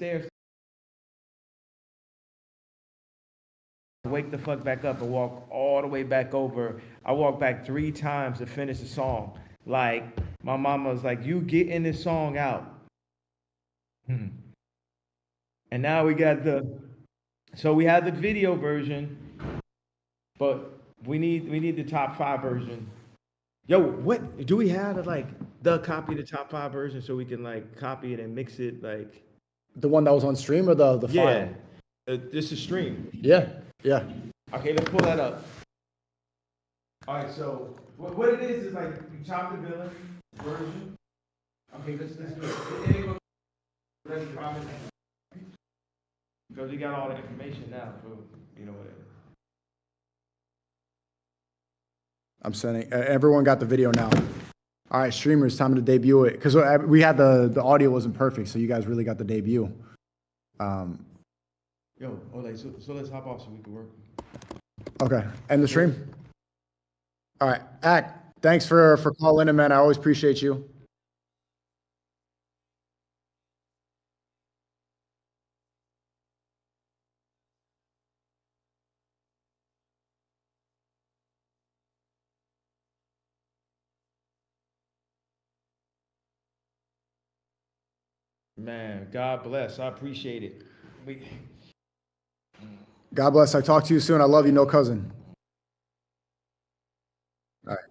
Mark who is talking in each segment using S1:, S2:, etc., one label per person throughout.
S1: stairs, wake the fuck back up and walk all the way back over. I walked back 3 times to finish the song. Like, my mama was like, you getting this song out. And now we got so we have the video version, but we need the top 5 version. Yo, what do we have like the copy of the top 5 version so we can like copy it and mix it like
S2: the one that was on stream or the
S1: yeah.
S2: file?
S1: This is stream.
S2: Yeah.
S1: Okay, let's pull that up. All right, so what it is like you chop the villain version. Okay, let's do it. Because we got all the information now for whatever.
S2: I'm sending. Everyone got the video now. All right, streamers, time to debut it because we had the audio wasn't perfect, so you guys really got the debut.
S1: Yo, Ole, so let's hop off so we can work.
S2: Okay, end the stream. All right, Ack, thanks for calling in, man. I always appreciate you.
S1: Man, God bless. I appreciate it.
S2: God bless. I talk to you soon. I love you, no cousin. All right.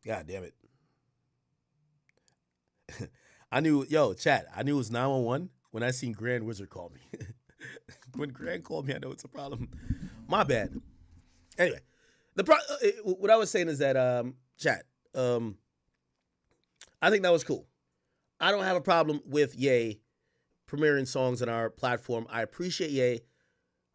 S3: God damn it. I knew, chat, I knew it was 911 when I seen Grand Wizard call me. When Grand called me, I know it's a problem. My bad. Anyway, what I was saying is that, chat, I think that was cool. I don't have a problem with Ye premiering songs on our platform. I appreciate Ye.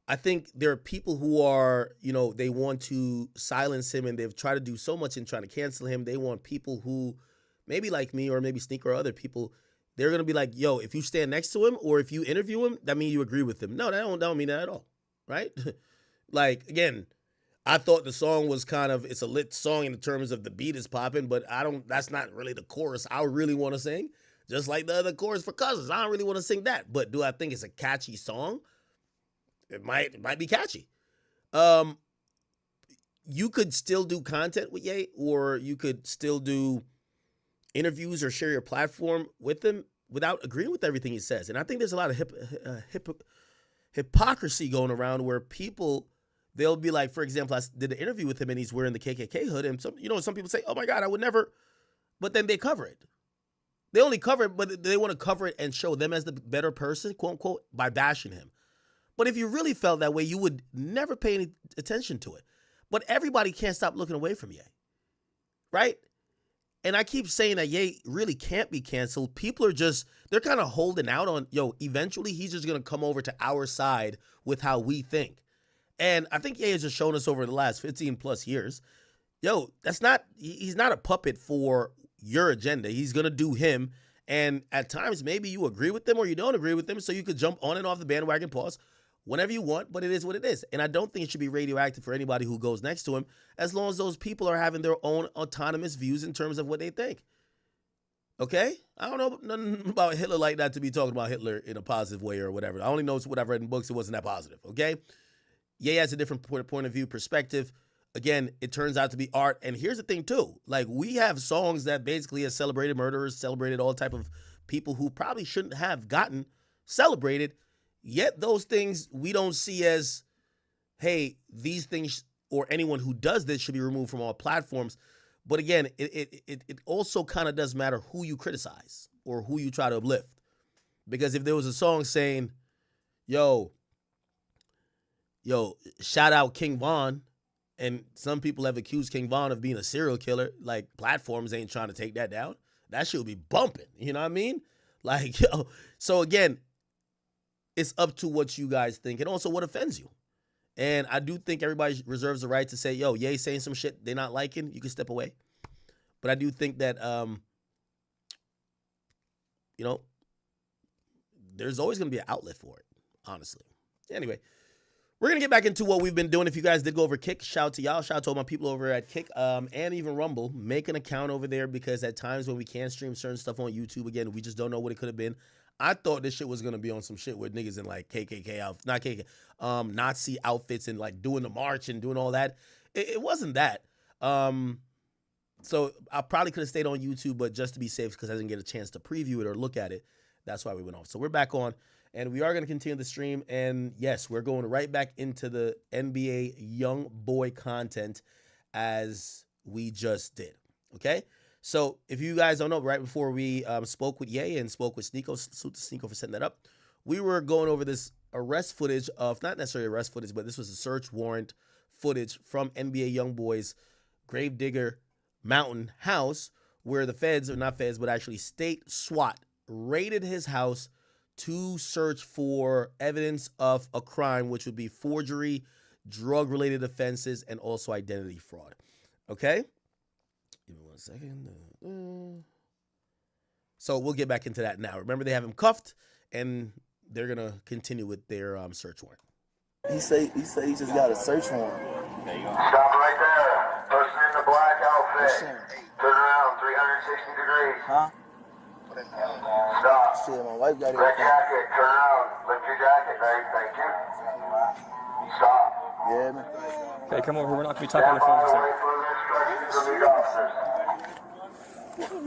S3: I think there are people who are, they want to silence him and they've tried to do so much in trying to cancel him. They want people who maybe like me or maybe Sneaker or other people, they're going to be like, yo, if you stand next to him or if you interview him, that means you agree with him. No, that don't mean that at all. right? Like, again, I thought the song was it's a lit song in terms of the beat is popping, but that's not really the chorus I really want to sing. Just like the other chorus for Cousins. I don't really want to sing that. But do I think it's a catchy song? It might be catchy. You could still do content with Ye, or you could still do interviews or share your platform with him without agreeing with everything he says. And I think there's a lot of hypocrisy going around where people, they'll be like, for example, I did an interview with him and he's wearing the KKK hood. And some people say, oh my God, I would never. But then they cover it. They only cover it, but they want to cover it and show them as the better person, quote unquote, by bashing him. But if you really felt that way, you would never pay any attention to it. But everybody can't stop looking away from Ye, right? And I keep saying that Ye really can't be canceled. People are they're kind of holding out on, eventually he's just going to come over to our side with how we think. And I think Ye has just shown us over the last 15 plus years, he's not a puppet for your agenda. He's going to do him. And at times, maybe you agree with them or you don't agree with them. So you could jump on and off the bandwagon, pause, whenever you want, but it is what it is. And I don't think it should be radioactive for anybody who goes next to him, as long as those people are having their own autonomous views in terms of what they think. Okay? I don't know nothing about Hitler like that to be talking about Hitler in a positive way or whatever. I only know what I've read in books. It wasn't that positive. Okay? Ye has a different point of view, perspective. Again, it turns out to be art. And here's the thing too. Like, we have songs that basically have celebrated murderers, celebrated all type of people who probably shouldn't have gotten celebrated. Yet those things we don't see as, hey, these things or anyone who does this should be removed from all platforms. But again, it also kind of does matter who you criticize or who you try to uplift. Because if there was a song saying, yo, shout out King Von, and some people have accused King Von of being a serial killer, like, platforms ain't trying to take that down. That shit would be bumping. You know what I mean? Like, so again, it's up to what you guys think and also what offends you. And I do think everybody reserves the right to say, Ye saying some shit they're not liking, you can step away. But I do think that, there's always going to be an outlet for it, honestly. Anyway, we're going to get back into what we've been doing. If you guys did go over Kick, shout out to y'all. Shout out to all my people over at Kick and even Rumble. Make an account over there, because at times when we can't stream certain stuff on YouTube, again, we just don't know what it could have been. I thought this shit was going to be on some shit with niggas in like Nazi outfits and like doing the march and doing all that. It wasn't that. So I probably could have stayed on YouTube, but just to be safe, because I didn't get a chance to preview it or look at it, that's why we went off. So we're back on, and we are going to continue the stream. And yes, we're going right back into the NBA young boy content as we just did. Okay? So if you guys don't know, right before we spoke with Ye and spoke with Sneeko, salute to Sneeko for setting that up, we were going over this arrest footage of, not necessarily arrest footage, but this was a search warrant footage from NBA YoungBoy's Gravedigger Mountain house, where the feds, or not feds, but actually state SWAT raided his house to search for evidence of a crime, which would be forgery, drug-related offenses, and also identity fraud. Okay? Give me 1 second. So we'll get back into that now. Remember, they have him cuffed, and they're going to continue with their search warrant.
S4: He say he just got a search warrant.
S5: Stop right there. Person in the black outfit. Turn around 360 degrees.
S4: Huh?
S5: Stop.
S4: Shit, my wife got it.
S5: Red jacket, turn around. Lift your jacket, babe. Thank you. Stop.
S4: Yeah, man.
S6: Okay, come over. We're not going to be talking on the phone.
S5: Stand by,
S6: Sir.
S5: wait for the instructions from the officers.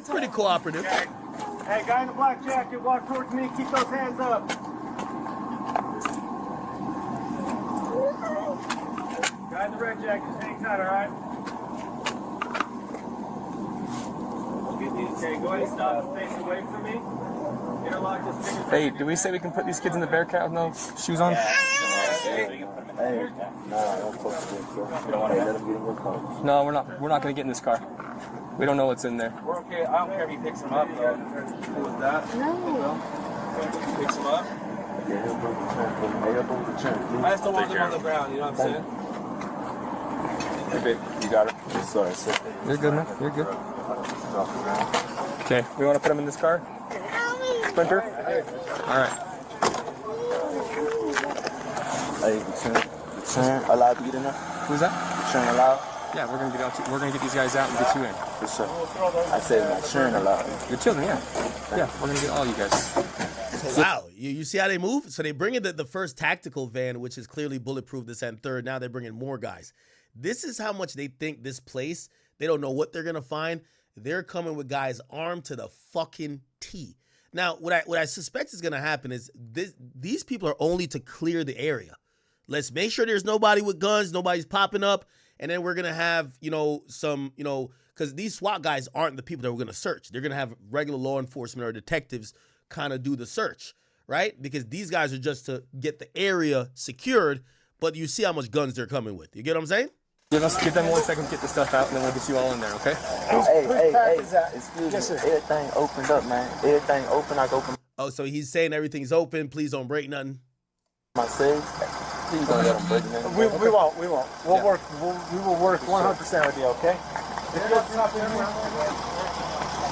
S3: Pretty cooperative.
S1: Hey, guy in the black jacket, walk towards me. Keep those hands up. Guy in the red jacket, just hang tight, all right? Okay, go ahead and stop and face away from me. Interlock this finger.
S6: Hey, do we say we can put these kids in the Bearcat with no shoes on?
S4: Hey, nah, don't fuck with this, bro. You don't want to let him get in your car.
S6: No, we're not going to get in this car. We don't know what's in there.
S1: We're okay. I don't care if he picks him up, though. With that? No. If he picks him up?
S4: Yeah, he'll bring the chin. Hey, he'll bring the chin.
S1: I just don't want him on the ground, you know what I'm saying?
S4: Hey, babe, you got it? Sorry, sister.
S6: You're good, man. You're good. Okay, we want to put him in this car? Sprinter? All right.
S4: Hey, the train allowed to get in there?
S6: Who's that?
S4: The train allowed?
S6: Yeah, we're gonna get these guys out and get you in.
S4: For sure. I said my train allowed.
S6: Your children, yeah. Yeah, we're gonna get all you guys.
S3: Wow, you see how they move? So they bring in the first tactical van, which is clearly bulletproof, this and third. Now they're bringing more guys. This is how much they think this place, they don't know what they're going to find. They're coming with guys armed to the fucking T. Now, what I suspect is going to happen is these people are only to clear the area. Let's make sure there's nobody with guns, nobody's popping up, and then we're going to have, some, because these SWAT guys aren't the people that we're going to search. They're going to have regular law enforcement or detectives kind of do the search, right? Because these guys are just to get the area secured, but you see how much guns they're coming with. You get what I'm saying?
S6: Give them 1 second to get the stuff out, and then we'll get you all in there, okay?
S4: Hey, excuse me. Everything opened up, man. Everything open, I can open
S3: Oh, so he's saying everything's open. Please don't break nothing.
S4: my safe. Please don't let them break nothing.
S7: We won't. We will work 100% with you, okay?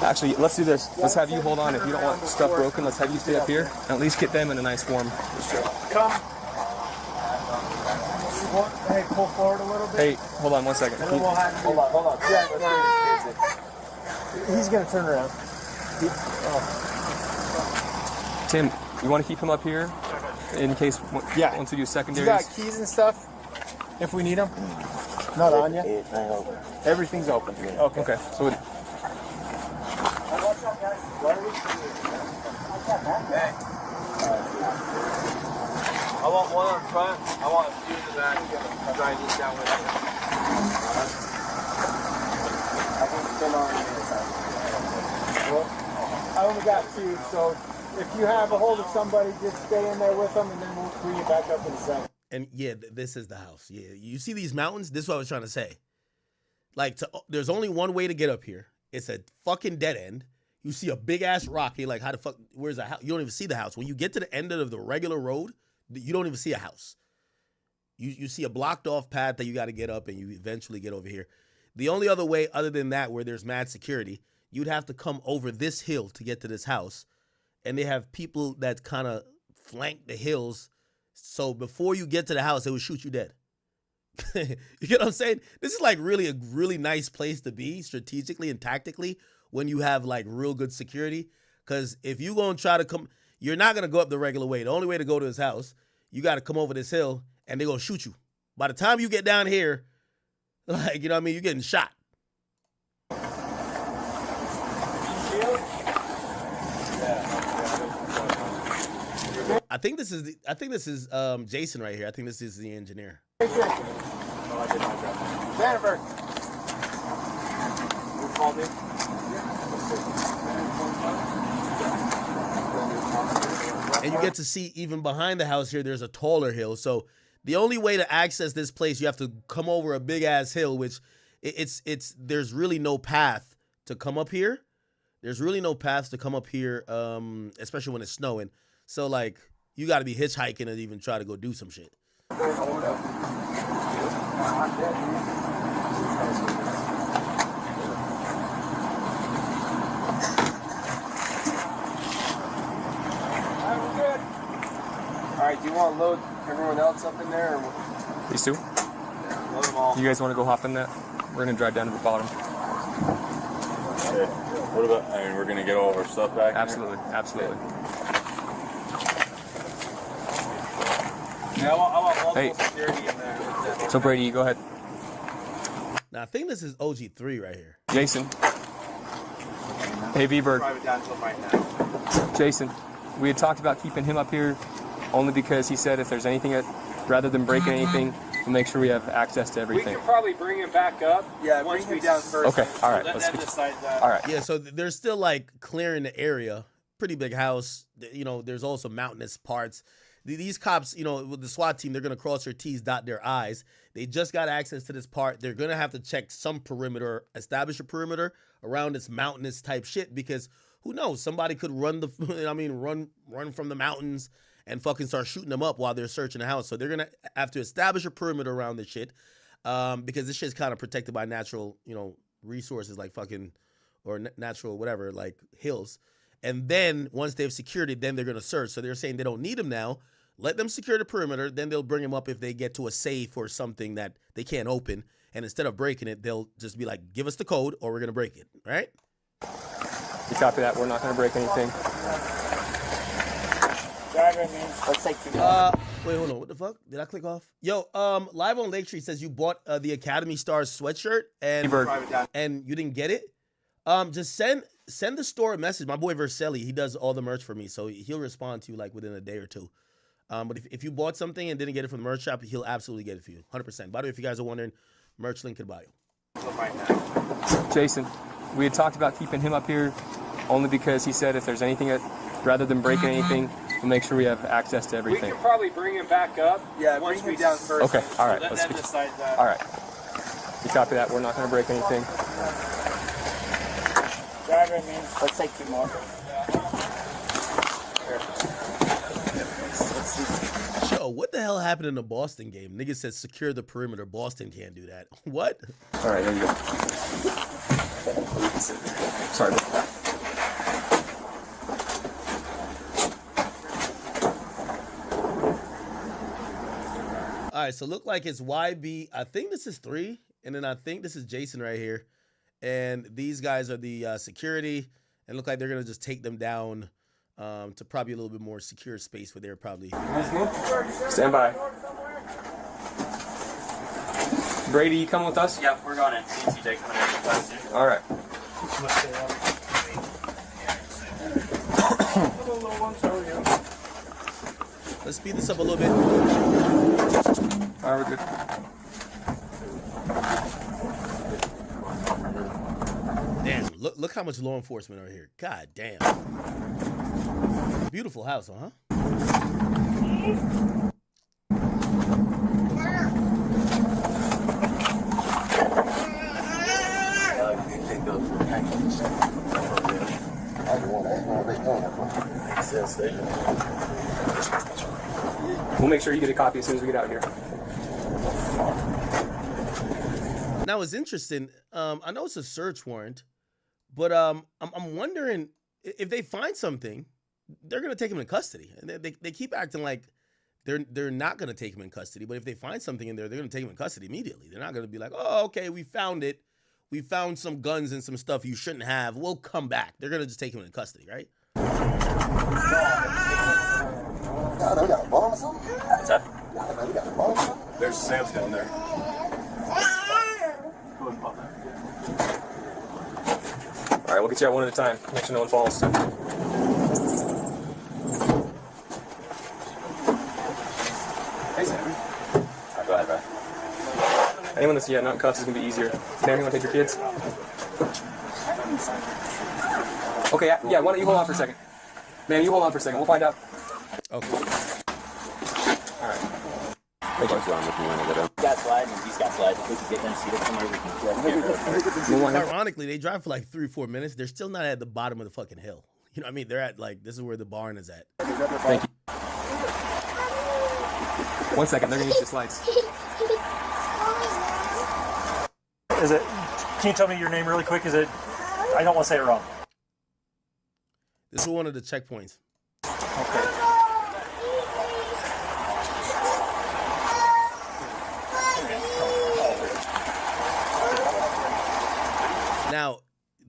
S6: Actually, let's do this. Let's have you hold on. If you don't want stuff broken, let's have you stay up here and at least get them in a nice form.
S7: Come. Hey, pull forward a little bit.
S6: Hey, hold on 1 second.
S7: Hold on. He's gonna turn around.
S6: Tim, you want to keep him up here in case once we do
S7: You
S6: secondaries?
S7: got keys and stuff if we need them? Not on you?
S4: Everything open.
S7: Everything's open. Okay.
S6: Okay, so
S8: I want one up front. I want a few in the back. Drive this down with me.
S7: I only got 2, so if you have a hold of somebody, just stay in there with them, and then we'll bring you back up in a second.
S3: And yeah, this is the house. Yeah, you see these mountains? This is what I was trying to say. Like, there's only one way to get up here. It's a fucking dead end. You see a big ass rock. You're like, how the fuck? Where's the house? You don't even see the house. When you get to the end of the regular road, you don't even see a house. You see a blocked off path that you got to get up, and you eventually get over here. The only other way, other than that, where there's mad security, you'd have to come over this hill to get to this house, and they have people that kind of flank the hills. So before you get to the house, they would shoot you dead. You get what I'm saying? This is like really a really nice place to be strategically and tactically when you have like real good security. Because if you going to try to come, you're not going to go up the regular way. The only way to go to his house, you got to come over this hill and they're going to shoot you. By the time you get down here, like, you know what I mean? You're getting shot. I think this is Jason right here. I think this is the engineer.
S7: Jennifer.
S3: And you get to see even behind the house here, there's a taller hill. So the only way to access this place, you have to come over a big ass hill, which there's really no path to come up here. There's really no paths to come up here, especially when it's snowing. So like you got to be hitchhiking and even try to go do some shit.
S8: All right, do you want to load everyone else up in there? Or what?
S6: these two?
S8: Yeah, load them all.
S6: You guys want to go hop in that? We're gonna drive down to the bottom.
S4: Okay. What about, we're going to get all of our stuff back?
S6: Absolutely, absolutely.
S8: Yeah, I want multiple
S6: Hey.
S8: security in there.
S6: So Brady, go ahead.
S3: Now I think this is OG3 right here.
S6: Jason. Hey V-Bird.
S8: Private down until right now.
S6: Jason, we had talked about keeping him up here only because he said if there's anything that, rather than breaking anything, we'll make sure we have access to
S8: We
S6: everything.
S8: can probably bring him back up. Yeah, once we down first.
S6: Okay, all right,
S8: Let
S6: let's
S8: them
S6: get-
S8: decide that.
S6: All right.
S3: Yeah, so they're still like clearing the area. Pretty big house. You know, there's also mountainous parts. These cops, you know, with the SWAT team, they're going to cross their T's, dot their I's. They just got access to this part. They're going to have to check some perimeter, establish a perimeter around this mountainous type shit because who knows? Somebody could run run from the mountains and fucking start shooting them up while they're searching the house. So they're going to have to establish a perimeter around this shit because this shit's kind of protected by natural, you know, resources like fucking or natural whatever, like hills. And then once they've secured it, then they're going to search. So they're saying they don't need them now. Let them secure the perimeter. Then they'll bring them up if they get to a safe or something that they can't open. And instead of breaking it, they'll just be like, give us the code or we're going to break it. All right?
S6: You copy that? We're not going to break anything.
S4: Let's take 2
S3: Wait, hold on. What the fuck? Did I click off? Yo, Live on Lake Street says you bought the Academy Stars sweatshirt and you didn't get it. Just send the store a message. My boy Verselli, he does all the merch for me, so he'll respond to you like within a day or two. But if you bought something and didn't get it from the merch shop, he'll absolutely get it for you, 100%. By the way, if you guys are wondering, merch link in the bio.
S6: Jason, we had talked about keeping him up here only because he said if there's anything that, rather than breaking anything, we'll make sure we have access to everything.
S8: We can probably bring him back up. Yeah, once we down first.
S6: Okay, all right.
S8: Let's decide that.
S6: All right. You copy that? We're not going to break anything.
S4: Let's take 2 more.
S3: Yo, what the hell happened in the Boston game? Nigga said secure the perimeter. Boston can't do that. What?
S6: All right, there you go. Sorry about that.
S3: All right, so look like it's YB. I think this is 3, and then I think this is Jason right here. And these guys are the security, and look like they're going to just take them down to probably a little bit more secure space where they're probably...
S6: Stand by. Brady, you coming with us?
S4: Yep, we're going in. CTJ coming in with us.
S6: All right.
S3: Let's speed this up a little bit.
S6: All right, we're good.
S3: Damn, look how much law enforcement are here. God damn. Beautiful house, huh?
S6: We'll make sure you get a copy as soon as we get out of here.
S3: Now it's interesting. I know it's a search warrant, but I'm wondering if they find something, they're gonna take him in custody. And they keep acting like they're not gonna take him in custody. But if they find something in there, they're gonna take him in custody immediately. They're not gonna be like, oh, okay, we found it. We found some guns and some stuff you shouldn't have. We'll come back. They're gonna just take him in custody, right?
S4: What's up?
S8: There's Sam's down there.
S6: All right, we'll get you out one at a time. Make sure no one falls. Hey, Sam.
S4: Go ahead, bro.
S6: Anyone that's not in cuffs is going to be easier. Sam, you want to take your kids? Okay, yeah, why don't you hold on for a second? Man, you hold on for a second. We'll find out.
S3: Okay.
S6: All right.
S4: Got slide and he's got slide. We can get them seated somewhere we can
S3: Ironically, they drive for like 3 or 4 minutes. They're still not at the bottom of the fucking hill. You know what I mean? They're at like, this is where the barn is at.
S6: Thank you. 1 second, they're going to use the slides.
S9: Is it, can you tell me your name really quick? Is it, I don't want to say it wrong.
S3: This is one of the checkpoints.
S9: Okay.
S3: Now,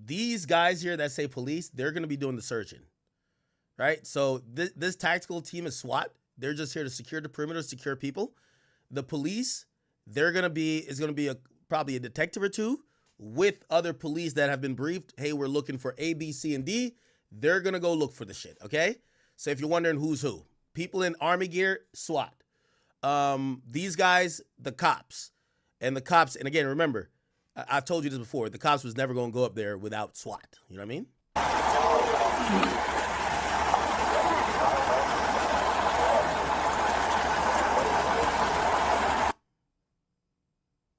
S3: these guys here that say police, they're going to be doing the searching, right? So this tactical team is SWAT. They're just here to secure the perimeter, secure people. The police, is going to be probably a detective or two with other police that have been briefed. Hey, we're looking for A, B, C, and D. They're going to go look for the shit, okay? So if you're wondering who's who, people in army gear, SWAT. These guys, the cops. And the cops, and again, remember, I've told you this before, the cops was never going to go up there without SWAT. You know what I mean?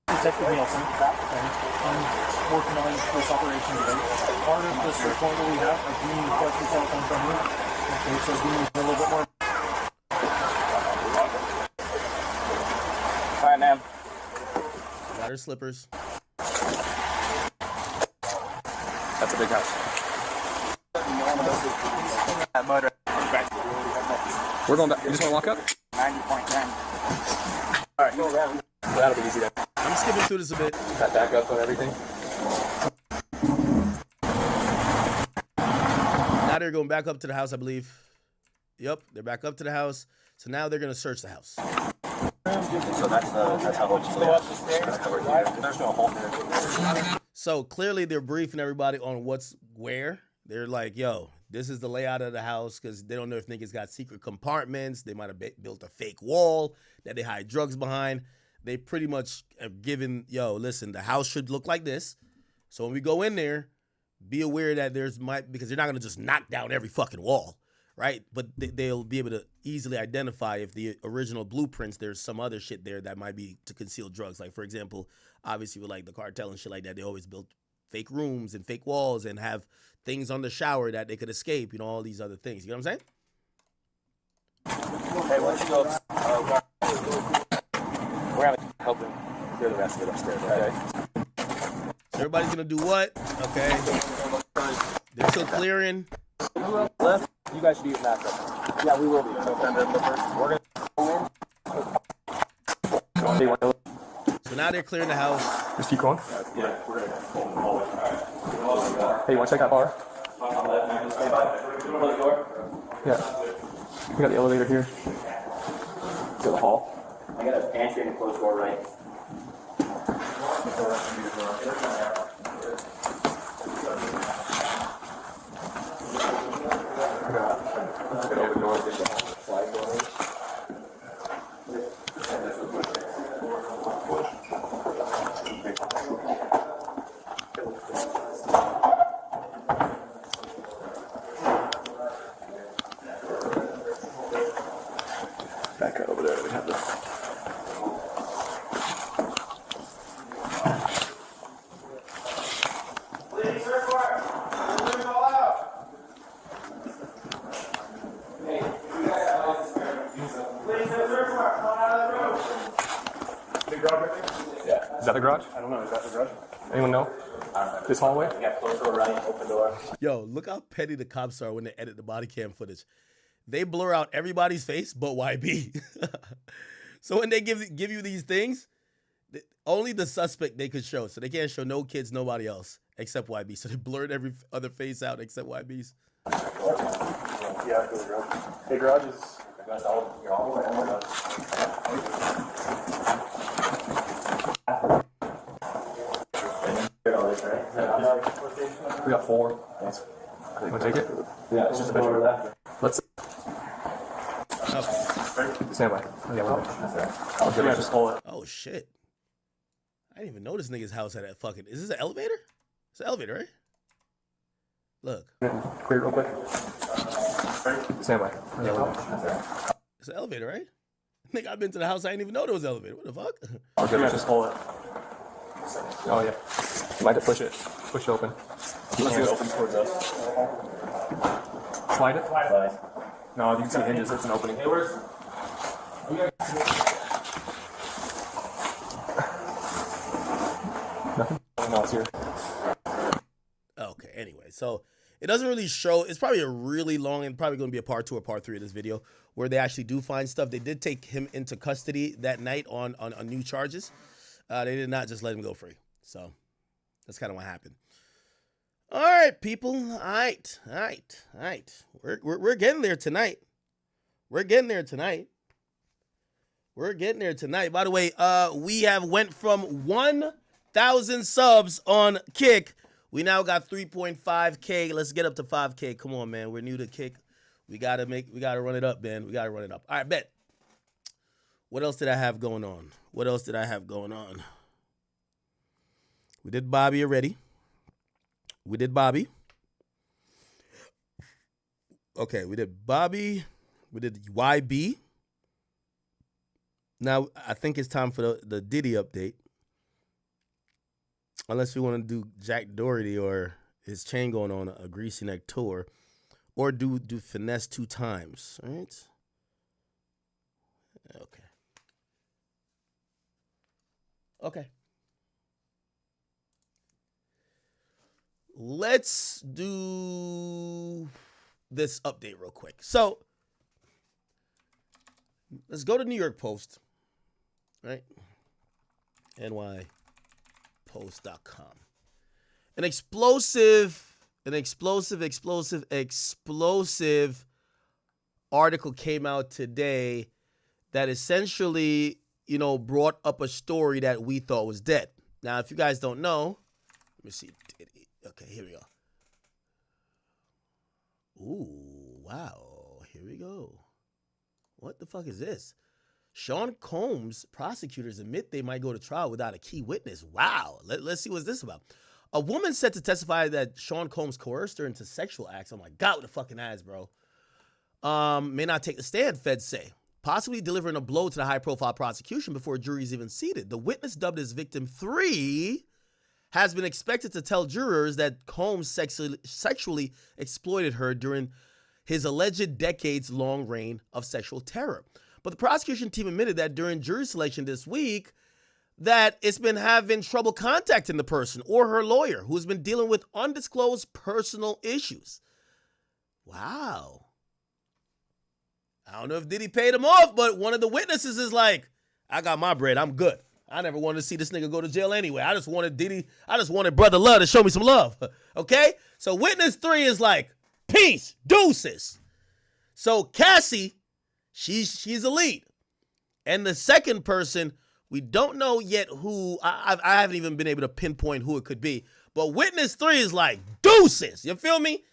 S9: Detective Nielsen. I'm working on this operation today. Part of the search warrant that we have, I do need to collect the telephone from you. Okay, so we need a little bit more.
S4: All right, ma'am.
S3: Got her slippers.
S6: That's a big house. We're going back. You just want to walk up?
S7: 90.10.
S6: All right, go around. Well, that'll be easy then.
S3: I'm skipping through this a bit.
S6: Got back up on everything.
S3: Now they're going back up to the house, I believe. Yep, they're back up to the house. So now they're going to search the house.
S4: So that's how much you go up the stairs. There's no hole there.
S3: So clearly they're briefing everybody on what's where. They're like, yo, this is the layout of the house, because they don't know if niggas got secret compartments. They might have built a fake wall that they hide drugs behind. They pretty much have given, yo, listen, the house should look like this. So when we go in there, be aware that because they're not going to just knock down every fucking wall, right? But they'll be able to easily identify if the original blueprints, there's some other shit there that might be to conceal drugs. Like, for example, obviously with like the cartel and shit like that, they always built fake rooms and fake walls and have things on the shower that they could escape, you know, all these other things. You know what I'm saying?
S4: Hey, why don't you go we're going to help him clear the rest of it upstairs, okay?
S3: So everybody's going to do what? Okay. They're still clearing.
S4: Left, you guys should be back up. Yeah, we will be. So we're going to go in.
S3: So now they're clearing the house.
S6: Just keep going.
S4: Yeah, we're going to go.
S6: Hey, you want to check that bar? Yeah. We got the elevator here. To the hall.
S4: I got a pantry and a closed door, right?
S6: Open door.
S4: Slide door.
S6: Back right over there. We have the. Yeah. Is that the garage?
S9: I don't know. Is that the garage?
S6: Anyone know? This hallway?
S4: Yeah, closed door, right? Open door.
S3: Yo, look how petty the cops are when they edit the body cam footage. They blur out everybody's face but YB. So when they give you these things, only the suspect they could show. So they can't show no kids, nobody else except YB. So they blurred every other face out except YB's.
S9: Yeah, go to the garage. Hey, garage is.
S4: That's all. You're all the way.
S6: We got 4. Yes. You want to take it?
S4: Yeah, it's just a bedroom left.
S6: Let's. Stand by. Yeah, we're good. I'll just pull it.
S3: Oh shit! I didn't even know this nigga's house had that fucking. Is this an elevator? It's an elevator, right? Look.
S6: Clear real quick. Stand by. Yeah, we're good.
S3: It's an elevator, right? Nigga, I've been to the house. I didn't even know there was an elevator. What the fuck?
S6: I'll just pull it. Oh yeah. You might have to push it. Push it open.
S4: Unless it opens towards us.
S6: Slide it.
S4: Slide.
S6: No, you can see hinges. It's an opening.
S4: Hey, where's...
S6: Nothing? No, it's here.
S3: Okay, anyway, so it doesn't really show. It's probably a really long and probably going to be a part 2 or part 3 of this video where they actually do find stuff. They did take him into custody that night on new charges. They did not just let him go free. So that's kind of what happened. All right, people. All right. We're getting there tonight. We're getting there tonight. By the way, we have went from 1,000 subs on Kick. We now got 3.5K. Let's get up to 5K. Come on, man. We're new to Kick. We gotta run it up, man. We gotta run it up. All right, bet. What else did I have going on? We did Bobby already. Okay, we did Bobby. We did YB. Now, I think it's time for the Diddy update. Unless we want to do Jack Doherty or his chain going on a greasy neck tour. Or do finesse 2 times. All right? Okay. Let's do this update real quick. So, Let's go to New York Post, right? nypost.com. An explosive article came out today that essentially, brought up a story that we thought was dead. Now, if you guys don't know, let me see. Okay, here we go. Ooh, wow. Here we go. What the fuck is this? Sean Combs prosecutors admit they might go to trial without a key witness. Wow. Let's see what's this about. A woman set to testify that Sean Combs coerced her into sexual acts. Oh my God, with the fucking ass, bro. May not take the stand, feds say, possibly delivering a blow to the high-profile prosecution before a jury is even seated. The witness, dubbed as Victim 3, has been expected to tell jurors that Combs sexually exploited her during his alleged decades-long reign of sexual terror. But the prosecution team admitted that during jury selection this week, that it's been having trouble contacting the person or her lawyer who's been dealing with undisclosed personal issues. Wow. I don't know if Diddy paid him off, but one of the witnesses is like, I got my bread. I'm good. I never wanted to see this nigga go to jail anyway. I just wanted Brother Love to show me some love. Okay? So witness 3 is like, peace, deuces. So Cassie, she's a lead. And the second person, we don't know yet who. I haven't even been able to pinpoint who it could be. But witness 3 is like, deuces. You feel me?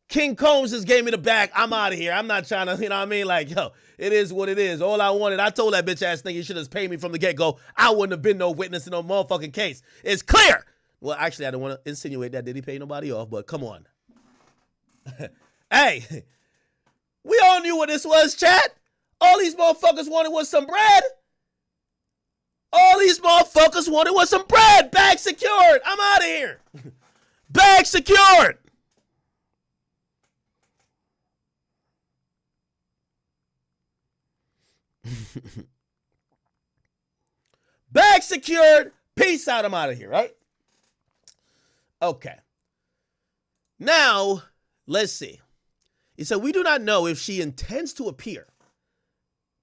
S3: King Combs just gave me the back. I'm out of here. I'm not trying to, Like, yo, it is what it is. All I wanted, I told that bitch ass nigga, you should have paid me from the get-go. I wouldn't have been no witness in no motherfucking case. It's clear. Well, actually, I don't want to insinuate that Diddy paid nobody off, but come on. Hey, we all knew what this was, chat. All these motherfuckers wanted was some bread. All these motherfuckers wanted was some bread. Bag secured. I'm out of here. Bag secured. Bag secured. Peace out. I'm out of here, right? Okay. Now, let's see. He said, we do not know if she intends to appear.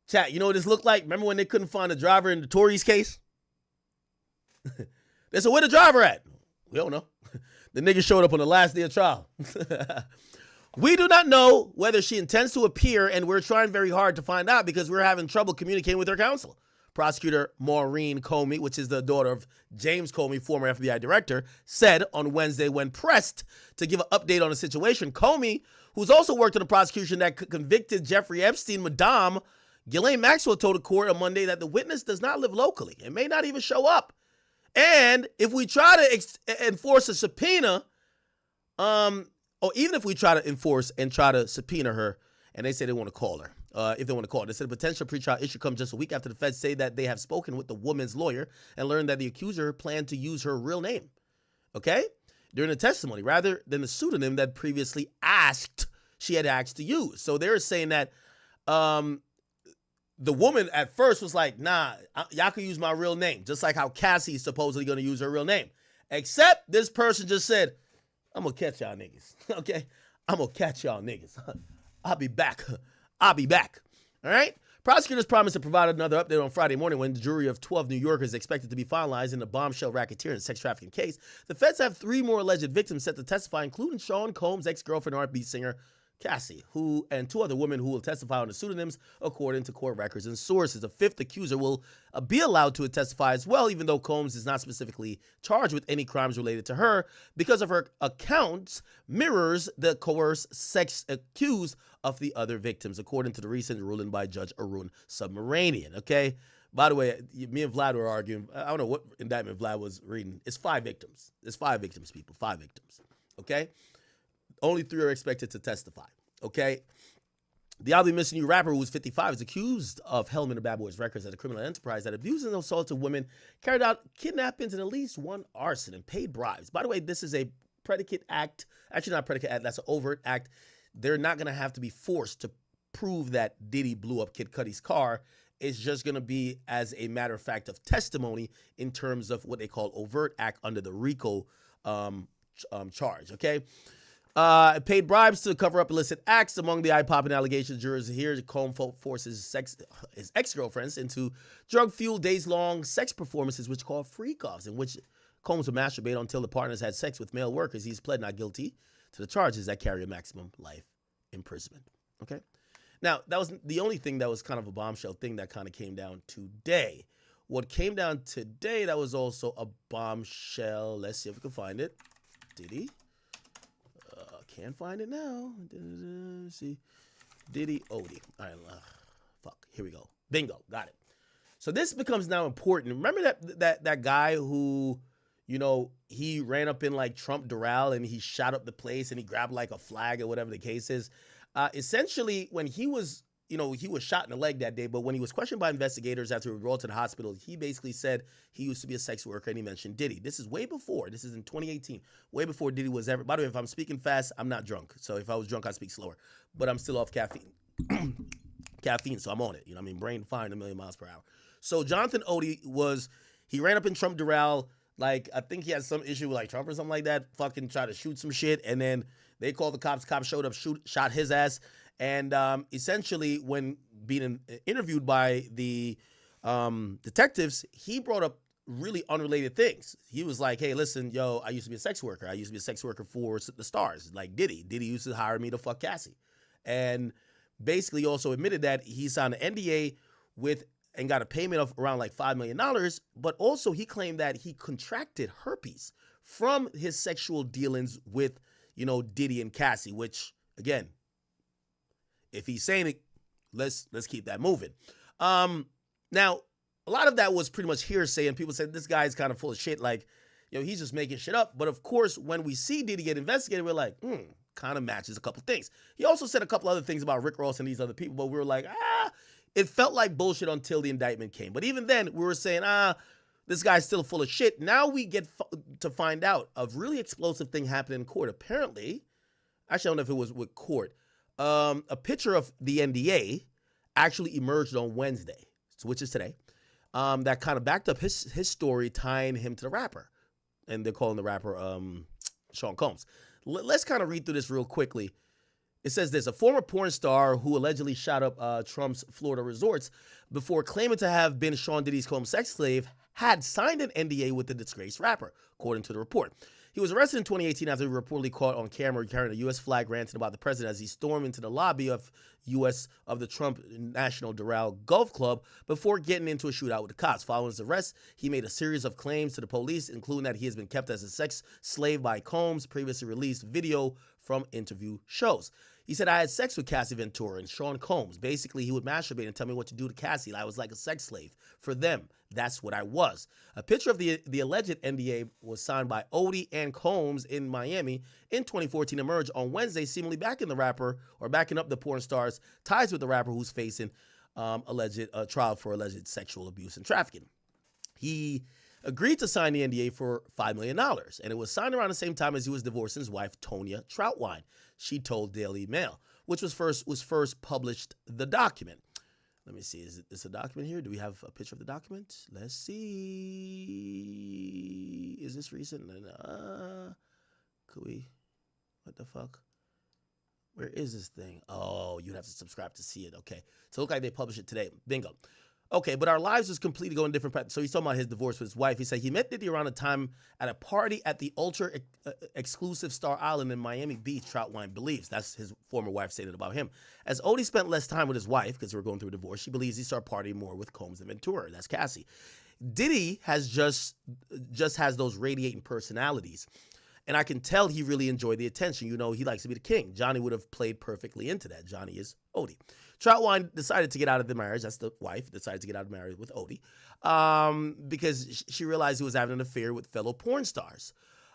S3: Chat, you know what this looked like? Remember when they couldn't find a driver in the Tories case? They said, where the driver at? We don't know. The nigga showed up on the last day of trial. We do not know whether she intends to appear, and we're trying very hard to find out because we're having trouble communicating with her counsel. Prosecutor Maureen Comey, which is the daughter of James Comey, former FBI director, said on Wednesday when pressed to give an update on the situation. Comey, who's also worked on the prosecution that convicted Jeffrey Epstein, Madame Ghislaine Maxwell, told the court on Monday that the witness does not live locally and may not even show up. And if we try to enforce a subpoena, or even if we try to enforce and try to subpoena her, and they say they want to call her, if they want to call her. They said a potential pretrial issue comes just a week after the feds say that they have spoken with the woman's lawyer and learned that the accuser planned to use her real name, okay, during the testimony, rather than the pseudonym that previously she had asked to use. So they're saying that the woman at first was like, nah, y'all can use my real name, just like how Cassie's supposedly going to use her real name. Except this person just said, I'm going to catch y'all niggas, okay? I'm going to catch y'all niggas. I'll be back. I'll be back. All right? Prosecutors promised to provide another update on Friday morning when the jury of 12 New Yorkers is expected to be finalized in the bombshell racketeer and sex trafficking case. The feds have 3 more alleged victims set to testify, including Sean Combs' ex-girlfriend, R&B singer Cassie, and 2 other women who will testify on the pseudonyms, according to court records and sources. A 5th accuser will be allowed to testify as well, even though Combs is not specifically charged with any crimes related to her, because of her accounts mirrors the coerced sex accused of the other victims, according to the recent ruling by Judge Arun Subramanian. Okay. By the way, me and Vlad were arguing. I don't know what indictment Vlad was reading. It's 5 victims. It's 5 victims, people. 5 victims. Okay. Only 3 are expected to testify, okay? The oddly missing new rapper, who was 55, is accused of Hellman and Bad Boys Records as a criminal enterprise that abused and assaulted women, carried out kidnappings and at least 1 arson, and paid bribes. By the way, this is a predicate act. Actually, not a predicate act. That's an overt act. They're not going to have to be forced to prove that Diddy blew up Kid Cudi's car. It's just going to be as a matter of fact of testimony in terms of what they call overt act under the RICO charge, okay? Paid bribes to cover up illicit acts. Among the eye-popping allegations, jurors here, Combs forces his ex-girlfriends into drug-fueled, days-long sex performances, which called freak-offs, in which Combs would masturbate until the partners had sex with male workers. He's pled not guilty to the charges that carry a maximum life imprisonment. Okay? Now, that was the only thing that was kind of a bombshell thing that kind of came down today. What came down today that was also a bombshell, let's see if we can find it. Diddy. Can't find it now. Let's see. Diddy Odie. All right, fuck. Here we go. Bingo. Got it. So this becomes now important. Remember that guy who, you know, he ran up in like Trump Doral and he shot up the place and he grabbed like a flag or whatever the case is. Essentially, when he was, you know, he was shot in the leg that day, but when he was questioned by investigators after he was rolled to the hospital, he basically said he used to be a sex worker and he mentioned Diddy. This is way before. This is in 2018, way before Diddy was ever. By the way, if I'm speaking fast, I'm not drunk. So if I was drunk, I'd speak slower. But I'm still off caffeine. Caffeine, so I'm on it. You know what I mean? Brain firing 1,000,000 miles per hour. So Jonathan Odie he ran up in Trump Doral. Like, I think he had some issue with like Trump or something like that. Fucking tried to shoot some shit. And then they called the cops. Cops showed up, shot his ass. And essentially, when being interviewed by the detectives, he brought up really unrelated things. He was like, hey, listen, yo, I used to be a sex worker. I used to be a sex worker for the stars, like Diddy. Diddy used to hire me to fuck Cassie. And basically also admitted that he signed an NDA and got a payment of around like $5 million. But also he claimed that he contracted herpes from his sexual dealings with, you know, Diddy and Cassie, which, again, if he's saying it, let's keep that moving. Now, a lot of that was pretty much hearsay, and people said this guy's kind of full of shit. Like, you know, he's just making shit up. But of course, when we see Diddy get investigated, we're like, kind of matches a couple things. He also said a couple other things about Rick Ross and these other people, but we were like, it felt like bullshit until the indictment came. But even then, we were saying, this guy's still full of shit. Now we get to find out a really explosive thing happened in court. Apparently, actually, I don't know if it was with court. A picture of the NDA actually emerged on Wednesday, which is today, that kind of backed up his story, tying him to the rapper. And they're calling the rapper Sean Combs. Let's kind of read through this real quickly. It says this: a former porn star who allegedly shot up Trump's Florida resorts before claiming to have been Sean Diddy's Combs' sex slave had signed an NDA with the disgraced rapper, according to the report. He was arrested in 2018 after he was reportedly caught on camera carrying a U.S. flag ranting about the president as he stormed into the lobby of the Trump National Doral Golf Club before getting into a shootout with the cops. Following his arrest, he made a series of claims to the police, including that he has been kept as a sex slave by Combs, previously released video from interview shows. He said, I had sex with Cassie Ventura and Sean Combs. Basically, he would masturbate and tell me what to do to Cassie. I was like a sex slave for them. That's what I was. A picture of the alleged NDA was signed by Odie and Combs in Miami in 2014 emerged on Wednesday, seemingly backing up the porn star's ties with the rapper who's facing alleged trial for alleged sexual abuse and trafficking. He agreed to sign the NDA for $5 million, and it was signed around the same time as he was divorcing his wife, Tonya Troutwine. She told Daily Mail, which was first published the document. Let me see, is this a document here? Do we have a picture of the document? Let's see. Is this recent? Could we? What the fuck? Where is this thing? Oh, you'd have to subscribe to see it. Okay. So it looked like they published it today. Bingo. Okay, but our lives was completely going different paths. So he's talking about his divorce with his wife. He said he met Diddy around a time at a party at the ultra exclusive Star Island in Miami Beach, Troutwine believes. That's his former wife saying it about him. As Odie spent less time with his wife, because they were going through a divorce, she believes he started partying more with Combs and Ventura. That's Cassie. Diddy has just has those radiating personalities. And I can tell he really enjoyed the attention. You know, he likes to be the king. Johnny would have played perfectly into that. Johnny is Odie. Troutwine decided to get out of the marriage. That's the wife. Decided to get out of the marriage with Odie because she realized he was having an affair with fellow porn stars.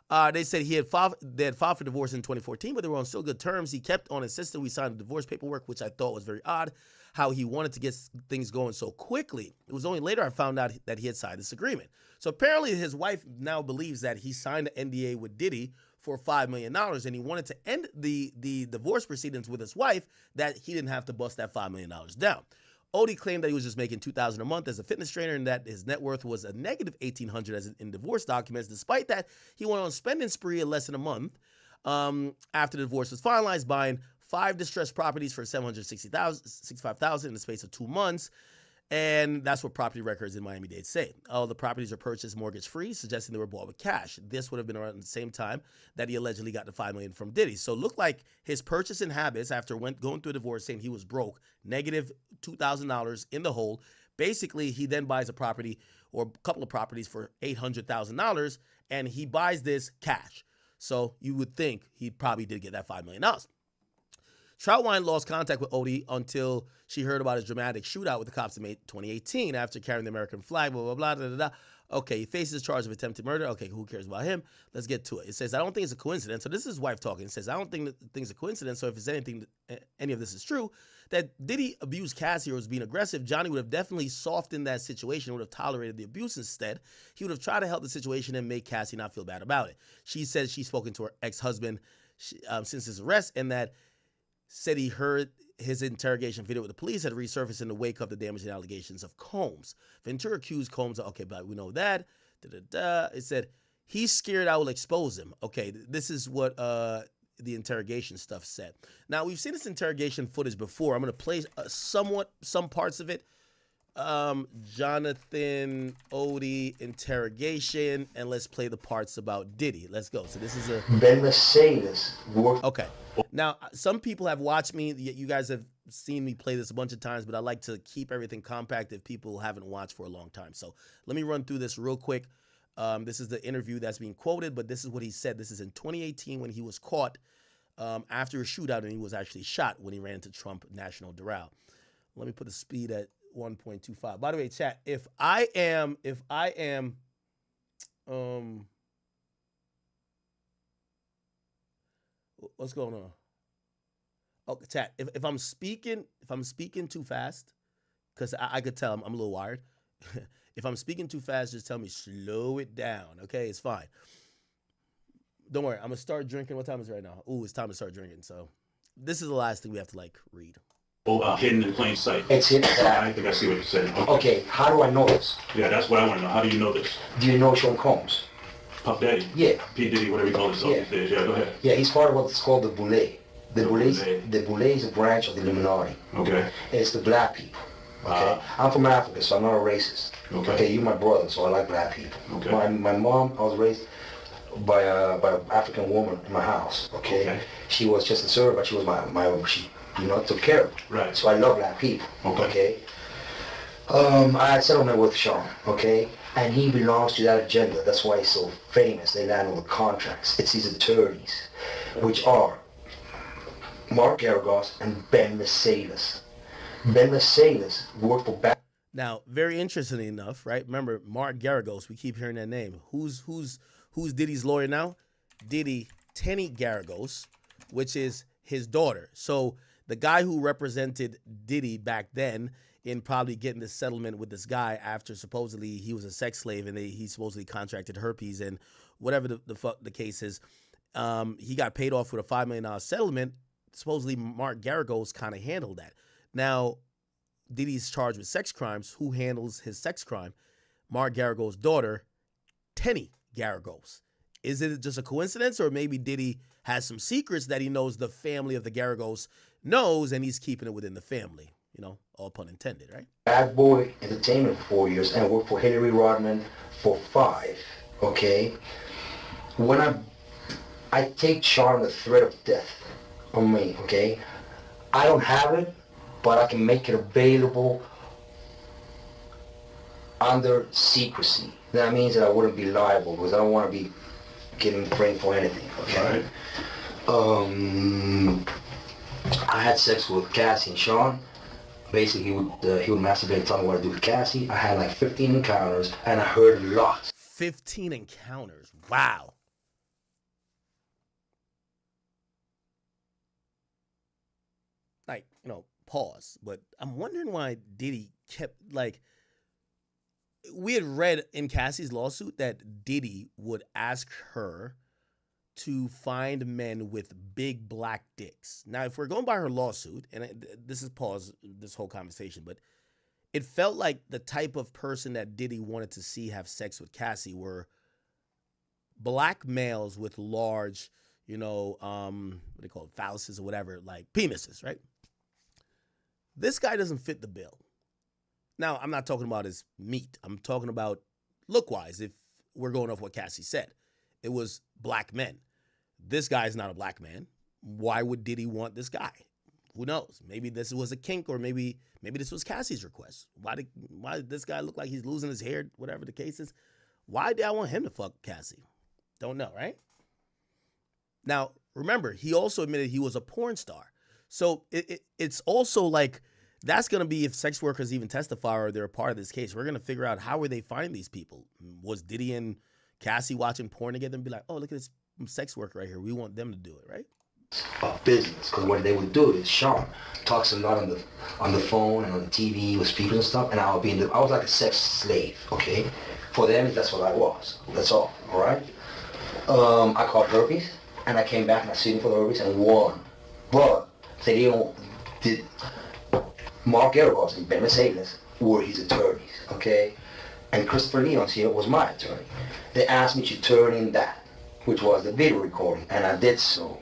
S3: They said they had filed for divorce in 2014, but they were on still good terms. He kept on insisting we signed the divorce paperwork, which I thought was very odd, how he wanted to get things going so quickly. It was only later I found out that he had signed this agreement. So apparently his wife now believes that he signed an NDA with Diddy for $5 million, and he wanted to end the divorce proceedings with his wife that he didn't have to bust that $5 million down. Odie claimed that he was just making $2,000 a month as a fitness trainer and that his net worth was a negative $1,800 in divorce documents. Despite that, he went on a spending spree in less than a month. After the divorce was finalized, buying 5 distressed properties for $765,000 in the space of 2 months. And that's what property records in Miami-Dade say. All the properties are purchased mortgage-free, suggesting they were bought with cash. This would have been around the same time that he allegedly got the $5 million from Diddy. So it looked like his purchasing habits after going through a divorce, saying he was broke, negative $2,000 in the hole. Basically, he then buys a property or a couple of properties for $800,000, and he buys this cash. So you would think he probably did get that $5 million. Troutwine lost contact with Odie until she heard about his dramatic shootout with the cops in May 2018 after carrying the American flag, blah, blah, blah, da, da, da. Okay, he faces charge of attempted murder. Okay, who cares about him? Let's get to it. It says, I don't think it's a coincidence. So this is his wife talking. It says, I don't think that things are coincidence. So if it's any of this is true, that Diddy abused Cassie or was being aggressive, Johnny would have definitely softened that situation, would have tolerated the abuse instead. He would have tried to help the situation and make Cassie not feel bad about it. She says she's spoken to her ex-husband since his arrest, and that said he heard his interrogation video with the police had resurfaced in the wake of the damaging allegations of Combs. Ventura accused Combs of, okay, but we know that. It said, he's scared I will expose him. Okay, this is what the interrogation stuff said. Now, we've seen this interrogation footage before. I'm going to play some parts of it. Jonathan Odie interrogation, and let's play the parts about Diddy. Let's go. So this is a
S10: Ben Mercedes.
S3: Okay. Now, some people have watched me. You guys have seen me play this a bunch of times, but I like to keep everything compact if people haven't watched for a long time. So let me run through this real quick. This is the interview that's being quoted, but this is what he said. This is in 2018 when he was caught after a shootout, and he was actually shot when he ran into Trump National Doral. Let me put the speed at 1.25. By the way, chat, if I am what's going on? Oh, chat, if I'm speaking too fast, because I could tell I'm a little wired. If I'm speaking too fast, just tell me, slow it down. Okay, it's fine. Don't worry, I'm gonna start drinking. What time is it right now? Ooh, it's time to start drinking. So this is the last thing we have to read.
S10: Hidden in plain sight.
S11: It's hidden.
S10: I think I see what you're saying.
S11: Okay, how do I know this?
S10: Yeah, that's what I want to know. How do you know this?
S11: Do you know Sean Combs?
S10: Puff Daddy?
S11: Yeah.
S10: P. Diddy, whatever you call himself these days. Yeah, go ahead.
S11: Yeah, he's part of what's called the Boule. The Boule is a branch of the Illuminati.
S10: Okay.
S11: It's the black people. Okay. I'm from Africa, so I'm not a racist. Okay. You're my brother, so I like black people. Okay. My mom, I was raised by an African woman in my house. Okay. She was just a servant, but she was she took care of me.
S10: Right.
S11: So I love black people. Okay. I had settlement with Sean. Okay. And he belongs to that agenda. That's why he's so famous. They land all the contracts. It's his attorneys, which are Mark Garagos and Ben Mercedes. Ben Mercedes worked for back.
S3: Now, very interestingly enough, right? Remember Mark Garagos. We keep hearing that name. Who's Diddy's lawyer now? Diddy Tenny Garagos, which is his daughter. So the guy who represented Diddy back then in probably getting this settlement with this guy after supposedly he was a sex slave and he supposedly contracted herpes and whatever the case is, he got paid off with a $5 million settlement. Supposedly Mark Garagos kind of handled that. Now, Diddy's charged with sex crimes. Who handles his sex crime? Mark Garagos' daughter, Tenny Garagos. Is it just a coincidence, or maybe Diddy has some secrets that he knows the family of the Garagos knows and he's keeping it within the family? All pun intended, right?
S11: Bad Boy Entertainment for 4 years and worked for Hillary Rodman for 5. Okay. When I take Sean the threat of death on me. Okay. I don't have it, but I can make it available under secrecy. That means that I wouldn't be liable because I don't want to be getting framed for anything. Okay. Right. I had sex with Cassie and Sean. Basically, he would masturbate and tell me what to do with Cassie. I had 15 encounters, and I heard lots.
S3: 15 encounters. Wow. Pause. But I'm wondering why Diddy kept, we had read in Cassie's lawsuit that Diddy would ask her to find men with big black dicks. Now, if we're going by her lawsuit, and this is pause this whole conversation, but it felt like the type of person that Diddy wanted to see have sex with Cassie were black males with large, what they call it, phalluses or whatever, like penises, right? This guy doesn't fit the bill. Now, I'm not talking about his meat. I'm talking about look-wise, if we're going off what Cassie said. It was black men. This guy's not a black man. Why would Diddy want this guy? Who knows? Maybe this was a kink, or maybe this was Cassie's request. Why did this guy look like he's losing his hair, whatever the case is? Why did I want him to fuck Cassie? Don't know, right? Now, remember, he also admitted he was a porn star. So it's also like, that's going to be, if sex workers even testify or they're a part of this case, we're going to figure out how would they find these people. Was Diddy and Cassie watching porn together and be like, oh, look at this sex worker right here. We want them to do it, right?
S11: Of business, because what they would do is Sean talks a lot on the phone and on the TV with speakers and stuff, and I was like a sex slave, okay? For them, that's what I was. That's all right? I caught herpes, and I came back and I sued him for the herpes and won. But Mark Eros and Ben Mercedes were his attorneys, okay? And Christopher Leon's here was my attorney. They asked me to turn in that, which was the video recording, and I did so.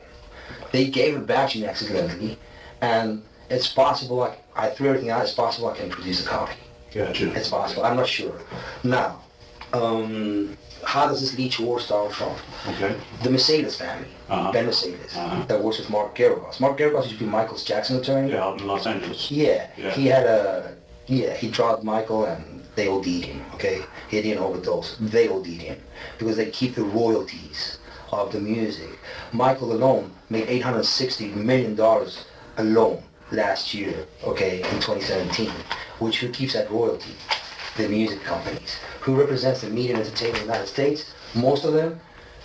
S11: They gave it back to me accidentally, and it's possible, I threw everything out, it's possible I can produce a copy.
S10: Gotcha.
S11: It's possible, I'm not sure. Now, how does this lead to war start from?
S10: Okay.
S11: The Mercedes family, Ben Mercedes, that works with Mark Geragos. Mark Geragos used to be Michael Jackson's attorney.
S10: Yeah, out in Los Angeles.
S11: Yeah. He drugged Michael and they OD'd him, okay? He didn't overdose, they OD'd him, because they keep the royalties of the music. Michael alone made $860 million alone last year, okay, in 2017, which who keeps that royalty? The music companies. Who represents the media and entertainment in the United States? Most of them,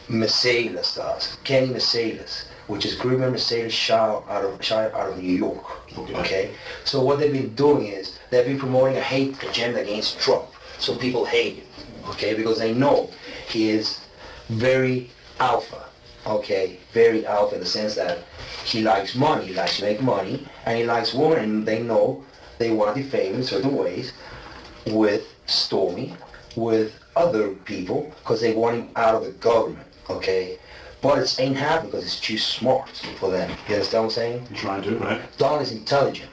S11: Mercedes does. Kenny Mercedes, which is Greenman Mercedes shot out of New York, okay? So what they've been doing is, they've been promoting a hate agenda against Trump. So people hate him, okay, because they know he is very alpha, okay, very alpha in the sense that he likes money, he likes to make money, and he likes women, and they know they want to defame in certain ways with Stormy, with other people, because they want him out of the government, okay? But it ain't happening because it's too smart for them. You understand what I'm saying?
S10: You're trying to, right?
S11: Don is intelligent.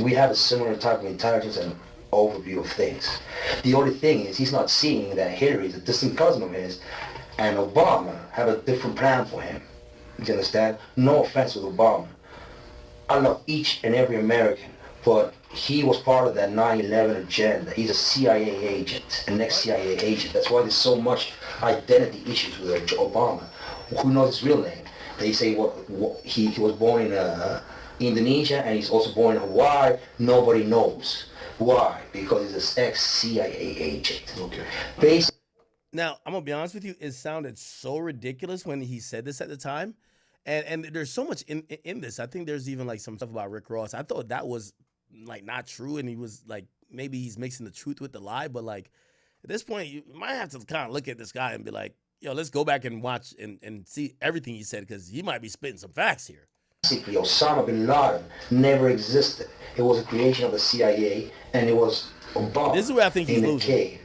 S11: We have a similar type of intelligence and overview of things. The only thing is he's not seeing that Hillary is a distant cousin of his, and Obama have a different plan for him. You understand? No offense with Obama. I love each and every American, but he was part of that 9/11 agenda. He's a CIA agent, an ex-CIA agent. That's why there's so much identity issues with Obama. Who knows his real name? They say he was born in Indonesia, and he's also born in Hawaii. Nobody knows. Why? Because he's an ex-CIA agent.
S10: Okay.
S11: Basically,
S3: now, I'm going to be honest with you, it sounded so ridiculous when he said this at the time. And there's so much in this. I think there's even like some stuff about Rick Ross. I thought that was like not true, and he was like, maybe he's mixing the truth with the lie, but like at this point you might have to kind of look at this guy and be like, yo, let's go back and watch and see everything he said, because he might be spitting some facts here.
S11: Basically, Osama bin Laden never existed. It was a creation of the CIA, and it was Obama.
S3: This is where I think he's
S11: in the
S3: losing.
S11: cave,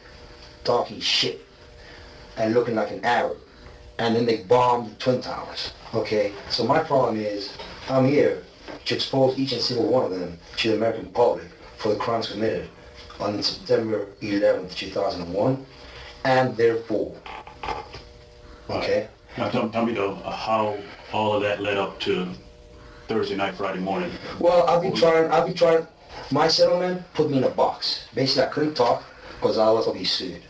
S11: talking shit and looking like an Arab, and then they bombed the Twin Towers. Okay, so my problem is, I'm here to expose each and single one of them to the American public for the crimes committed on September 11th, 2001, and therefore. Okay.
S10: Now tell me though how all of that led up to Thursday night, Friday morning.
S11: Well, I've been trying. My settlement put me in a box. Basically, I couldn't talk because I was going to be sued.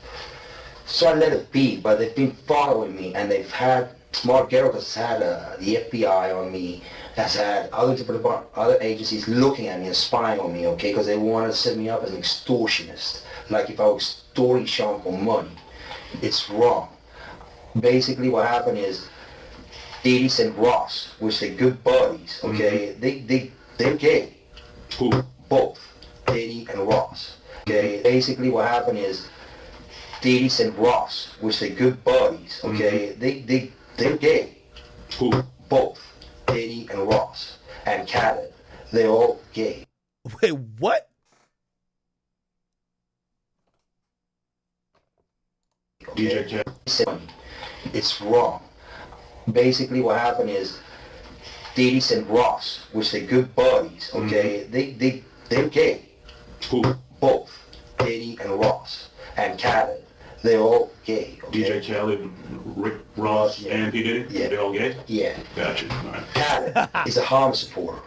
S11: So I let it be, but they've been following me, and they've had, Mark Geragos has had the FBI on me, has had other agencies looking at me and spying on me, okay, because they want to set me up as an extortionist, like if I was extorting Sean for money. It's wrong. Basically, what happened is, Diddy and Ross, which they're good buddies, okay, they're gay.
S10: Who?
S11: Both, Diddy and Ross. Okay, basically what happened is, Diddy and Ross, which they're good buddies, okay, they're gay.
S10: Who?
S11: Both, Diddy and Ross, and Khaled, they're all gay.
S3: Wait, what?
S11: Okay? DJ J. It's wrong. Basically what happened is Diddy and Ross, which they're good buddies, okay, they're gay.
S10: Who?
S11: Both. Diddy and Ross. And Khaled. They're all gay. Okay?
S10: DJ Khaled, Rick Ross, and P. Diddy?
S11: Yeah.
S10: They all gay?
S11: Yeah.
S10: Gotcha. All right.
S11: Khaled is a Hamas supporter.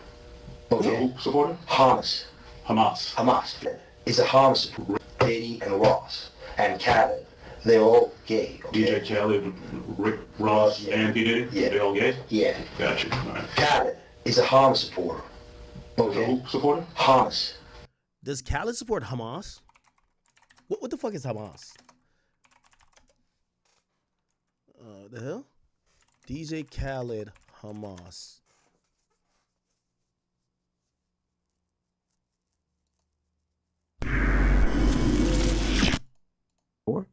S11: Okay?
S10: Who supporter?
S11: Hamas.
S10: Hamas.
S11: Is a Hamas supporter. Diddy and Ross. And Khaled. They're all gay. Okay?
S10: DJ Khaled, Rick Ross, and P. Diddy?
S11: Yeah.
S10: They all gay?
S11: Yeah.
S10: Gotcha. All right.
S11: Khaled is a Hamas supporter. Okay?
S10: Who supporter?
S11: Hamas.
S3: Does Khaled support Hamas? What the fuck is Hamas? The hell? DJ Khaled, Hamas.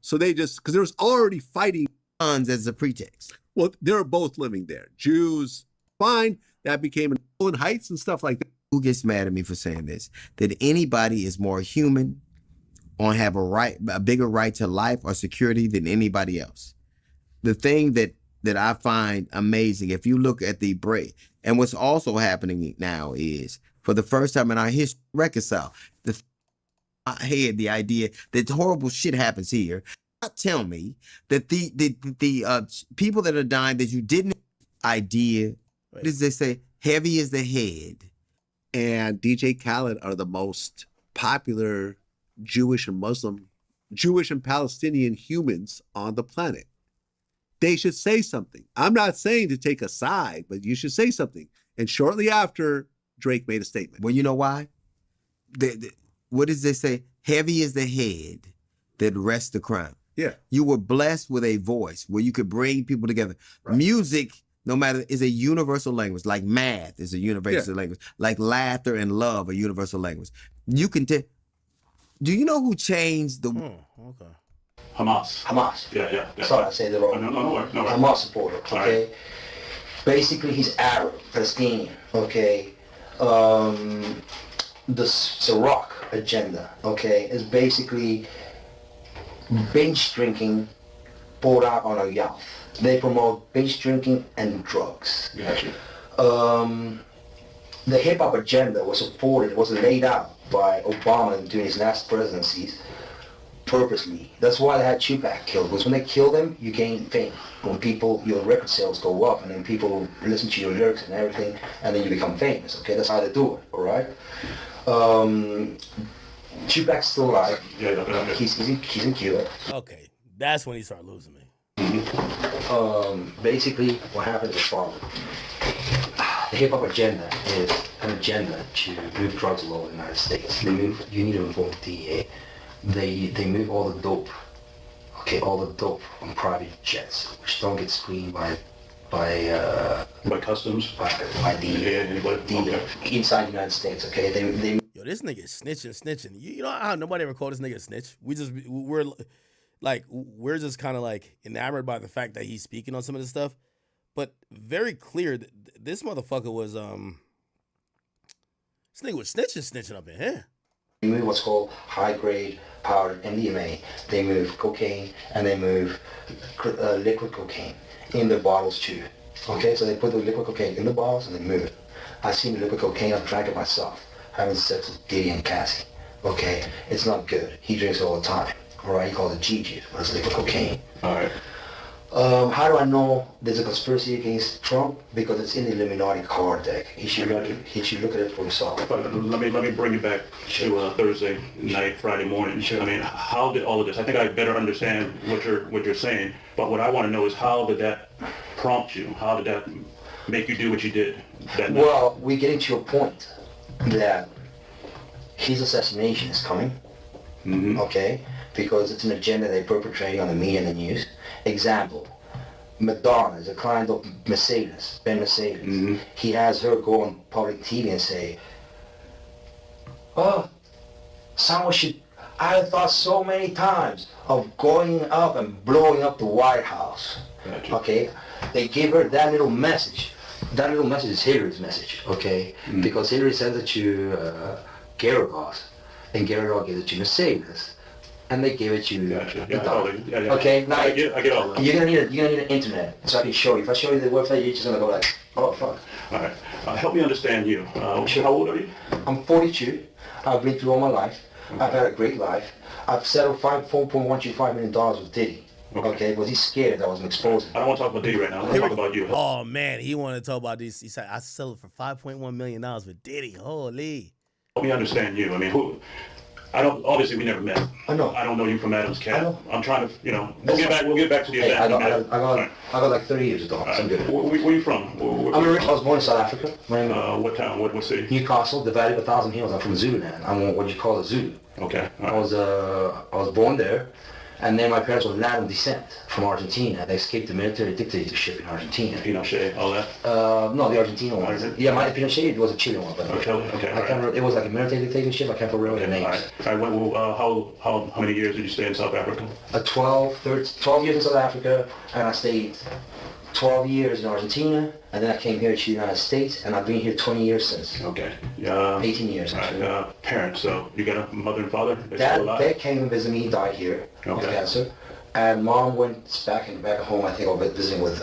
S12: So they just, because there was already fighting
S13: as a pretext.
S12: Well, they were both living there. Jews, fine. That became in Poland Heights and stuff like that.
S13: Who gets mad at me for saying this? That anybody is more human or have a bigger right to life or security than anybody else. The thing that I find amazing, if you look at the break, and what's also happening now is, for the first time in our history, reconcile. I had the idea that horrible shit happens here. Tell me that the people that are dying that you didn't idea, what does they say? Heavy is the head.
S12: And DJ Khaled are the most popular Jewish and Palestinian humans on the planet. They should say something. I'm not saying to take a side, but you should say something. And shortly after, Drake made a statement.
S13: Well, you know why? What does they say? Heavy is the head that rests the crown.
S12: Yeah.
S13: You were blessed with a voice where you could bring people together. Right. Music, no matter, is a universal language. Like math is a universal language. Like laughter and love, a universal language. You can tell. Do you know who changed the?
S3: Okay.
S11: Hamas.
S10: Yeah.
S11: Sorry, I said it wrong.
S10: No.
S11: Hamas supporter. Okay.
S10: Right.
S11: Basically, he's Arab, Palestinian. Okay. The Ciroc agenda. Okay, is basically binge drinking poured out on a yacht. They promote binge drinking and drugs.
S10: Gotcha.
S11: The hip hop agenda was laid out by Obama during his last presidencies purposely. That's why they had Tupac killed, because when they kill them, you gain fame. When your record sales go up, and then people listen to your lyrics and everything, and then you become famous, okay? That's how they do it, all right? Tupac's still alive.
S10: Yeah.
S11: He's in Cuba.
S3: Okay, that's when he started losing me.
S11: Basically, what happens is following. The hip-hop agenda is an agenda to move drugs all over the United States. You need to involve the DEA. They move all the dope, all the dope on private jets, which don't get screened by
S10: customs,
S11: by the inside the United States. Okay, they
S3: Yo, this nigga is snitching. You know how nobody ever called this nigga a snitch? We're just kind of like enamored by the fact that he's speaking on some of this stuff, but very clear that this motherfucker was this nigga was snitching up in here.
S11: They move what's called high-grade powdered MDMA. They move cocaine and they move liquid cocaine in the bottles too. Okay, so they put the liquid cocaine in the bottles and they move it. I've seen the liquid cocaine, I've drank it myself, having sex with Diddy and Cassie. Okay, it's not good. He drinks it all the time. Alright, he calls it G-juice, but it's liquid cocaine.
S10: Alright.
S11: How do I know there's a conspiracy against Trump? Because it's in the Illuminati card deck. He should look at it for himself.
S10: Let me bring it back to Thursday night, Friday morning.
S11: Sure.
S10: I mean, how did all of this? I think I better understand what you're saying. But what I want to know is, how did that prompt you? How did that make you do what you did that night?
S11: Well, we're getting to a point that his assassination is coming.
S10: Mm-hmm.
S11: Okay, because it's an agenda they're perpetrating on the media and the news. Example, Madonna is a client of Mercedes, Ben Mercedes.
S10: Mm-hmm.
S11: He has her go on public TV and say, oh, someone should, I thought so many times of going up and blowing up the White House.
S10: Gotcha.
S11: Okay, they give her that little message. That little message is Hillary's message, okay? Mm-hmm. Because Hillary sends it to Geragos, and Geragos gives it to Mercedes. and they give it to you.
S10: Gotcha.
S11: the
S10: Yeah,
S11: dollar.
S10: yeah, yeah.
S11: Okay, now
S10: I get all that.
S11: you're gonna need an internet so I can show you. If I show you the website, you're just gonna go like, oh fuck.
S10: All right. Help me understand you. How old are you?
S11: I'm 42. I've been through all my life. I've had a great life. I've settled $4.125 million with Diddy. Okay, but he's scared that I was exposed.
S10: I don't want to talk about Diddy right now. I want to talk about you.
S3: Oh man, he wanted to talk about this. He said I sold it for $5.1 million with Diddy. Holy.
S10: Help me understand you. I mean, obviously we never met.
S11: I know.
S10: I don't know you from Adam's Cat. I'm trying to, we'll get back to the event.
S11: I got like 30 years ago. I'm good.
S10: Where are you from?
S11: I was born in South Africa.
S10: What town? What city?
S11: Newcastle, divided by 1,000 hills. I'm from Zululand. I'm what you call a Zulu.
S10: Okay.
S11: I was born there, and then my parents were Latin descent from Argentina. They escaped the military dictatorship in Argentina.
S10: Pinochet, all that?
S11: No, the Argentina one. Yeah, my Pinochet was a Chilean one, but
S10: okay.
S11: I can't. It was like a military dictatorship. I can't remember the names.
S10: All right. How many years did you stay in South Africa?
S11: 12 years in South Africa, and I stayed 12 years in Argentina, and then I came here to the United States, and I've been here 20 years since.
S10: Okay.
S11: 18 years, actually.
S10: Parents, so you got a mother and father?
S11: Dad came and visited me, he died here of cancer. And mom went back home, I think, visiting with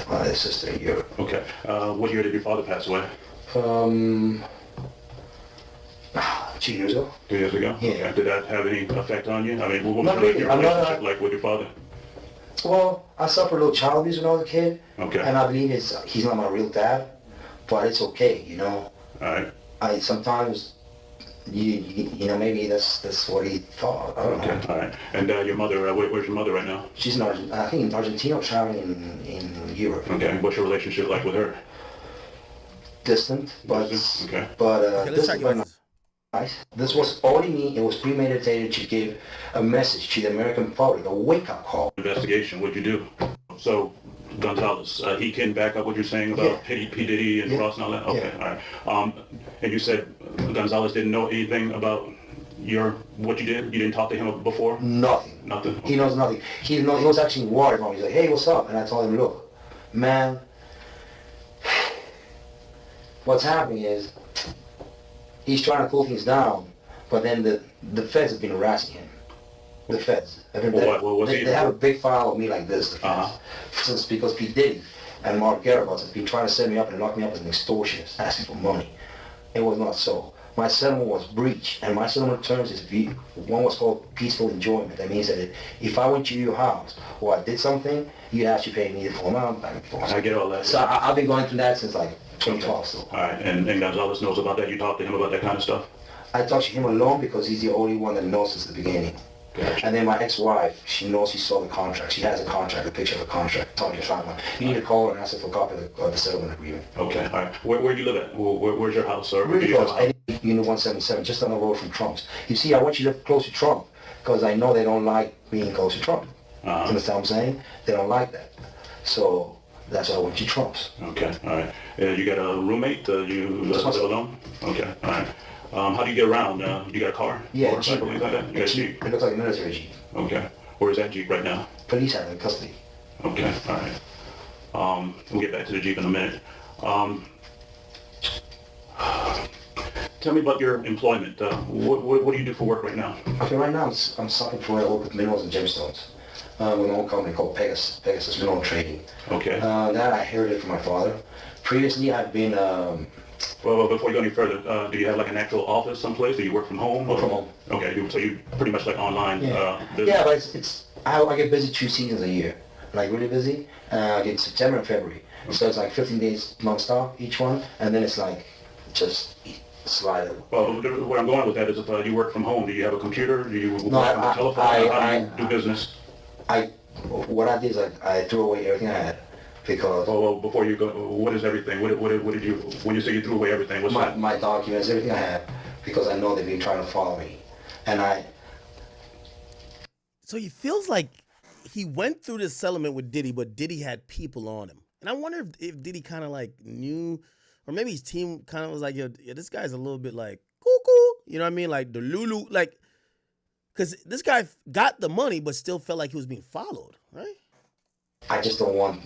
S11: my sister in Europe.
S10: Okay. What year did your father pass away?
S11: 2 years ago.
S10: 2 years ago?
S11: Yeah.
S10: Okay. Did that have any effect on you? I mean, what was
S11: Not really.
S10: your relationship like with your father?
S11: Well, I suffered a little child abuse when I was a kid.
S10: Okay.
S11: And I believe he's not my real dad, but it's okay,
S10: All right.
S11: I sometimes, maybe that's what he thought. I don't know.
S10: All right. And your mother, where's your mother right now?
S11: She's I think in Argentina, traveling in Europe.
S10: Okay. What's your relationship like with her?
S11: Distant, but
S10: okay.
S11: But this was only me. It was premeditated to give a message to the American public, a wake-up call.
S10: Investigation. What'd you do? So Gonzalez, he can back up what you're saying about P. Diddy and Ross and all that. Okay. All right. And you said Gonzalez didn't know anything about what you did. You didn't talk to him before.
S11: Nothing.
S10: Nothing.
S11: He knows nothing. He was actually worried about me. He's like, "Hey, what's up?" And I told him, "Look, man, what's happening is he's trying to cool things down, but then the feds have been harassing him. The feds. They have a big file of me like this, the feds. Since because P. Diddy and Mark Garibald have been trying to set me up and lock me up as an extortionist, asking for money. It was not so. My settlement was breached, and my settlement terms is one was called peaceful enjoyment. That means that if I went to your house or I did something, you have to pay me the full amount.
S10: I get all that.
S11: So I've been going through that since like 2012. So.
S10: All right, and Gonzalez knows about that. You talk to him about that kind of stuff.
S11: I talked to him alone because he's the only one that knows since the beginning. Gotcha. And then my ex-wife, she knows she saw the contract. She has a contract, a picture of the contract. Tell me you need to call her and ask her for a copy of the settlement agreement.
S10: Okay, all right. Where do you live at? Where's your house, sir?
S11: Really close. Unit 177, just on the road from Trump's. You see, I want you to live close to Trump because I know they don't like being close to Trump. You understand what I'm saying? They don't like that. So that's why I went to Trump's.
S10: Okay, all right. You got a roommate? You live alone? Okay, all right. How do you get around? You got a car?
S11: Yeah, Jeep.
S10: Like that? You got a Jeep?
S11: It looks like a military Jeep.
S10: Okay. Where's that Jeep right now?
S11: Police have it in custody.
S10: Okay, all right. We'll get back to the Jeep in a minute. Tell me about your employment. What do you do for work right now?
S11: Okay, right now I'm sucking for I work with minerals and gemstones. With an own company called Pegasus Mineral Trading.
S10: Okay.
S11: That I inherited from my father. Previously, I've been...
S10: Well, before you go any further, do you have like an actual office someplace? Do you work from home?
S11: Work from home.
S10: Okay, so you pretty much like online business?
S11: Yeah, but I get busy 2 seasons a year. Like really busy. I get September and February. Okay. So it's like 15 days non-stop each one, and then it's like just slide it.
S10: Well, where I'm going with that is if you work from home, do you have a computer? Do you work on the telephone? How do you do business?
S11: What I did is I threw away everything I had. Because
S10: well, before you go, what is everything? What did you, when you say you threw away everything, what's that?
S11: My documents, everything I have, because I know they've been trying to follow me. And
S3: So he feels like he went through this settlement with Diddy, but Diddy had people on him. And I wonder if Diddy kind of like knew, or maybe his team kind of was like, yo, this guy's a little bit like, cuckoo, you know what I mean? Like the Lulu, like, because this guy got the money, but still felt like he was being followed, right?
S11: I just don't want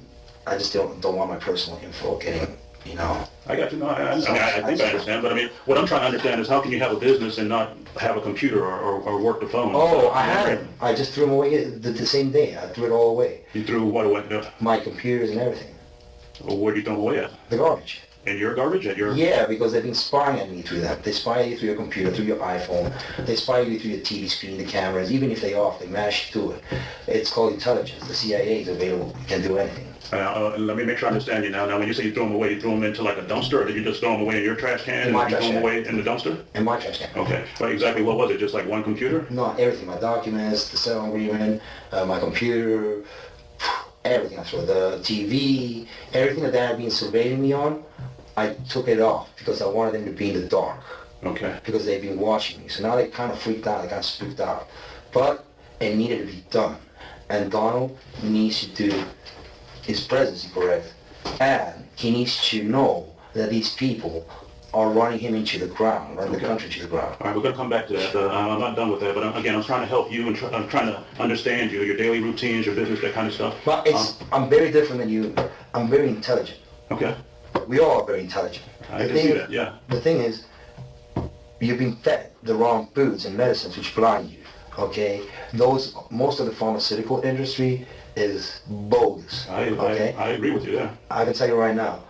S11: my personal info getting You know.
S10: I got you. No, I think I understand. But I mean, what I'm trying to understand is how can you have a business and not have a computer or work the phone?
S11: Oh, I had it. I just threw them away the same day. I threw it all away.
S10: You threw what away?
S11: My computers and everything.
S10: Well, where do you throw them away at?
S11: The garbage.
S10: And your garbage at your?
S11: Yeah, because they've been spying at me through that. They spy you through your computer, through your iPhone. They spy you through your TV screen, the cameras. Even if they off, they mash through it. It's called intelligence. The CIA is available. You can do anything.
S10: Let me make sure I understand you now. Now, when you say you throw them away, you throw them into like a dumpster, or did you just throw them away in your trash can?
S11: In my
S10: and you
S11: trash
S10: throw them
S11: can.
S10: away in the dumpster?
S11: In my trash can.
S10: Okay. But exactly what was it? Just like one computer?
S11: No, everything. My documents, the settlement agreement, my computer, everything. I threw the TV, everything that they had been surveilling me on, I took it off because I wanted them to be in the dark.
S10: Okay.
S11: Because they've been watching me. So now they kind of freaked out, they kind of spooked out. But it needed to be done. And Donald needs to do his presidency correct. And he needs to know that these people are running him into the ground, running the country to the ground.
S10: All right, we're going to come back to that. I'm not done with that, but again, I'm trying to help you and I'm trying to understand you, your daily routines, your business, that kind of stuff.
S11: But I'm very different than you. I'm very intelligent.
S10: Okay.
S11: We all are very intelligent.
S10: I can see that, yeah.
S11: The thing is, you've been fed the wrong foods and medicines which blind you, okay? Most of the pharmaceutical industry is bogus, okay?
S10: I agree with you there.
S11: I can tell you right now,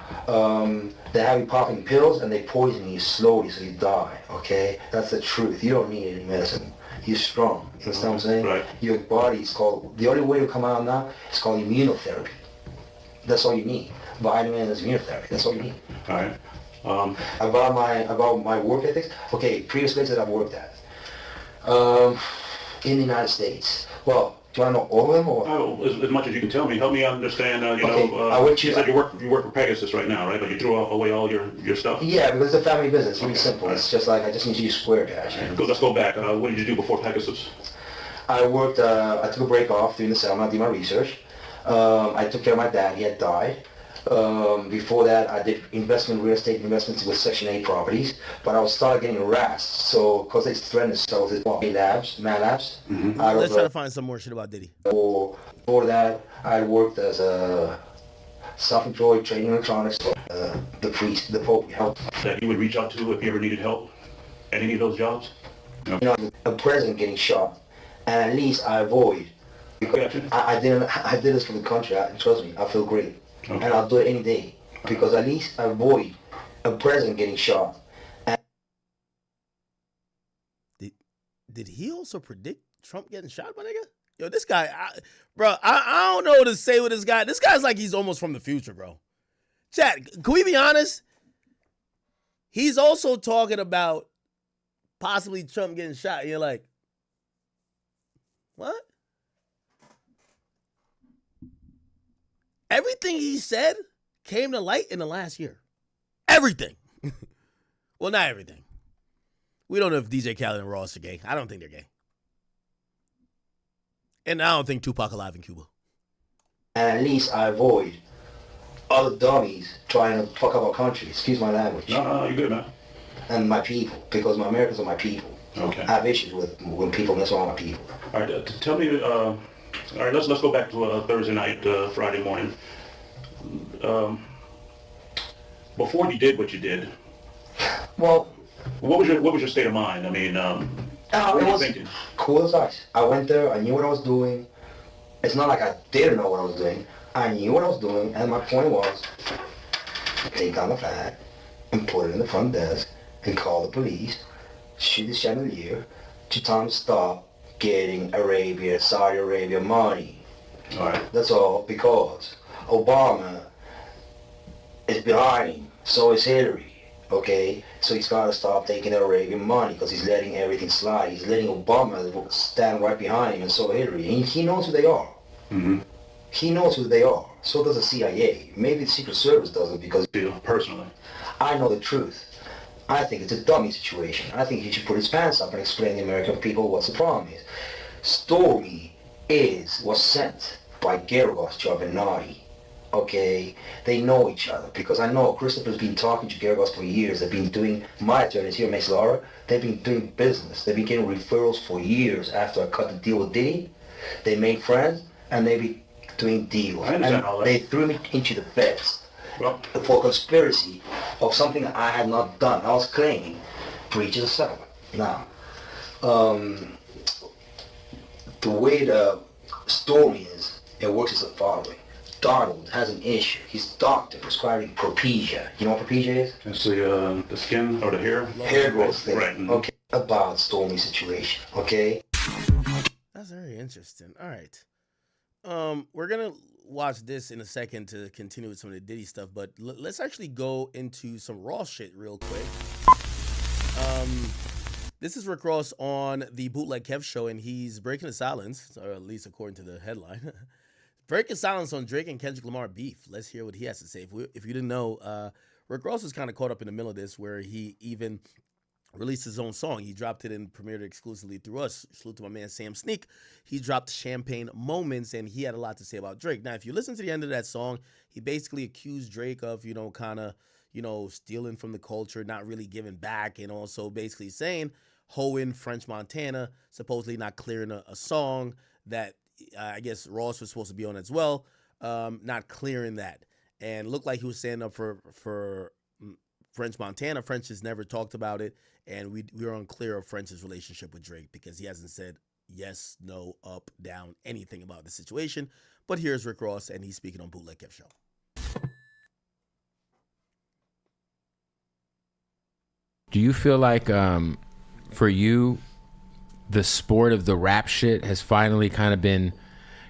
S11: they have you popping pills and they poison you slowly so you die, okay? That's the truth. You don't need any medicine. You're strong, you understand what I'm saying?
S10: Right.
S11: Your body is called, the only way to come out now is called immunotherapy. That's all you need. Vitamins, immunotherapy, that's all you need.
S10: All right.
S11: About my work ethics, okay, previous places that I've worked at. In the United States. Well, do you want to know all of them or?
S10: As much as you can tell me, help me understand,
S11: you
S10: said you work for Pegasus right now, right? But you threw away all your stuff?
S11: Yeah, because it's a family business, it's really simple. Right. It's just like, I just need to use Square Cash.
S10: Let's go back. What did you do before Pegasus?
S11: I worked, I took a break off during the summer, I did my research. I took care of my dad, he had died. Before that, I did real estate investments with Section 8 properties, but I was started getting harassed. So, because they threatened to sell this man labs.
S3: Mm-hmm. Let's try to find some more shit about Diddy.
S11: Before that, I worked as a self-employed trading electronics for the Pope helped.
S10: That you would reach out to if you ever needed help at any of those jobs?
S11: No. You know, a president getting shot, and at least I avoid. I did this for the country. Trust me, I feel great. Okay. And I'll do it any day because at least I avoid a president getting shot. And
S3: did he also predict Trump getting shot, my nigga? Yo, this guy, I don't know what to say with this guy. This guy's like he's almost from the future, bro. Chat, can we be honest? He's also talking about possibly Trump getting shot. And you're like, what? Everything he said came to light in the last year. Everything. Well, not everything. We don't know if DJ Khaled and Ross are gay. I don't think they're gay. And I don't think Tupac alive in Cuba.
S11: And at least I avoid other dummies trying to fuck up our country. Excuse my language.
S10: No, you're good, man.
S11: And my people, because my Americans are my people.
S10: Okay.
S11: I have issues with people, and that's all my people.
S10: All right, tell me... all right, let's go back to Thursday night, Friday morning. Before you did what you did,
S11: well,
S10: what was your state of mind? I mean, what were you thinking?
S11: Cool as ice. I went there. I knew what I was doing. It's not like I didn't know what I was doing. I knew what I was doing, and my point was, take down the flag and put it in the front desk and call the police, shoot the chandelier, to tell them to stop getting Saudi Arabia money.
S10: All right.
S11: That's all, because Obama is behind him, so is Hillary, okay? So he's got to stop taking the Arabian money because he's letting everything slide. He's letting Obama stand right behind him, and so Hillary. And he knows who they are.
S10: Mm-hmm.
S11: He knows who they are. So does the CIA. Maybe the Secret Service doesn't because...
S10: Personally.
S11: I know the truth. I think it's a dummy situation. I think he should put his pants up and explain to the American people what's the problem is. Story was sent by Geragos to Avenatti. Okay? They know each other because I know Christopher's been talking to Geragos for years. They've been doing, my attorneys here, Mace Laura, they've been doing business. They've been getting referrals for years after I cut the deal with Diddy. They made friends and they've been doing deals.
S10: I understand all that.
S11: They threw me into the feds. for conspiracy of something I had not done. I was claiming breaches of settlement. Now, the way the story is, it works as the following. Donald has an issue. His doctor prescribing Propecia. You know what Propecia is?
S10: It's the skin or the hair?
S11: Hair growth thing.
S10: Right. Mm-hmm.
S11: Okay. About Stormy's situation. Okay?
S3: That's very interesting. All right. We're going to watch this in a second to continue with some of the Diddy stuff, but let's actually go into some Raw shit real quick. This is Rick Ross on the Bootleg Kev show, and he's breaking the silence, or at least according to the headline. Breaking silence on Drake and Kendrick Lamar beef. Let's hear what he has to say. If you didn't know, Rick Ross was kind of caught up in the middle of this, where he even released his own song. He dropped it and premiered it exclusively through us. Salute to my man Sam Sneak. He dropped Champagne Moments, and he had a lot to say about Drake. Now, if you listen to the end of that song, he basically accused Drake of, kind of, stealing from the culture, not really giving back, and also basically saying hoeing French Montana, supposedly not clearing a song that I guess Ross was supposed to be on as well, not clearing that. And looked like he was standing up for French Montana. French has never talked about it, and we were unclear of French's relationship with Drake because he hasn't said yes, no, up, down, anything about the situation. But here's Rick Ross, and he's speaking on Bootleg Kev Show.
S14: Do you feel like for you, the sport of the rap shit has finally kind of been,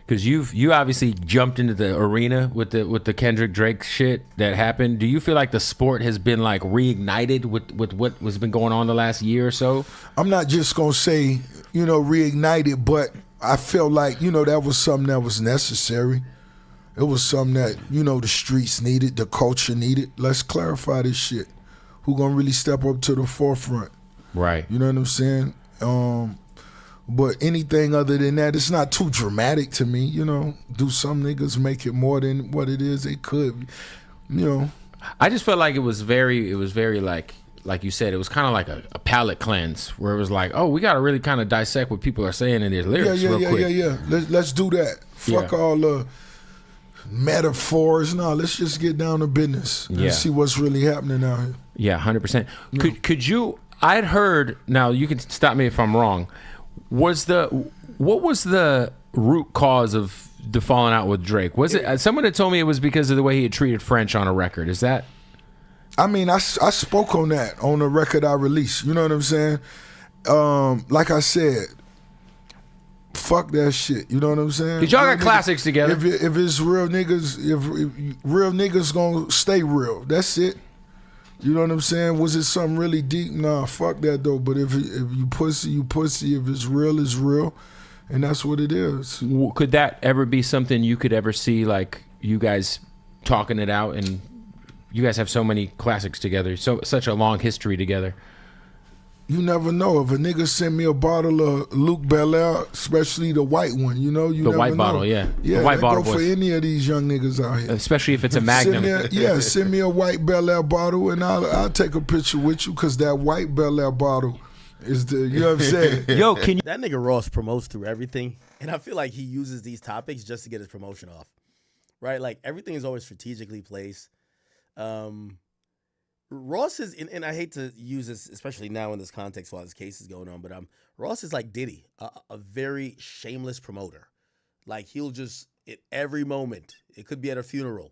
S14: because you obviously jumped into the arena with the Kendrick Drake shit that happened. Do you feel like the sport has been like reignited with what has been going on the last year or so?
S15: I'm not just gonna say reignited, but I feel like that was something that was necessary. It was something that the streets needed, the culture needed. Let's clarify this shit. Who gonna really step up to the forefront?
S14: Right.
S15: You know what I'm saying? But anything other than that, it's not too dramatic to me. Do some niggas make it more than what it is they could?
S14: I just felt like it was very like you said, it was kind of like a palate cleanse where it was like, oh, we got to really kind of dissect what people are saying in their lyrics real quick.
S15: Yeah. Let's do that. Fuck all the metaphors. No, let's just get down to business and see what's really happening out here.
S14: Yeah, 100%. Could you? I'd heard. Now you can stop me if I'm wrong. What was the root cause of the falling out with Drake? Was it someone had told me it was because of the way he had treated French on a record? Is that?
S15: I mean, I spoke on that on the record I released. You know what I'm saying? Like I said, fuck that shit. You know what I'm saying?
S14: Cause y'all got classics together.
S15: If it's real niggas, if real niggas gonna stay real. That's it. You know what I'm saying? Was it something really deep? Nah, fuck that though. But if you pussy, you pussy. If it's real, it's real. And that's what it is.
S14: Could that ever be something you could ever see, like you guys talking it out? And you guys have so many classics together, such a long history together.
S15: You never know. If a nigga send me a bottle of Luke Belaire, especially the white one, you
S14: the
S15: never
S14: white
S15: know.
S14: Bottle, yeah.
S15: Yeah,
S14: the white bottle
S15: go for any of these young niggas out here.
S14: Especially if it's a Magnum.
S15: Send me a white Belaire bottle and I'll take a picture with you because that white Belaire bottle is the, you know what I'm saying?
S3: Yo, that nigga Ross promotes through everything, and I feel like he uses these topics just to get his promotion off, right? Like everything is always strategically placed. Ross is, and I hate to use this, especially now in this context while this case is going on, but Ross is like Diddy, a very shameless promoter. Like he'll just, at every moment, it could be at a funeral.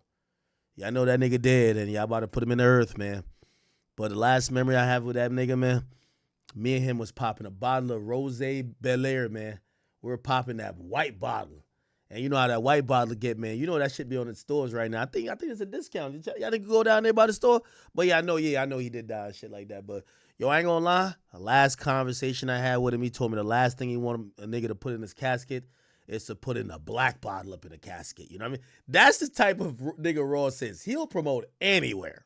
S3: Yeah, I know that nigga dead, and y'all about to put him in the earth, man. But the last memory I have with that nigga, man, me and him was popping a bottle of Rosé Belaire, man. We were popping that white bottle. And you know how that white bottle get, man. You know that shit be on the stores right now. I think it's a discount. Y'all think go down there by the store? But I know he did die and shit like that. But yo, I ain't gonna lie. The last conversation I had with him, he told me the last thing he wanted a nigga to put in his casket is to put in a black bottle up in a casket. You know what I mean? That's the type of nigga Ross is. He'll promote anywhere.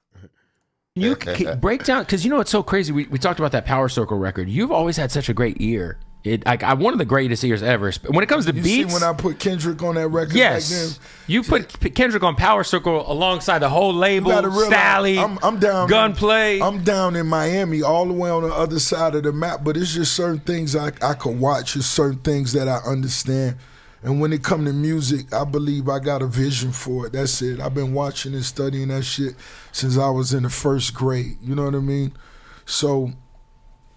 S14: You can break down, because it's so crazy. We talked about that Power Circle record. You've always had such a great ear. One of the greatest ears ever. When it comes to beats,
S15: see when I put Kendrick on that record,
S14: yes,
S15: back then,
S14: you put Kendrick on Power Circle alongside the whole label. Stally,
S15: I'm down.
S14: Gunplay.
S15: I'm down in Miami, all the way on the other side of the map. But it's just certain things I could watch. It's certain things that I understand, And when it come to music, I believe I got a vision for it. That's it. I've been watching and studying that shit since I was in the 1st grade. You know what I mean? So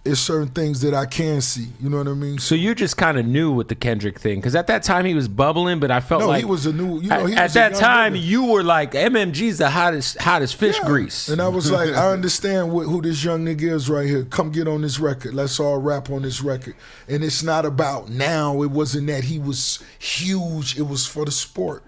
S15: it's certain things that I can see. You know what I mean?
S14: So you just kind of knew with the Kendrick thing, because at that time he was bubbling, but I felt
S15: No,
S14: like
S15: he was a new. You know, he
S14: at
S15: was a
S14: that
S15: young
S14: time
S15: nigga.
S14: you were like MMG's the hottest fish grease.
S15: And I was like, I understand who this young nigga is right here. Come get on this record. Let's all rap on this record. And it's not about now. It wasn't that he was huge. It was for the sport.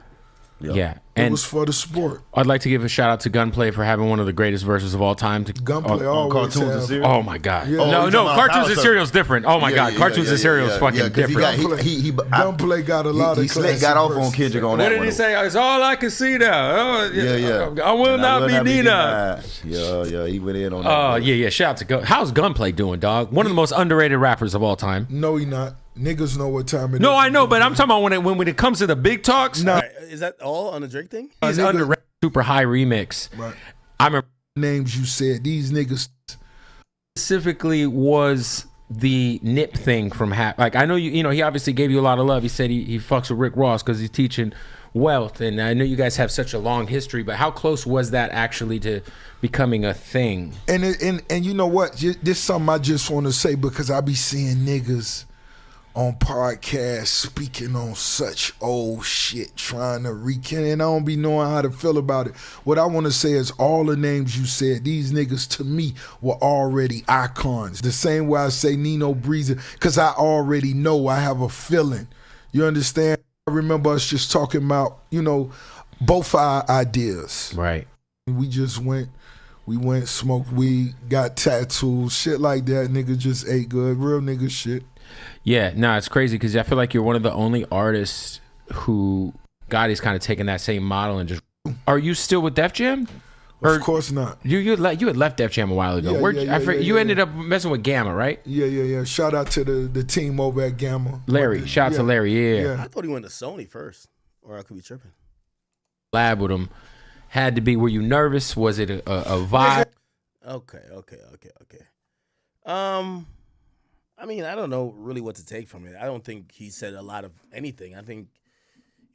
S14: Yeah.
S15: It
S14: And
S15: was for the sport.
S14: I'd like to give a shout out to Gunplay for having one of the greatest verses of all time.
S15: Gunplay always
S16: Cartoons and
S15: have-
S16: Cereal?
S14: Oh my God!
S15: Yeah.
S14: No, Cartoons and Cereal's different. Oh my God, Cartoons and Cereal's fucking different.
S15: Gunplay got a lot of classic
S16: got off on
S15: verses.
S16: Kendrick on
S14: What
S16: that
S14: did
S16: one.
S14: he say? It's all I can see now. Oh, I will
S16: And
S14: not be
S16: denied.
S14: Nina.
S16: Yeah, he went in on that.
S14: Oh yeah. Shout out to Gun. How's Gunplay doing, dog? One of the most underrated rappers of all time.
S15: No, he not. Niggas know what time it is.
S14: No, I know, but I'm talking about when it comes to the big talks.
S15: No,
S3: Is that all on the Drake thing?
S14: He's underrated. Super high remix.
S15: Right.
S14: I remember
S15: names you said. These niggas
S14: specifically was the Nip thing from like I know you know he obviously gave you a lot of love. He said he fucks with Rick Ross because he's teaching wealth, and I know you guys have such a long history, but how close was that actually to becoming a thing?
S15: And you know what? This is something I just want to say because I be seeing niggas on podcasts speaking on such old shit, trying to recant, and I don't be knowing how to feel about it. What I want to say is all the names you said, these niggas to me were already icons. The same way I say Nino Breezer, because I already know, I have a feeling. You understand? I remember us just talking about, you know, both our ideas.
S14: Right.
S15: We went, smoked weed, got tattoos, shit like that. Nigga just ate good, real nigga shit.
S14: Yeah, no, it's crazy because I feel like you're one of the only artists who Gotti's kind of taken that same model and just. Are you still with Def Jam?
S15: Of course not.
S14: You had left Def Jam a while ago. You ended up messing with Gamma, right?
S15: Yeah. Shout out to the team over at Gamma.
S14: Larry, shout out to Larry. Yeah.
S3: I thought he went to Sony first, or I could be tripping.
S14: Lab with him had to be. Were you nervous? Was it a vibe?
S3: Okay. I mean, I don't know really what to take from it. I don't think he said a lot of anything. I think,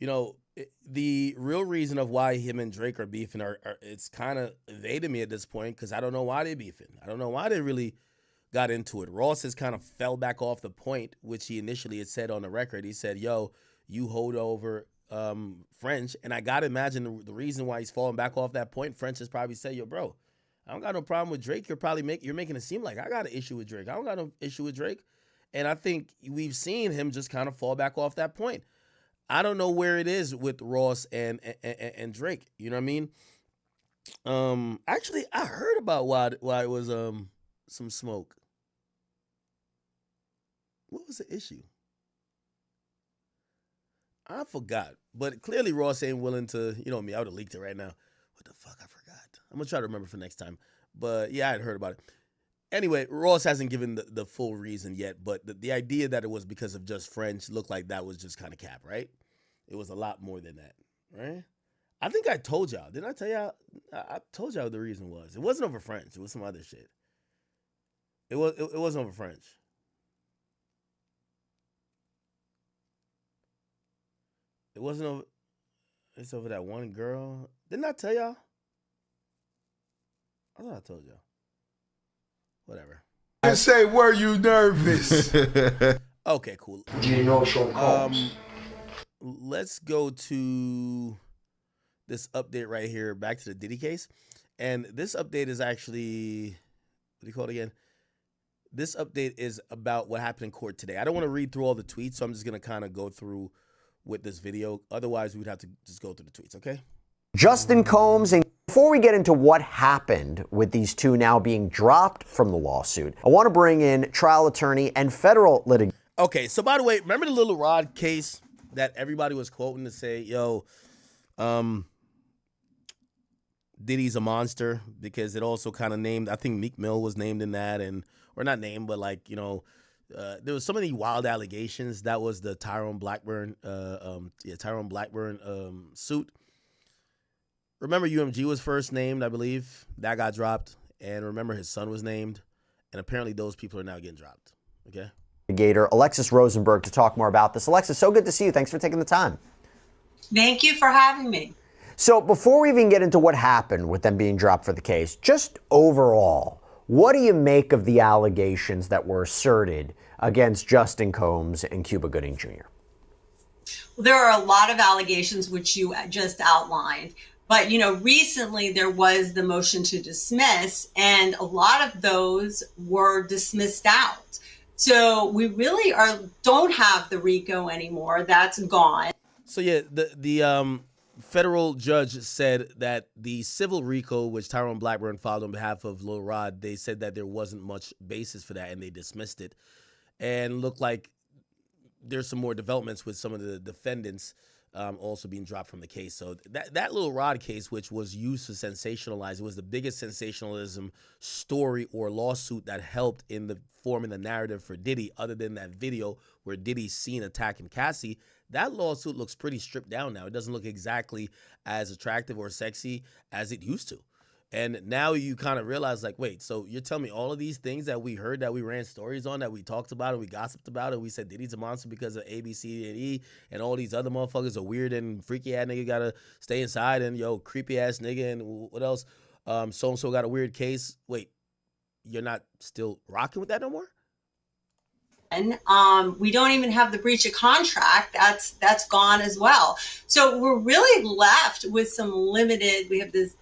S3: you know, the real reason of why him and Drake are beefing are it's kind of evaded me at this point because I don't know why they beefing. I don't know why they really got into it. Ross has kind of fell back off the point, which he initially had said on the record. He said, yo, you hold over French. And I got to imagine the reason why he's falling back off that point, French has probably said, yo, bro, I don't got no problem with Drake. You're making it seem like I got an issue with Drake. I don't got no issue with Drake. And I think we've seen him just kind of fall back off that point. I don't know where it is with Ross and Drake. You know what I mean? Actually, I heard about why it was some smoke. What was the issue? I forgot. But clearly Ross ain't willing to, you know me, I would have leaked it right now. What the fuck? I forgot. I'm going to try to remember for next time. But yeah, I had heard about it. Anyway, Ross hasn't given the full reason yet, but the idea that it was because of just French looked like that was just kind of cap, right? It was a lot more than that, right? I think I told y'all. Didn't I tell y'all? I told y'all what the reason was. It wasn't over French. It was some other shit. It wasn't over French. It wasn't over. It's over that one girl. Didn't I tell y'all? I thought I told y'all. Whatever.
S15: I say, were you nervous?
S3: Okay, cool.
S11: Do you know Sean Combs?
S3: Let's go to this update right here, back to the Diddy case. And this update is actually, what do you call it again? This update is about what happened in court today. I don't want to read through all the tweets, so I'm just going to kind of go through with this video. Otherwise, we'd have to just go through the tweets, okay?
S17: Justin Combs, and before we get into what happened with these two now being dropped from the lawsuit, I want to bring in trial attorney and federal litigation.
S3: Okay, so by the way, remember the Little Rod case that everybody was quoting to say, yo, Diddy's a monster, because it also kind of named, I think Meek Mill was named in that, and or not named, but like, you know, there was so many wild allegations. That was the Tyrone Blackburn, suit. Remember, UMG was first named, I believe. That got dropped. And remember, his son was named. And apparently those people are now getting dropped. Okay?
S17: investigator Alexis Rosenberg to talk more about this. Alexis, so good to see you. Thanks for taking the time.
S18: Thank you for having me.
S17: So before we even get into what happened with them being dropped for the case, just overall, what do you make of the allegations that were asserted against Justin Combs and Cuba Gooding Jr.?
S18: There are a lot of allegations which you just outlined. But, recently there was the motion to dismiss, and a lot of those were dismissed out. So we really don't have the RICO anymore. That's gone.
S3: So yeah, the federal judge said that the civil RICO, which Tyrone Blackburn filed on behalf of Lil Rod, they said that there wasn't much basis for that, and they dismissed it. And looked like there's some more developments with some of the defendants also being dropped from the case. So that Lil Rod case, which was used to sensationalize, it was the biggest sensationalism story or lawsuit that helped in the forming the narrative for Diddy, other than that video where Diddy's seen attacking Cassie. That lawsuit looks pretty stripped down now. It doesn't look exactly as attractive or sexy as it used to. And now you kind of realize, like, wait, so you're telling me all of these things that we heard, that we ran stories on, that we talked about and we gossiped about, and we said Diddy's a monster because of A, B, C, and E, and all these other motherfuckers are weird and freaky ass nigga gotta stay inside, and creepy ass nigga, and what else? So-and-so got a weird case. Wait, you're not still rocking with that no more?
S18: We don't even have the breach of contract. That's gone as well. So we're really left with some limited. We have the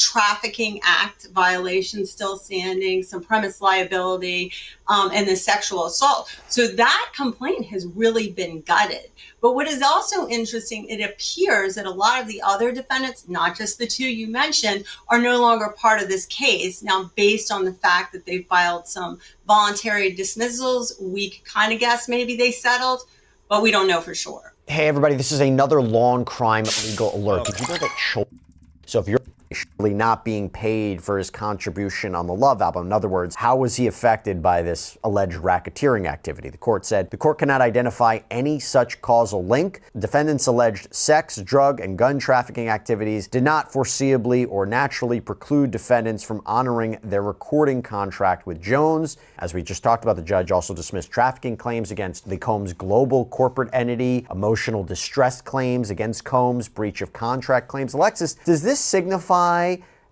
S18: Trafficking Act violations still standing, some premise liability, and the sexual assault. So that complaint has really been gutted. But what is also interesting, it appears that a lot of the other defendants, not just the two you mentioned, are no longer part of this case. Now, based on the fact that they filed some voluntary dismissals, we could kind of guess maybe they settled, but we don't know for sure.
S17: Hey, everybody, this is another long crime legal alert. Did you know that so if you're not being paid for his contribution on the Love album, in other words, how was he affected by this alleged racketeering activity? The court said the court cannot identify any such causal link. Defendants' alleged sex, drug, and gun trafficking activities did not foreseeably or naturally preclude defendants from honoring their recording contract with Jones. As we just talked about, the judge also dismissed trafficking claims against the Combs global corporate entity, emotional distress claims against Combs, breach of contract claims. Alexis, does this signify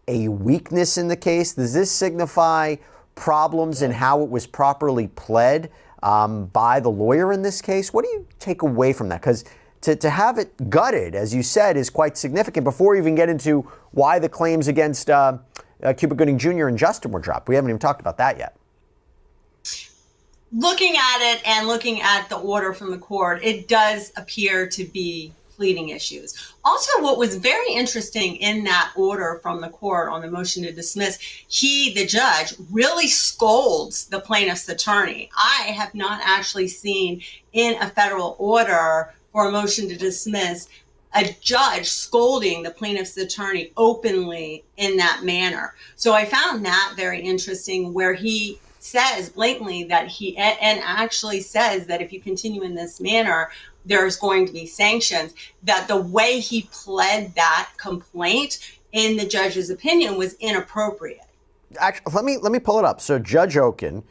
S17: a weakness in the case? Does this signify problems in how it was properly pled by the lawyer in this case? What do you take away from that? Because to have it gutted, as you said, is quite significant before we even get into why the claims against Cuba Gooding Jr. and Justin were dropped. We haven't even talked about that yet.
S18: Looking at it and looking at the order from the court, it does appear to be pleading issues. Also, what was very interesting in that order from the court on the motion to dismiss, the judge, really scolds the plaintiff's attorney. I have not actually seen in a federal order for a motion to dismiss a judge scolding the plaintiff's attorney openly in that manner. So I found that very interesting, where he says blatantly that and actually says that if you continue in this manner, there's going to be sanctions. That the way he pled that complaint, in the judge's opinion, was inappropriate.
S17: Actually, let me pull it up. So Judge Oken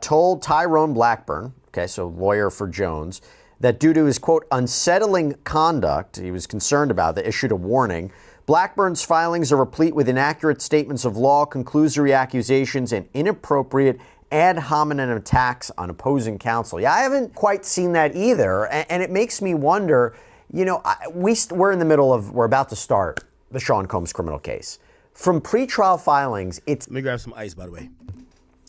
S17: told Tyrone Blackburn, okay, so lawyer for Jones, that due to his, quote, unsettling conduct, he was concerned about that, issued a warning. Blackburn's filings are replete with inaccurate statements of law, conclusory accusations, and inappropriate ad hominem attacks on opposing counsel. Yeah, I haven't quite seen that either. And it makes me wonder, we're in the middle of, we're about to start the Sean Combs criminal case. From pretrial filings, let
S3: me grab some ice, by the way.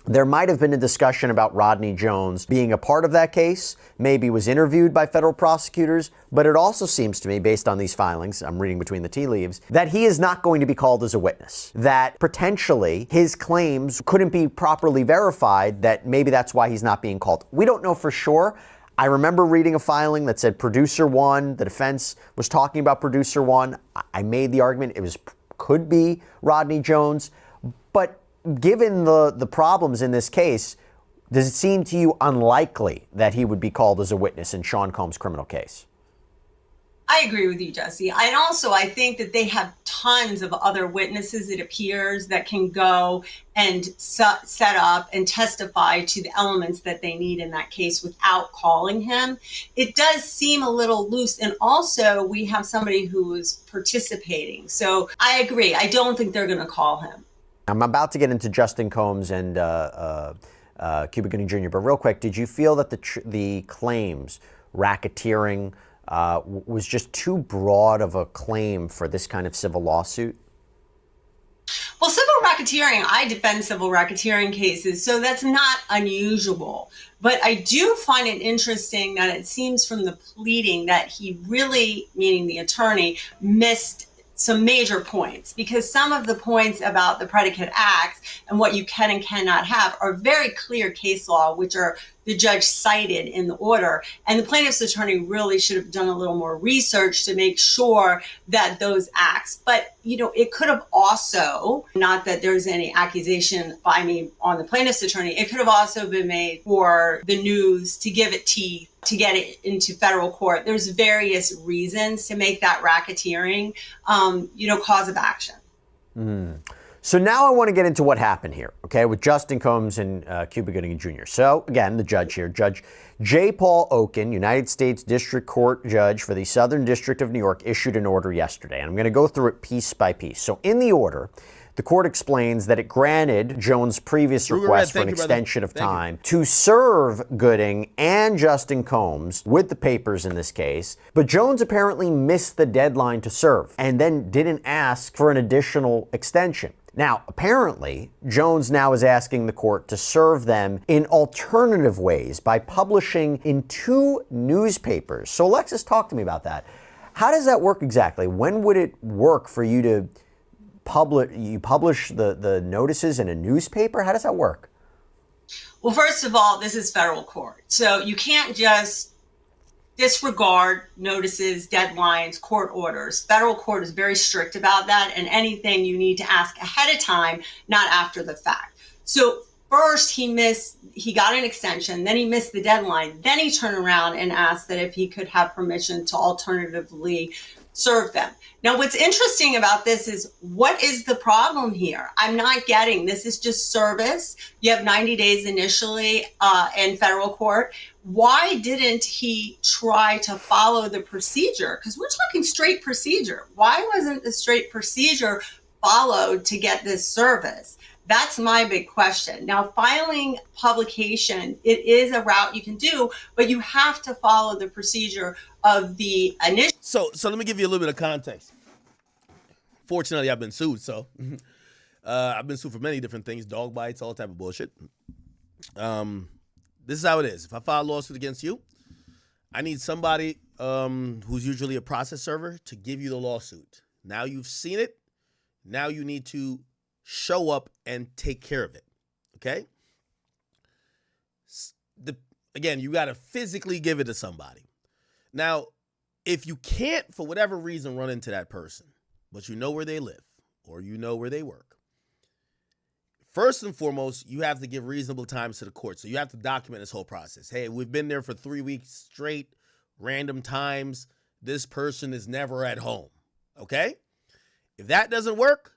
S17: There might have been a discussion about Rodney Jones being a part of that case, maybe was interviewed by federal prosecutors, but it also seems to me, based on these filings, I'm reading between the tea leaves, that he is not going to be called as a witness, that potentially his claims couldn't be properly verified, that maybe that's why he's not being called. We don't know for sure. I remember reading a filing that said producer one, the defense was talking about producer one. I made the argument it could be Rodney Jones, but given the problems in this case, does it seem to you unlikely that he would be called as a witness in Sean Combs' criminal case?
S18: I agree with you, Jesse. And also, I think that they have tons of other witnesses, it appears, that can go and set up and testify to the elements that they need in that case without calling him. It does seem a little loose. And also, we have somebody who is participating. So I agree. I don't think they're going to call him.
S17: I'm about to get into Justin Combs and Cuba Gooding Jr., but real quick, did you feel that the claims, racketeering, was just too broad of a claim for this kind of civil lawsuit?
S18: Well, civil racketeering, I defend civil racketeering cases, so that's not unusual. But I do find it interesting that it seems from the pleading that he really, meaning the attorney, missed some major points, because some of the points about the predicate acts and what you can and cannot have are very clear case law, which are the judge cited in the order. And the plaintiff's attorney really should have done a little more research to make sure that those acts, but it could have also, not that there's any accusation by me on the plaintiff's attorney, it could have also been made for the news to give it teeth, to get it into federal court. There's various reasons to make that racketeering, cause of action.
S17: So now I want to get into what happened here, okay, with Justin Combs and Cuba Gooding Jr. So again, the judge here, Judge J. Paul Oken, United States District Court Judge for the Southern District of New York, issued an order yesterday. And I'm going to go through it piece by piece. So in the order, the court explains that it granted Jones' previous request for an extension of time to serve Gooding and Justin Combs with the papers in this case, but Jones apparently missed the deadline to serve and then didn't ask for an additional extension. Now, apparently, Jones now is asking the court to serve them in alternative ways by publishing in 2 newspapers. So Alexis, talk to me about that. How does that work exactly? When would it work for you to publish the notices in a newspaper? How does that work?
S18: Well, first of all, this is federal court. So you can't just disregard notices, deadlines, court orders. Federal court is very strict about that, and anything you need to ask ahead of time, not after the fact. So first he got an extension, then he missed the deadline, then he turned around and asked that if he could have permission to alternatively serve them. Now, what's interesting about this is, what is the problem here? I'm not getting, this is just service. You have 90 days initially in federal court. Why didn't he try to follow the procedure? Because we're talking straight procedure. Why wasn't the straight procedure followed to get this service? That's my big question. Now, filing publication, it is a route you can do, but you have to follow the procedure of the initial.
S3: So let me give you a little bit of context. Fortunately, I've been sued, so I've been sued for many different things, dog bites, all type of bullshit. This is how it is. If I file a lawsuit against you, I need somebody who's usually a process server to give you the lawsuit. Now you've seen it. Now you need to show up and take care of it, okay? Again, you got to physically give it to somebody. Now, if you can't, for whatever reason, run into that person, but you know where they live or you know where they work, first and foremost, you have to give reasonable times to the court. So you have to document this whole process. Hey, we've been there for 3 weeks straight, random times. This person is never at home, okay? If that doesn't work,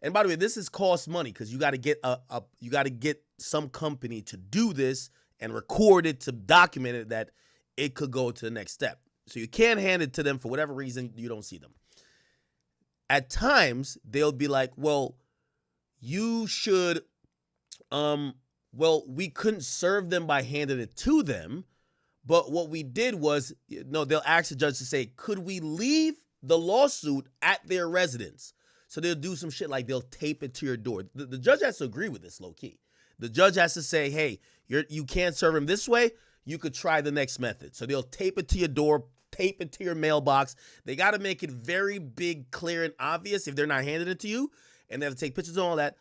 S3: and by the way, this is cost money because you got to get some company to do this and record it to document it that it could go to the next step. So you can't hand it to them for whatever reason you don't see them. At times, they'll be like, well, you should, we couldn't serve them by handing it to them. But what we did was, they'll ask the judge to say, could we leave the lawsuit at their residence? So they'll do some shit like they'll tape it to your door. The judge has to agree with this, low key. The judge has to say, hey, you can't serve him this way. You could try the next method. So they'll tape it to your door, tape it to your mailbox. They got to make it very big, clear, and obvious if they're not handing it to you. And they have to take pictures and all that.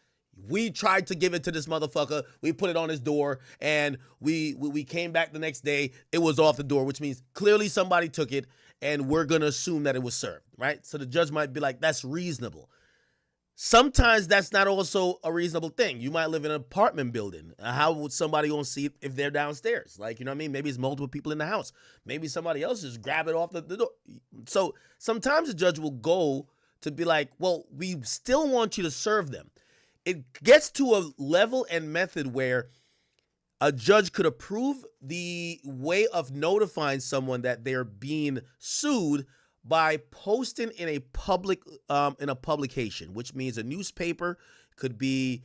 S3: We tried to give it to this motherfucker. We put it on his door, and we came back the next day. It was off the door, which means clearly somebody took it, and we're going to assume that it was served, right? So the judge might be like, that's reasonable. sometimes that's not also a reasonable thing. You might live in an apartment building. How would somebody gonna see it if they're downstairs? Like, you know what I mean? Maybe it's multiple people in the house. Maybe somebody else just grab it off the door. So sometimes the judge will go to be like, well, we still want you to serve them. It gets to a level and method where a judge could approve the way of notifying someone that they're being sued by posting in a publication, which means a newspaper, could be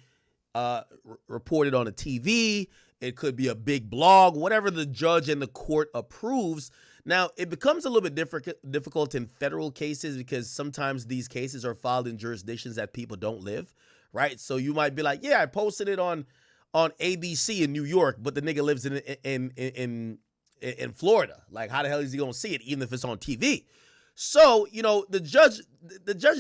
S3: reported on a TV, it could be a big blog, whatever the judge and the court approves. Now, it becomes a little bit difficult in federal cases because sometimes these cases are filed in jurisdictions that people don't live, right? So you might be like, yeah, I posted it on ABC in New York, but the nigga lives in Florida. Like, how the hell is he gonna see it, even if it's on TV? So, you know, the judge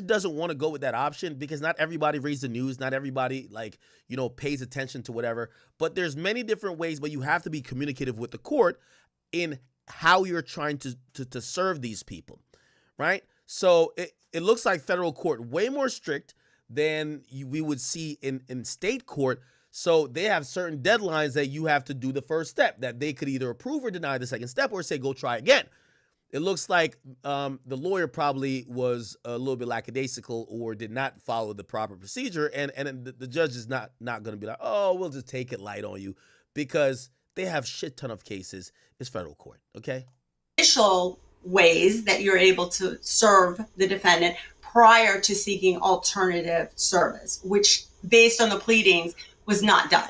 S3: doesn't want to go with that option because not everybody reads the news, not everybody, like, you know, pays attention to whatever. But there's many different ways, but you have to be communicative with the court in how you're trying to serve these people, right? So it looks like federal court way more strict than we would see in state court. So they have certain deadlines that you have to do the first step, that they could either approve or deny the second step or say, go try again. It looks like the lawyer probably was a little bit lackadaisical or did not follow the proper procedure. And the judge is not going to be like, oh, we'll just take it light on you, because they have shit ton of cases. It's federal court, okay?
S18: Initial ways that you're able to serve the defendant prior to seeking alternative service, which based on the pleadings was not done.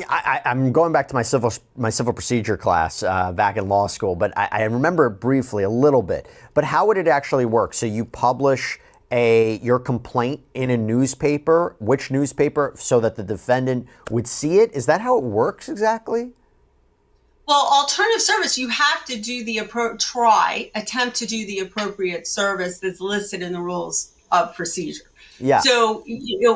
S17: I'm going back to my civil procedure class back in law school, but I remember it briefly a little bit. But how would it actually work? So you publish your complaint in a newspaper, which newspaper, so that the defendant would see it? Is that how it works exactly?
S18: Well, alternative service, you have to do attempt to do the appropriate service that's listed in the rules of procedure.
S17: Yeah.
S18: So,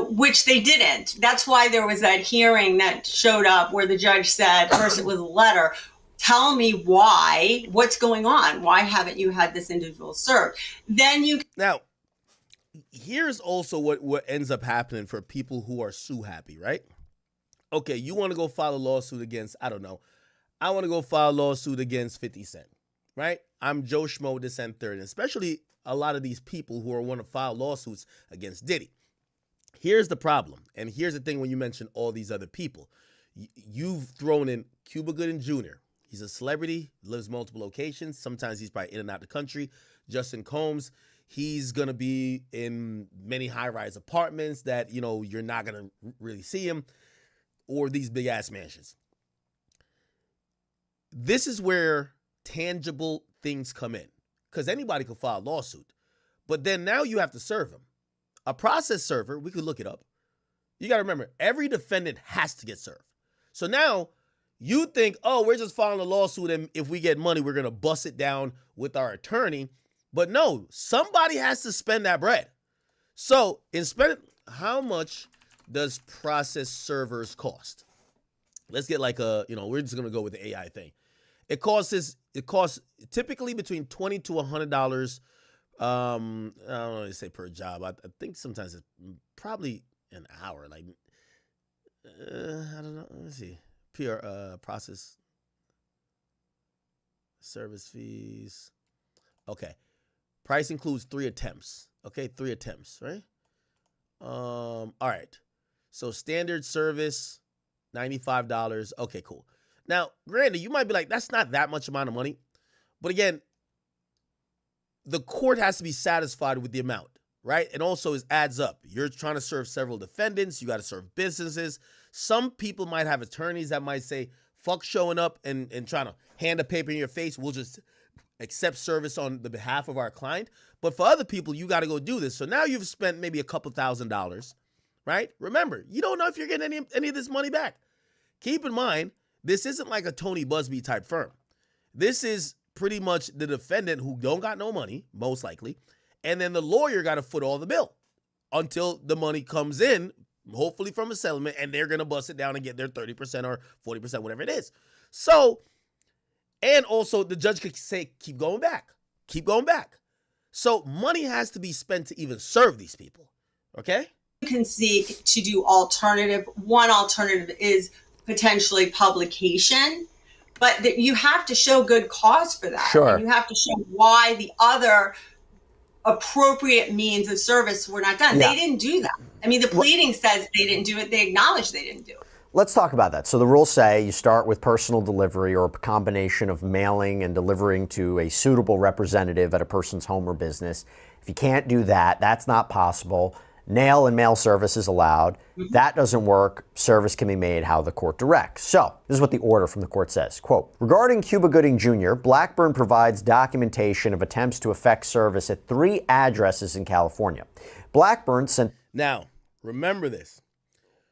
S18: which they didn't. That's why there was that hearing that showed up where the judge said, first it was a letter, tell me why, what's going on? Why haven't you had this individual served? Then you...
S3: Now, here's also what ends up happening for people who are sue happy, right? Okay, you want to go file a lawsuit against, I don't know, I want to go file a lawsuit against 50 Cent, right? I'm Joe Schmo, this and third, and especially a lot of these people who want to file lawsuits against Diddy. Here's the problem, and here's the thing when you mention all these other people. You've thrown in Cuba Gooding Jr. He's a celebrity, lives multiple locations. Sometimes he's probably in and out the country. Justin Combs, he's going to be in many high-rise apartments that, you know, you're not going to really see him, or these big-ass mansions. This is where tangible things come in, because anybody could file a lawsuit. But then now you have to serve them. A process server, we could look it up. You got to remember, every defendant has to get served. So now you think, oh, we're just filing a lawsuit, and if we get money, we're going to bust it down with our attorney. But no, somebody has to spend that bread. So how much does process servers cost? Let's get like we're just going to go with the AI thing. It costs typically between $20 to $100. I don't know to say per job. I think sometimes it's probably an hour. Like, I don't know. Let me see. Process service fees. Okay. Price includes 3 attempts. Okay, 3 attempts, right? All right. So standard service, $95. Okay, cool. Now, granted, you might be like, that's not that much amount of money. But again, the court has to be satisfied with the amount, right? And also it adds up. You're trying to serve several defendants. You got to serve businesses. Some people might have attorneys that might say, fuck showing up and trying to hand a paper in your face. We'll just accept service on the behalf of our client. But for other people, you got to go do this. So now you've spent maybe a couple $1,000s, right? Remember, you don't know if you're getting any of this money back. Keep in mind, this isn't like a Tony Busby type firm. This is pretty much the defendant who don't got no money, most likely, and then the lawyer got to foot all the bill until the money comes in, hopefully from a settlement, and they're going to bust it down and get their 30% or 40%, whatever it is. So, and also the judge could say, keep going back. Keep going back. So money has to be spent to even serve these people, okay?
S18: can seek to do alternative. One alternative is potentially publication, but that you have to show good cause for that.
S17: Sure.
S18: And you have to show why the other appropriate means of service were not done.
S17: Yeah.
S18: They didn't do that. I mean, the pleading says they didn't do it. They acknowledge they didn't do it.
S17: Let's talk about that. So the rules say you start with personal delivery or a combination of mailing and delivering to a suitable representative at a person's home or business. If you can't do that, that's not possible. Nail and mail service is allowed. That doesn't work. Service can be made how the court directs. So this is what the order from the court says. Quote, regarding Cuba Gooding Jr., Blackburn provides documentation of attempts to effect service at 3 addresses in California. Blackburn sent...
S3: Now, remember this.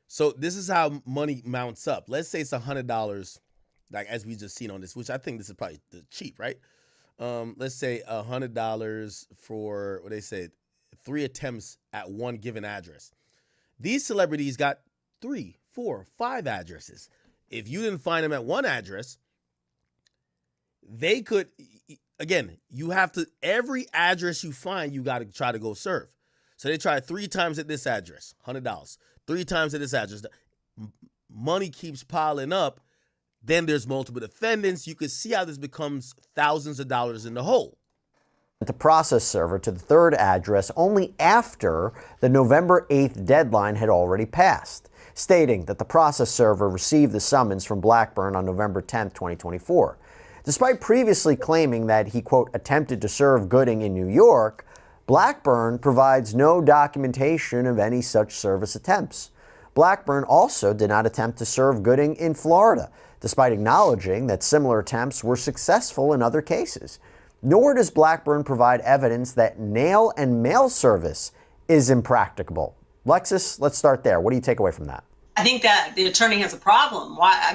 S3: So this is how money mounts up. Let's say it's $100, like as we just seen on this, which I think this is probably cheap, right? Let's say $100 for what they said, 3 attempts at one given address. These celebrities got 3, 4, 5 addresses. If you didn't find them at one address, they could, again, you have to, every address you find, you got to try to go serve. So they tried 3 times at this address, $100. 3 times at this address. Money keeps piling up. Then there's multiple defendants. You can see how this becomes thousands of dollars in the hole.
S17: The process server to the 3rd address only after the November 8th deadline had already passed, stating that the process server received the summons from Blackburn on November 10th, 2024. Despite previously claiming that he, quote, attempted to serve Gooding in New York, Blackburn provides no documentation of any such service attempts. Blackburn also did not attempt to serve Gooding in Florida, despite acknowledging that similar attempts were successful in other cases. Nor does Blackburn provide evidence that nail and mail service is impracticable. Lexus, let's start there. What do you take away from that?
S18: I think that the attorney has a problem. Why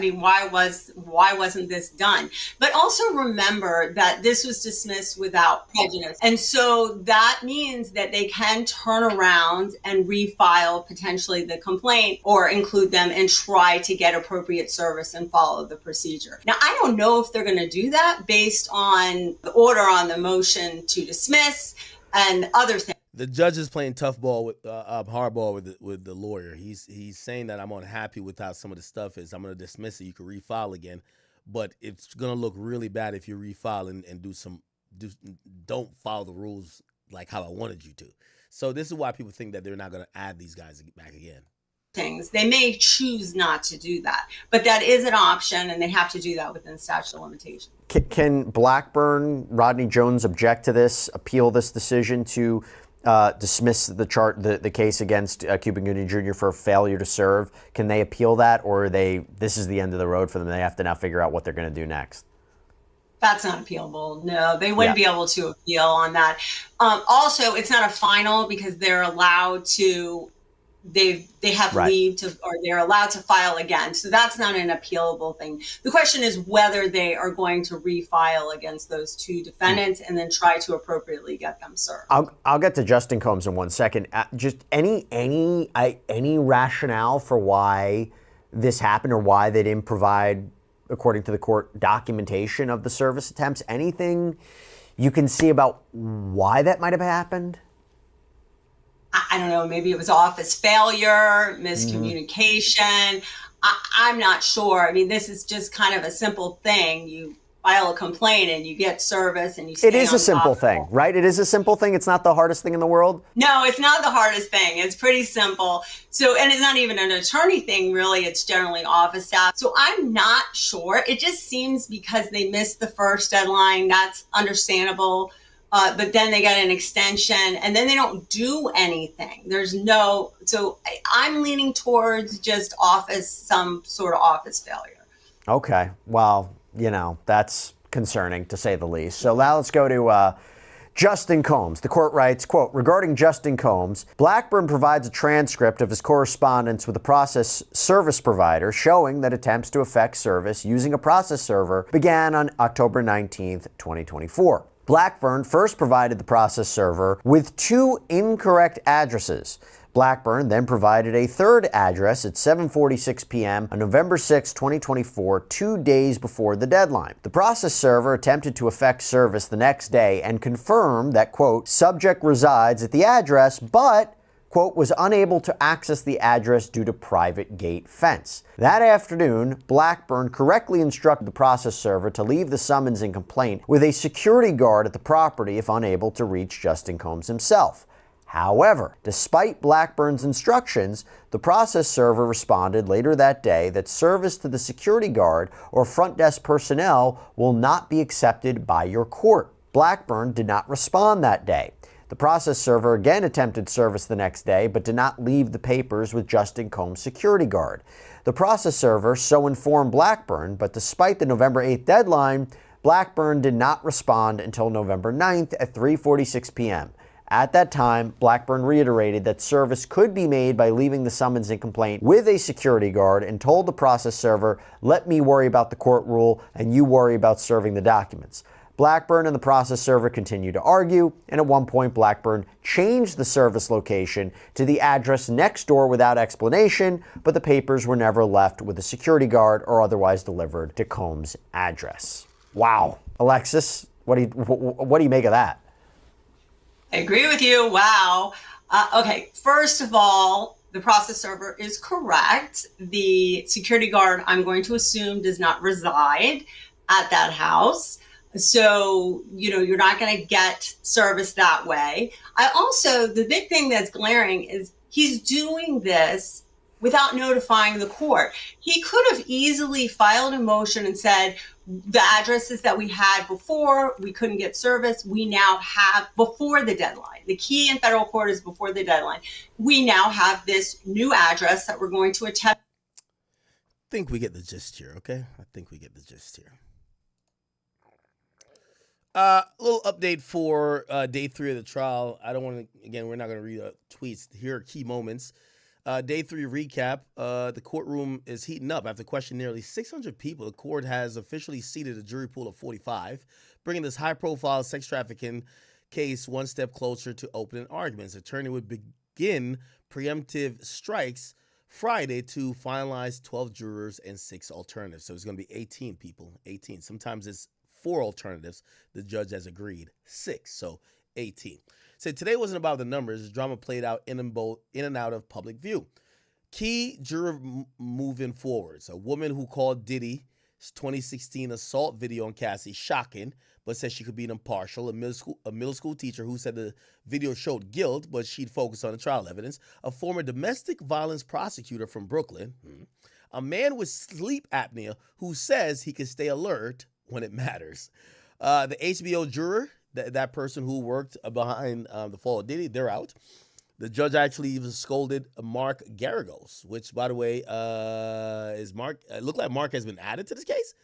S18: wasn't this done? But also remember that this was dismissed without prejudice. And so that means that they can turn around and refile potentially the complaint or include them and try to get appropriate service and follow the procedure. Now, I don't know if they're going to do that based on the order on the motion to dismiss and other things.
S3: The judge is playing tough ball with hardball with the lawyer. He's saying that I'm unhappy with how some of the stuff is. I'm going to dismiss it. You can refile again, but it's going to look really bad if you refile and don't follow the rules like how I wanted you to. So this is why people think that they're not going to add these guys back again.
S18: Things. They may choose not to do that, but that is an option, and they have to do that within statute of limitations.
S17: Can Blackburn, Rodney Jones object to this, appeal this decision to dismiss the case against Cuba Gooding Jr. for failure to serve? Can they appeal that, or this is the end of the road for them? They have to now figure out what they're going to do next.
S18: That's not appealable. No, they wouldn't be able to appeal on that. Also, it's not a final because they're allowed to. They have leave to, or they're allowed to file again. So that's not an appealable thing. The question is whether they are going to refile against those 2 defendants and then try to appropriately get them served.
S17: I'll get to Justin Combs in one second. Just any rationale for why this happened or why they didn't provide, according to the court, documentation of the service attempts? Anything you can see about why that might have happened?
S18: I don't know, maybe it was office failure, miscommunication. I'm not sure. I mean, this is just kind of a simple thing. You file a complaint and you get service and you stay on top.
S17: It is a simple thing, right? It is a simple thing. It's not the hardest thing in the world.
S18: No, it's not the hardest thing. It's pretty simple. So, and it's not even an attorney thing, really. It's generally office staff. So I'm not sure. It just seems because they missed the first deadline, that's understandable. But then they get an extension and then they don't do anything. So I'm leaning towards just some sort of office failure.
S17: Okay. Well, that's concerning to say the least. So now let's go to Justin Combs. The court writes, quote, regarding Justin Combs, Blackburn provides a transcript of his correspondence with a process service provider showing that attempts to effect service using a process server began on October 19th, 2024. Blackburn first provided the process server with 2 incorrect addresses. Blackburn then provided a 3rd address at 7:46 p.m. on November 6, 2024, 2 days before the deadline. The process server attempted to effect service the next day and confirmed that, quote, subject resides at the address, but, quote, was unable to access the address due to private gate fence. That afternoon, Blackburn correctly instructed the process server to leave the summons and complaint with a security guard at the property if unable to reach Justin Combs himself. However, despite Blackburn's instructions, the process server responded later that day that service to the security guard or front desk personnel will not be accepted by your court. Blackburn did not respond that day. The process server again attempted service the next day, but did not leave the papers with Justin Combs' security guard. The process server so informed Blackburn, but despite the November 8th deadline, Blackburn did not respond until November 9th at 3:46 p.m. At that time, Blackburn reiterated that service could be made by leaving the summons and complaint with a security guard and told the process server, "Let me worry about the court rule and you worry about serving the documents." Blackburn and the process server continued to argue, and at one point Blackburn changed the service location to the address next door without explanation, but the papers were never left with a security guard or otherwise delivered to Combs' address. Wow. Alexis, what do you make of that?
S18: I agree with you. Wow. Okay, first of all, the process server is correct. The security guard, I'm going to assume, does not reside at that house. So, you're not going to get service that way. The big thing that's glaring is he's doing this without notifying the court. He could have easily filed a motion and said, the addresses that we had before, we couldn't get service. We now have, before the deadline. The key in federal court is before the deadline. We now have this new address that we're going to attempt.
S3: I think we get the gist here, okay? I think we get the gist here. A little update for day 3 of the trial. I don't want to, again, we're not going to read tweets. Here are key moments. Day 3 recap. The courtroom is heating up. After questioning nearly 600 people, the court has officially seated a jury pool of 45, bringing this high-profile sex trafficking case one step closer to opening arguments. The attorney would begin preemptive strikes Friday to finalize 12 jurors and 6 alternatives. So it's going to be 18 people. 18. Sometimes it's 4 alternatives. The judge has agreed 6, so 18. So today wasn't about the numbers. The drama played out in and out of public view. Key juror moving forward. So a woman who called Diddy's 2016 assault video on Cassie shocking, but said she could be impartial. A middle school teacher who said the video showed guilt, but she'd focus on the trial evidence. A former domestic violence prosecutor from Brooklyn. A man with sleep apnea who says he can stay alert when it matters. The HBO juror, that person who worked behind the fall of Diddy, they're out. The judge actually even scolded Mark Garagos, which, by the way, is Mark. It looked like Mark has been added to this case.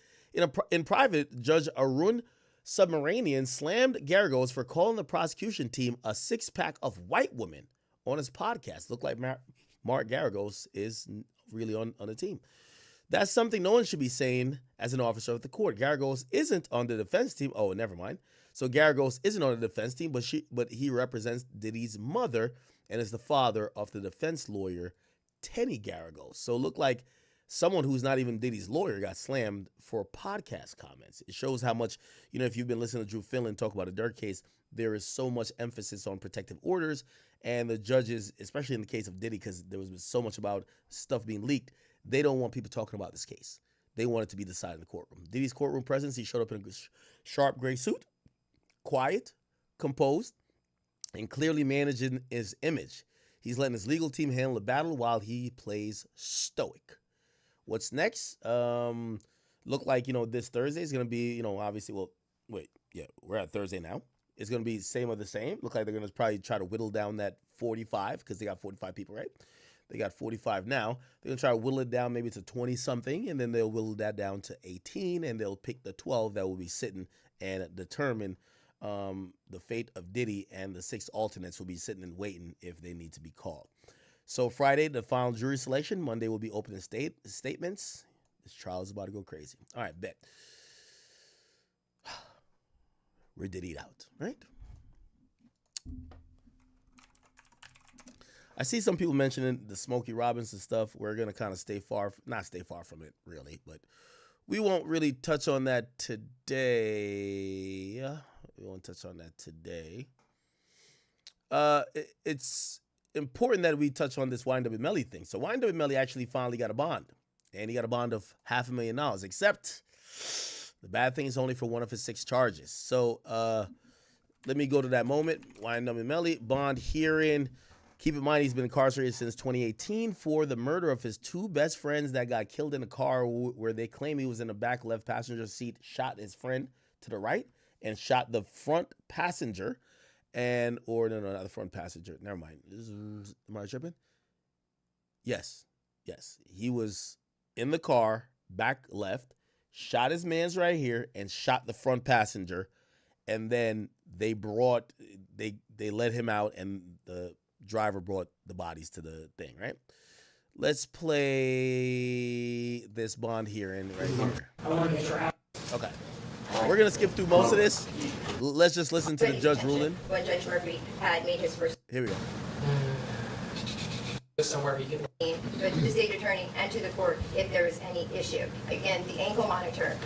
S3: In private, Judge Arun Subramanian slammed Garagos for calling the prosecution team a six-pack of white women on his podcast. Looked like Mark Garagos is really on the team. That's something no one should be saying as an officer of the court. Garagos isn't on the defense team. Oh, never mind. So Garagos isn't on the defense team, but he represents Diddy's mother and is the father of the defense lawyer, Tenny Garagos. So it looked like someone who's not even Diddy's lawyer got slammed for podcast comments. It shows how much, if you've been listening to Drew Finland talk about a Dirk case, there is so much emphasis on protective orders, and the judges, especially in the case of Diddy, because there was so much about stuff being leaked, they don't want people talking about this case. They want it to be decided in the courtroom. Diddy's courtroom presence, he showed up in a sharp gray suit, quiet, composed, and clearly managing his image. He's letting his legal team handle the battle while he plays stoic. What's next? Look like, this Thursday is going to be, obviously, we're at Thursday now. It's going to be same of the same. Look like they're going to probably try to whittle down that 45 because they got 45 people, right? They got 45 now. They're going to try to whittle it down maybe to 20-something, and then they'll whittle that down to 18, and they'll pick the 12 that will be sitting and determine the fate of Diddy, and the 6 alternates will be sitting and waiting if they need to be called. So Friday, the final jury selection. Monday will be opening statements. This trial is about to go crazy. All right, bet. We're Diddy'd out, right? I see some people mentioning the Smokey Robinson stuff. We're going to kind of not stay far from it, really, but we won't really touch on that today. It's important that we touch on this YNW Melly thing. So YNW Melly actually finally got a bond, and he got a bond of $500,000. Except the bad thing is only for one of his 6 charges. So let me go to that moment. YNW Melly bond hearing. Keep in mind he's been incarcerated since 2018 for the murder of his 2 best friends that got killed in a car where they claim he was in the back left passenger seat, shot his friend to the right, and shot the front passenger. Not the front passenger. Never mind. Am I tripping? Yes. He was in the car, back left, shot his man's right here, and shot the front passenger. And then they let him out, and the driver brought the bodies to the thing, right? Let's play this bond hearing right here.
S19: I want to make sure.
S3: Okay. We're going to skip through most of this. Let's just listen to the judge ruling.
S19: When Judge Murphy had made his first.
S3: Here we go.
S19: Somewhere he can. But to the state attorney and to the court if there is any issue. Again, the ankle monitor.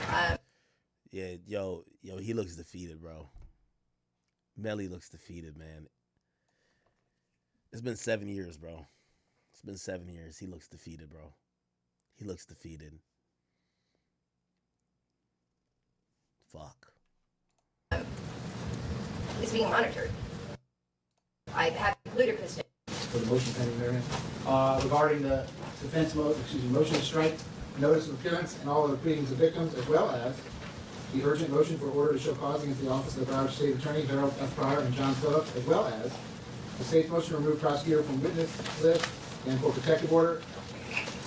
S3: Yeah, yo, he looks defeated, bro. Melly looks defeated, man. It's been 7 years, bro. It's been 7 years. He looks defeated, bro. He looks defeated. Fuck.
S19: Is being monitored. I have ludicrous.
S9: For the motion pending therein. Regarding the motion to strike, notice of appearance, and all of the pleadings of victims, as well as the urgent motion for order to show cause against the office of the Broward State Attorney, Harold F. Pryor and John Phillips, as well as the state's motion to remove prosecutor from witness list and for protective order.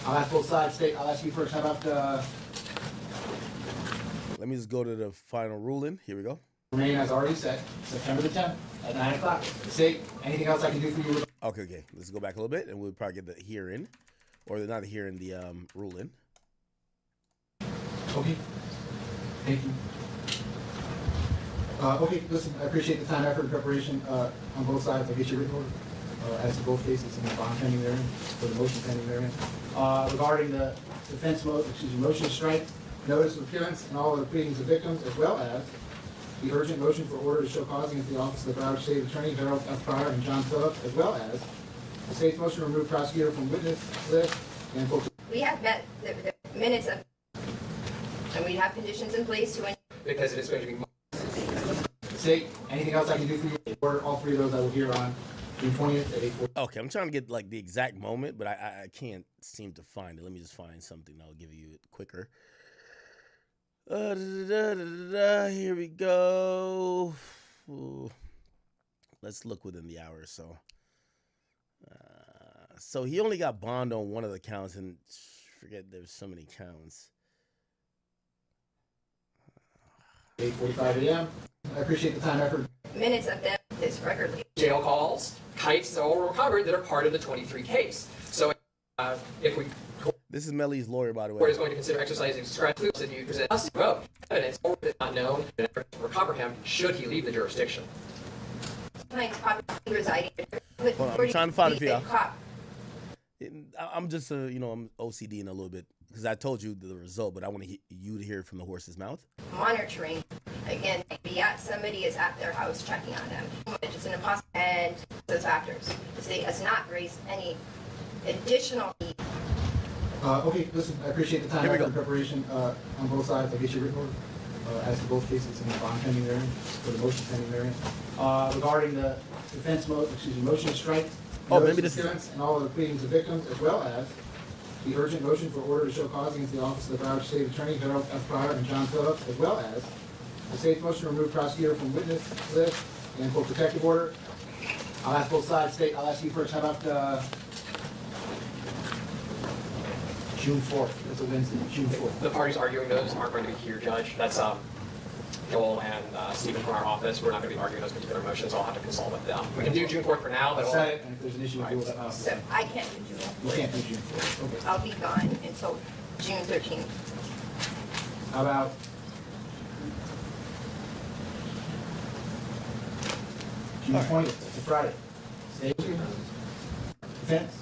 S9: I'll ask both sides. State, I'll ask you first. How about
S3: Let me just go to the final ruling. Here we go.
S9: remain as already set, September the 10th at 9 o'clock. State, anything else I can do for you?
S3: Okay. Let's go back a little bit, and we'll probably get the hearing, or not the hearing, the ruling.
S9: Okay. Thank you. Okay, listen, I appreciate the time, effort, and preparation on both sides. I'll get you written order as to both cases and the bond pending therein, for the motion pending therein. Regarding the motion to strike, notice of appearance, and all of the pleadings of victims, as well as the urgent motion for order to show cause against the office of the Broward State Attorney, Harold F. Pryor and John Phillips, as well as the state's motion to remove prosecutor from witness list and for.
S19: We have met the minutes of, and we have conditions in place to.
S9: Because it is going to be. State, anything else I can do for you? Order all 3 of those I will hear on June 20th at 8:40.
S3: Okay, I'm trying to get like the exact moment, but I can't seem to find it. Let me just find something that'll give you it quicker. Here we go. Ooh. Let's look within the hour or so. So he only got bond on one of the counts, and forget there's so many counts.
S9: 8:45 a.m. I appreciate the time, effort.
S19: Minutes of them this record.
S20: Jail calls, kites, all recovered that are part of the 23 case. So if we.
S3: This is Melly's lawyer, by the way.
S20: Court is going to consider exercising discretion if you present us zero evidence or not known to recover him should he leave the jurisdiction.
S19: Clients probably residing.
S3: Hold on, I'm trying to find it for y'all. I'm just I'm OCD in a little bit because I told you the result, but I want you to hear it from the horse's mouth.
S19: Monitoring, again, somebody is at their house checking on them. It's an impossible, and those factors. The state has not raised any additional.
S9: Okay, listen, I appreciate the time, effort, and preparation on both sides. I'll get you written order as to both cases and the bond pending therein, for the motion pending therein. Regarding the motion to strike, notice of appearance, and all of the pleadings of victims, as well as the urgent motion for order to show cause against the office of the Broward State Attorney, Harold F. Pryor and John Phillips, as well as the state's motion to remove prosecutor from witness list and for protective order. I'll ask both sides. State, I'll ask you first. How about June 4th? That's a Wednesday, June 4th.
S20: The parties arguing those aren't going to be here, Judge. That's Joel and Stephen from our office. We're not going to be arguing those particular motions. I'll have to consult with them. We can do June 4th for now, but
S9: set it, and if there's an issue, we'll deal with that.
S19: So I can't do June 4th.
S9: You can't do June 4th. Okay.
S19: I'll be gone until June 13th.
S9: How about June 20th? It's a Friday. State defense.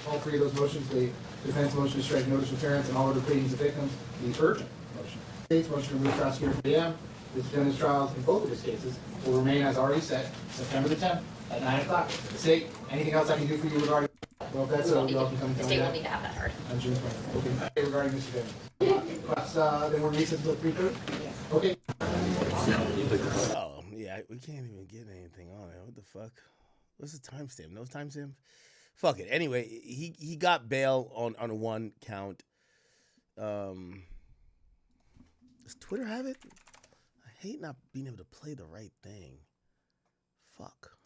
S9: All 3 of those motions, the defense motion to strike notice of appearance and all other pleadings of victims. The urgent motion. State's motion to remove prosecutor from the The defendant's trials in both of his cases will remain as already set, September the 10th at 9 o'clock. State, anything else I can do for you regarding? Well, if that's all, you all can come
S19: The
S9: tell me
S19: state will
S9: that.
S19: need to have that heard.
S9: On June 20th. Okay. Regarding Mr. Davis. Then we're recessed until 3:30? Okay.
S3: Oh, yeah, we can't even get anything on it. What the fuck? What's the timestamp? No timestamp? Fuck it. Anyway, he got bail on a 1 count. Does Twitter have it? I hate not being able to play the right thing. Fuck.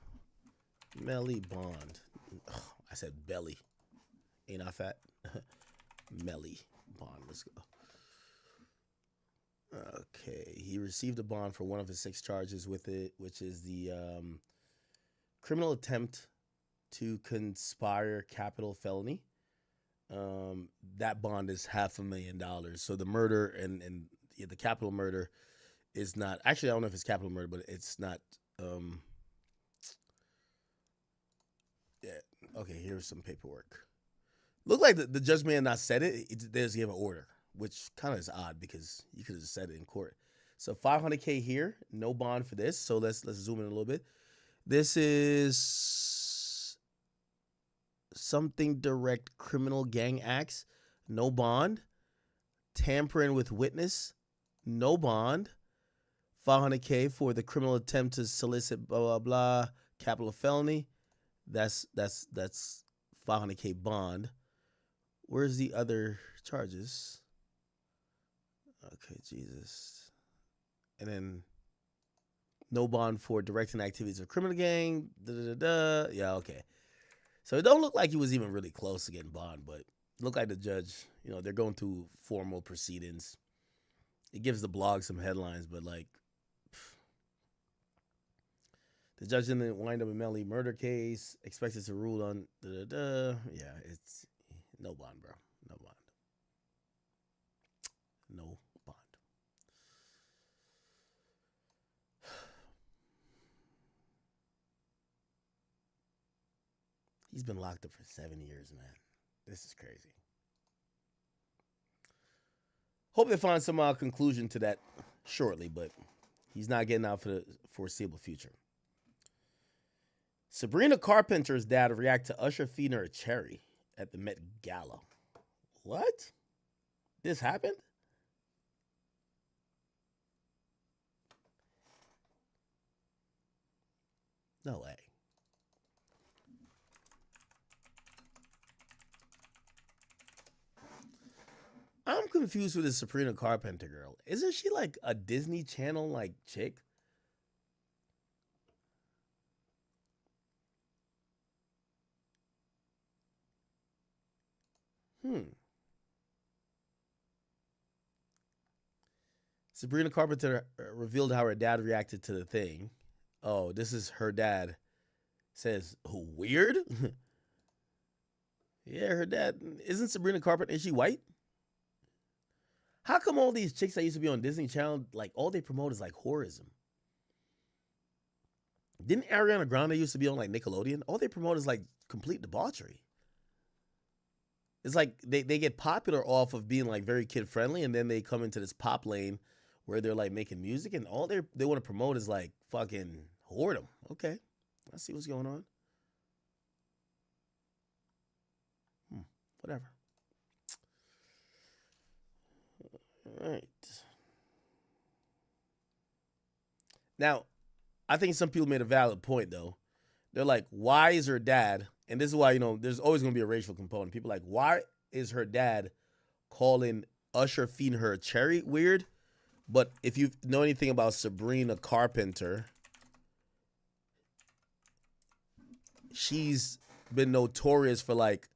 S3: Melly bond. Ugh, I said belly. Ain't I fat? Melly bond. Let's go. Okay. He received a bond for one of his 6 charges with it, which is the criminal attempt to conspire capital felony. That bond is $500,000. So the murder and the capital murder is not, actually, I don't know if it's capital murder, but it's not, yeah. Okay, here's some paperwork. Look like the judge may have not said it. They just gave an order, which kind of is odd because you could have just said it in court. So $500K here, no bond for this. So let's zoom in a little bit. This is something direct criminal gang acts, no bond. Tampering with witness, no bond. $500K for the criminal attempt to solicit blah blah blah, capital felony. That's $500K bond. Where's the other charges? Okay, Jesus. And then no bond for directing activities of criminal gang. Yeah, okay. So it don't look like he was even really close to getting bond, but it looked like the judge, they're going through formal proceedings. It gives the blog some headlines, but like the judge in the YNW Melly murder case expected to rule on yeah, it's no bond, bro. No bond. No bond. He's been locked up for 7 years, man. This is crazy. Hope they find some conclusion to that shortly, but he's not getting out for the foreseeable future. Sabrina Carpenter's dad react to Usher feeding her a cherry at the Met Gala. What? This happened? No way. I'm confused with this Sabrina Carpenter girl. Isn't she like a Disney Channel like chick? Sabrina Carpenter revealed how her dad reacted to the thing. Oh, this is her dad. Says, weird? Yeah, her dad. Isn't Sabrina Carpenter, is she white? How come all these chicks that used to be on Disney Channel, like all they promote is like whorism? Didn't Ariana Grande used to be on like Nickelodeon? All they promote is like complete debauchery. It's like they get popular off of being like very kid friendly, and then they come into this pop lane where they're like making music, and all they want to promote is like fucking whoredom. Okay, let's see what's going on. Whatever. All right. Now, I think some people made a valid point, though. They're like, why is her dad, and this is why, there's always going to be a racial component. People are like, why is her dad calling Usher feeding her a cherry weird? But if you know anything about Sabrina Carpenter, she's been notorious for like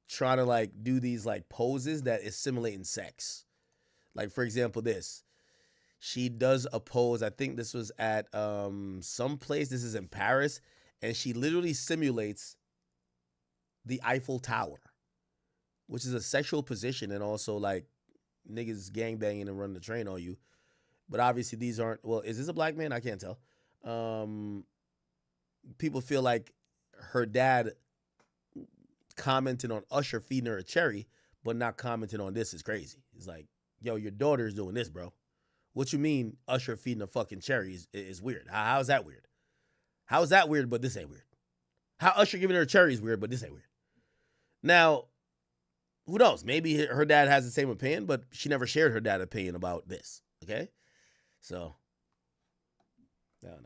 S3: trying to like do these like poses that is simulating sex. Like, for example, this. She does a pose, I think this was at some place, this is in Paris, and she literally simulates the Eiffel Tower, which is a sexual position, and also like niggas gangbanging and running the train on you. But obviously these aren't, well, is this a black man? I can't tell. People feel like her dad commented on Usher feeding her a cherry, but not commenting on this is crazy. It's like, yo, your daughter's doing this, bro. What you mean Usher feeding a fucking cherry is weird? How is that weird? How is that weird, but this ain't weird? How Usher giving her a cherry is weird, but this ain't weird. Now, who knows? Maybe her dad has the same opinion, but she never shared her dad's opinion about this. Okay? So, I don't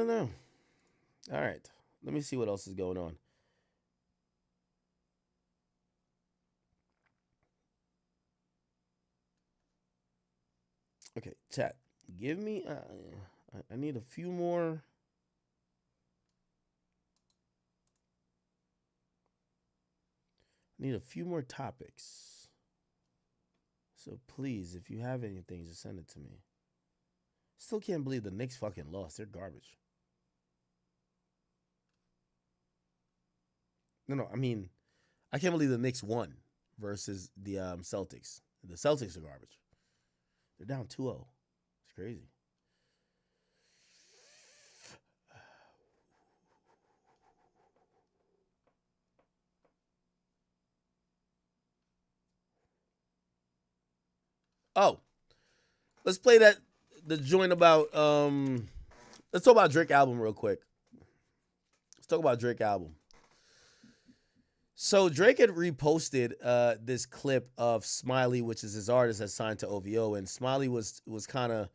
S3: know. All right. Let me see what else is going on. Okay, chat. Give me, I need a few more. Need a few more topics. So please, if you have anything, just send it to me. Still can't believe the Knicks fucking lost. They're garbage. No, I mean, I can't believe the Knicks won versus the Celtics. The Celtics are garbage. They're down 2-0. It's crazy. Oh, let's play the joint about let's talk about Drake album real quick. Let's talk about Drake album. So Drake had reposted this clip of Smiley, which is his artist that's signed to OVO, and Smiley was kind of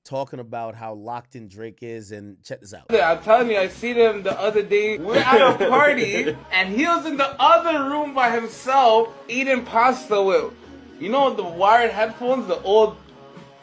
S3: talking about how locked in Drake is, and check this out.
S21: I'm telling you, I see them the other day. We're at a party, and he was in the other room by himself eating pasta with, you know, the wired headphones, the old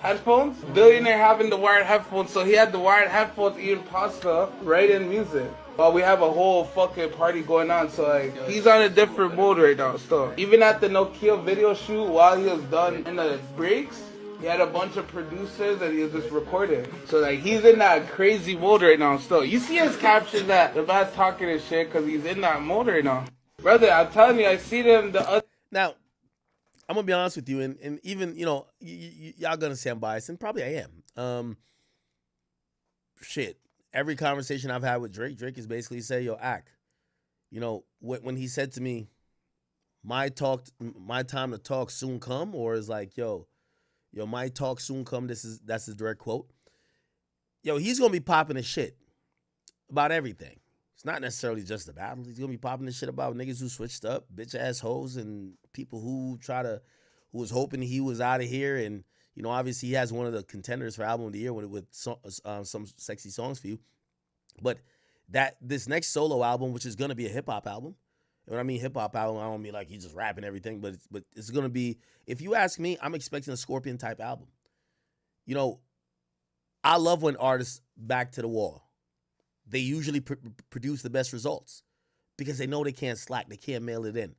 S21: headphones? Billionaire having the wired headphones, so he had the wired headphones eating pasta, writing music. While we have a whole fucking party going on, so like, he's on a different mode right now still. Even at the Nokia video shoot, while he was done in the breaks, he had a bunch of producers and he was just recording. So like, he's in that crazy mode right now still. You see his captions that the man's talking and shit because he's in that mode right now. Brother, I'm telling you, I see them the other...
S3: Now, I'm going to be honest with you, and even, you know, y'all going to say I'm biased, and probably I am. Shit. Every conversation I've had with Drake is basically say, yo, act. You know, when he said to me, my time to talk soon come, or is like, yo, my talk soon come, that's his direct quote. Yo, he's going to be popping his shit about everything. It's not necessarily just the battle. He's going to be popping his shit about niggas who switched up, bitch ass hoes, and people who was hoping he was out of here. And, you know, obviously he has one of the contenders for album of the year with some sexy songs for you. But this next solo album, which is going to be a hip hop album, and when I mean hip hop album, I don't mean like he's just rapping everything, but it's going to be, if you ask me, I'm expecting a Scorpion type album. You know, I love when artists back to the wall. They usually produce the best results because they know they can't slack. They can't mail it in.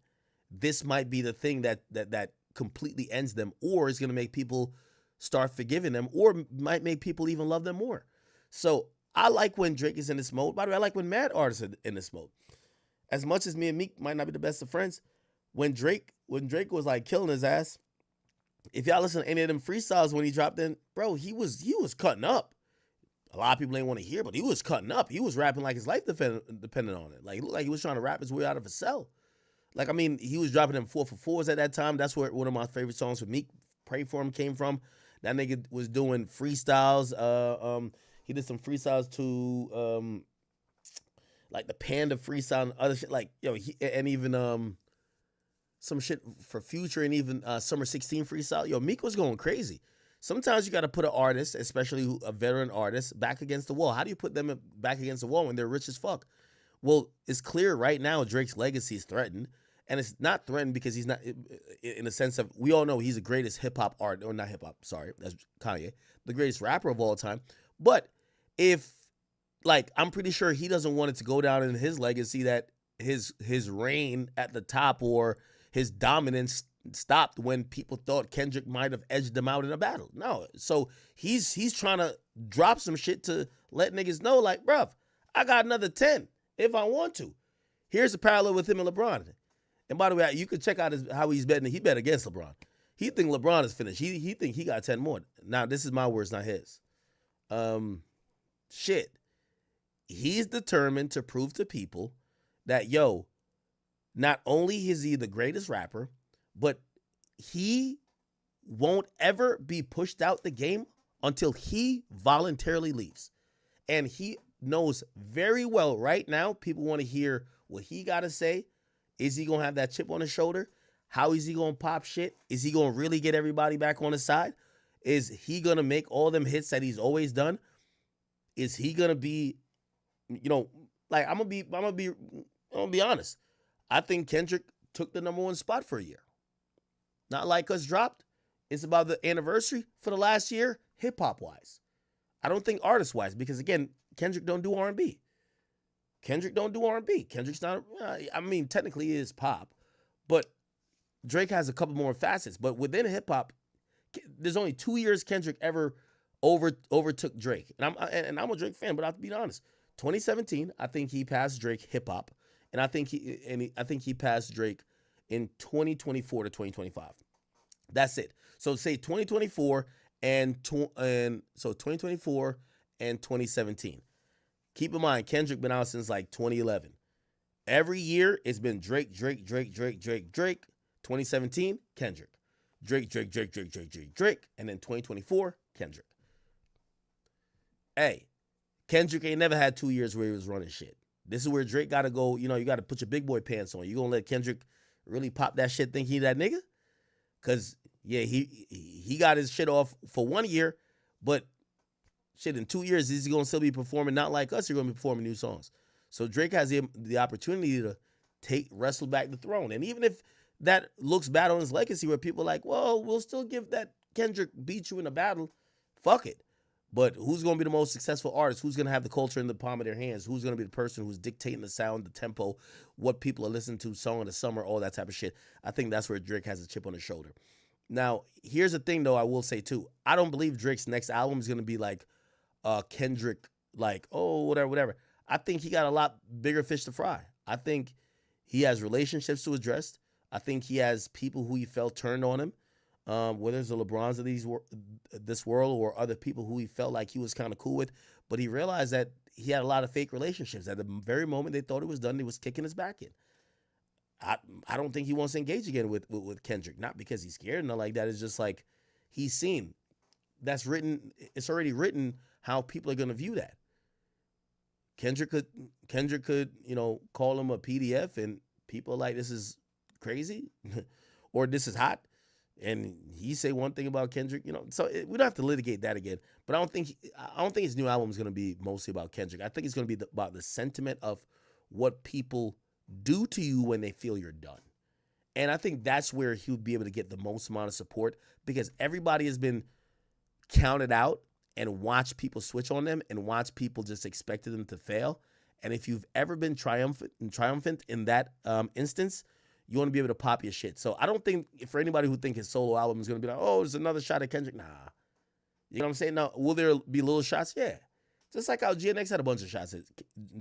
S3: This might be the thing that completely ends them, or is going to make people start forgiving them, or might make people even love them more. So I like when Drake is in this mode. By the way, I like when mad artists are in this mode. As much as me and Meek might not be the best of friends, when Drake was like killing his ass, if y'all listen to any of them freestyles when he dropped in, bro, he was cutting up. A lot of people ain't want to hear, but he was cutting up. He was rapping like his life depended on it. Like, it looked like he was trying to rap his way out of a cell. Like, I mean, he was dropping them 4-for-4s at that time. That's where one of my favorite songs with Meek, Pray For Him, came from. That nigga was doing freestyles. He did some freestyles to, like the Panda freestyle and other shit. Like, yo, and even some shit for Future, and even Summer 16 freestyle. Yo, Meek was going crazy. Sometimes you got to put an artist, especially a veteran artist, back against the wall. How do you put them back against the wall when they're rich as fuck? Well, it's clear right now Drake's legacy is threatened. And it's not threatened because he's not, in the sense of, we all know he's the greatest hip-hop artist, or not hip-hop, sorry, that's Kanye, the greatest rapper of all time. But if, like, I'm pretty sure he doesn't want it to go down in his legacy that his reign at the top or his dominance stopped when people thought Kendrick might have edged them out in a battle. No. So he's trying to drop some shit to let niggas know, like, bruv, I got another 10 if I want to. Here's a parallel with him and LeBron. And by the way, you can check out how he's betting. He bet against LeBron. He think LeBron is finished. He think he got 10 more. Now, this is my words, not his. Shit. He's determined to prove to people that, yo, not only is he the greatest rapper, but he won't ever be pushed out the game until he voluntarily leaves. And he knows very well right now people want to hear what he got to say. Is he going to have that chip on his shoulder? How is he going to pop shit? Is he going to really get everybody back on his side? Is he going to make all them hits that he's always done? Is he going to be, you know, like I'm going to be honest. I think Kendrick took the #1 spot for a year. Not Like Us dropped. It's about the anniversary for the last year, hip hop wise. I don't think artist wise, because again, Kendrick don't do R&B. Kendrick don't do R&B. Kendrick's not, I mean, technically he is pop, but Drake has a couple more facets. But within hip hop, there's only 2 years Kendrick ever overtook Drake. And I'm a Drake fan, but I have to be honest. 2017, I think he passed Drake hip hop, and I think he passed Drake in 2024 to 2025. That's it. So say 2024 and 2017. Keep in mind, Kendrick been out since like 2011. Every year it's been Drake. 2017, Kendrick. Drake. And then 2024, Kendrick. Hey, Kendrick ain't never had 2 years where he was running shit. This is where Drake got to go, you know, you got to put your big boy pants on. You going to let Kendrick really pop that shit, think he that nigga? Because, yeah, he got his shit off for 1 year, but shit, in 2 years, he's going to still be performing Not Like Us. You're going to be performing new songs. So Drake has the opportunity to wrestle back the throne. And even if that looks bad on his legacy, where people are like, well, we'll still give that Kendrick beat you in a battle, fuck it. But who's going to be the most successful artist? Who's going to have the culture in the palm of their hands? Who's going to be the person who's dictating the sound, the tempo, what people are listening to, song of the summer, all that type of shit? I think that's where Drake has a chip on his shoulder. Now, here's the thing, though, I will say, too. I don't believe Drake's next album is going to be like Kendrick, like, oh, whatever. I think he got a lot bigger fish to fry. I think he has relationships to address. I think he has people who he felt turned on him. Whether it's the LeBrons of this world or other people who he felt like he was kind of cool with, but he realized that he had a lot of fake relationships. At the very moment they thought it was done, he was kicking his back in. I don't think he wants to engage again with Kendrick, not because he's scared, not like that. It's just like he's seen that's written. It's already written how people are going to view that. Kendrick could call him a PDF, and people are like, this is crazy, or this is hot. And he say one thing about Kendrick, so we don't have to litigate that again. But I don't think his new album is going to be mostly about Kendrick. I think it's going to be about the sentiment of what people do to you when they feel you're done. And I think that's where he would be able to get the most amount of support, because everybody has been counted out and watched people switch on them and watch people just expected them to fail. And if you've ever been triumphant in that instance, you want to be able to pop your shit. So I don't think, for anybody who think his solo album is going to be like, oh, there's another shot at Kendrick. Nah. You know what I'm saying? Now, will there be little shots? Yeah. Just like how GNX had a bunch of shots at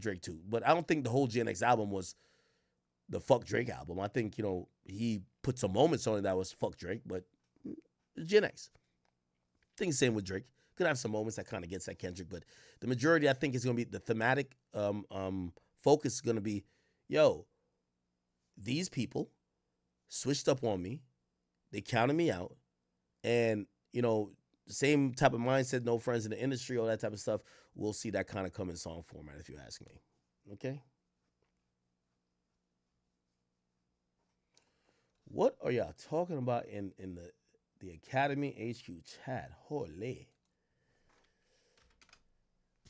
S3: Drake too. But I don't think the whole GNX album was the fuck Drake album. I think, he put some moments on it that was fuck Drake, but GNX. I think the same with Drake. Could have some moments that kind of gets at Kendrick, but the majority, I think, is going to be the thematic focus is going to be, these people switched up on me. They counted me out. And, the same type of mindset, no friends in the industry, all that type of stuff. We'll see that kind of come in song format, if you ask me. Okay? What are y'all talking about in the Academy HQ chat? Holy.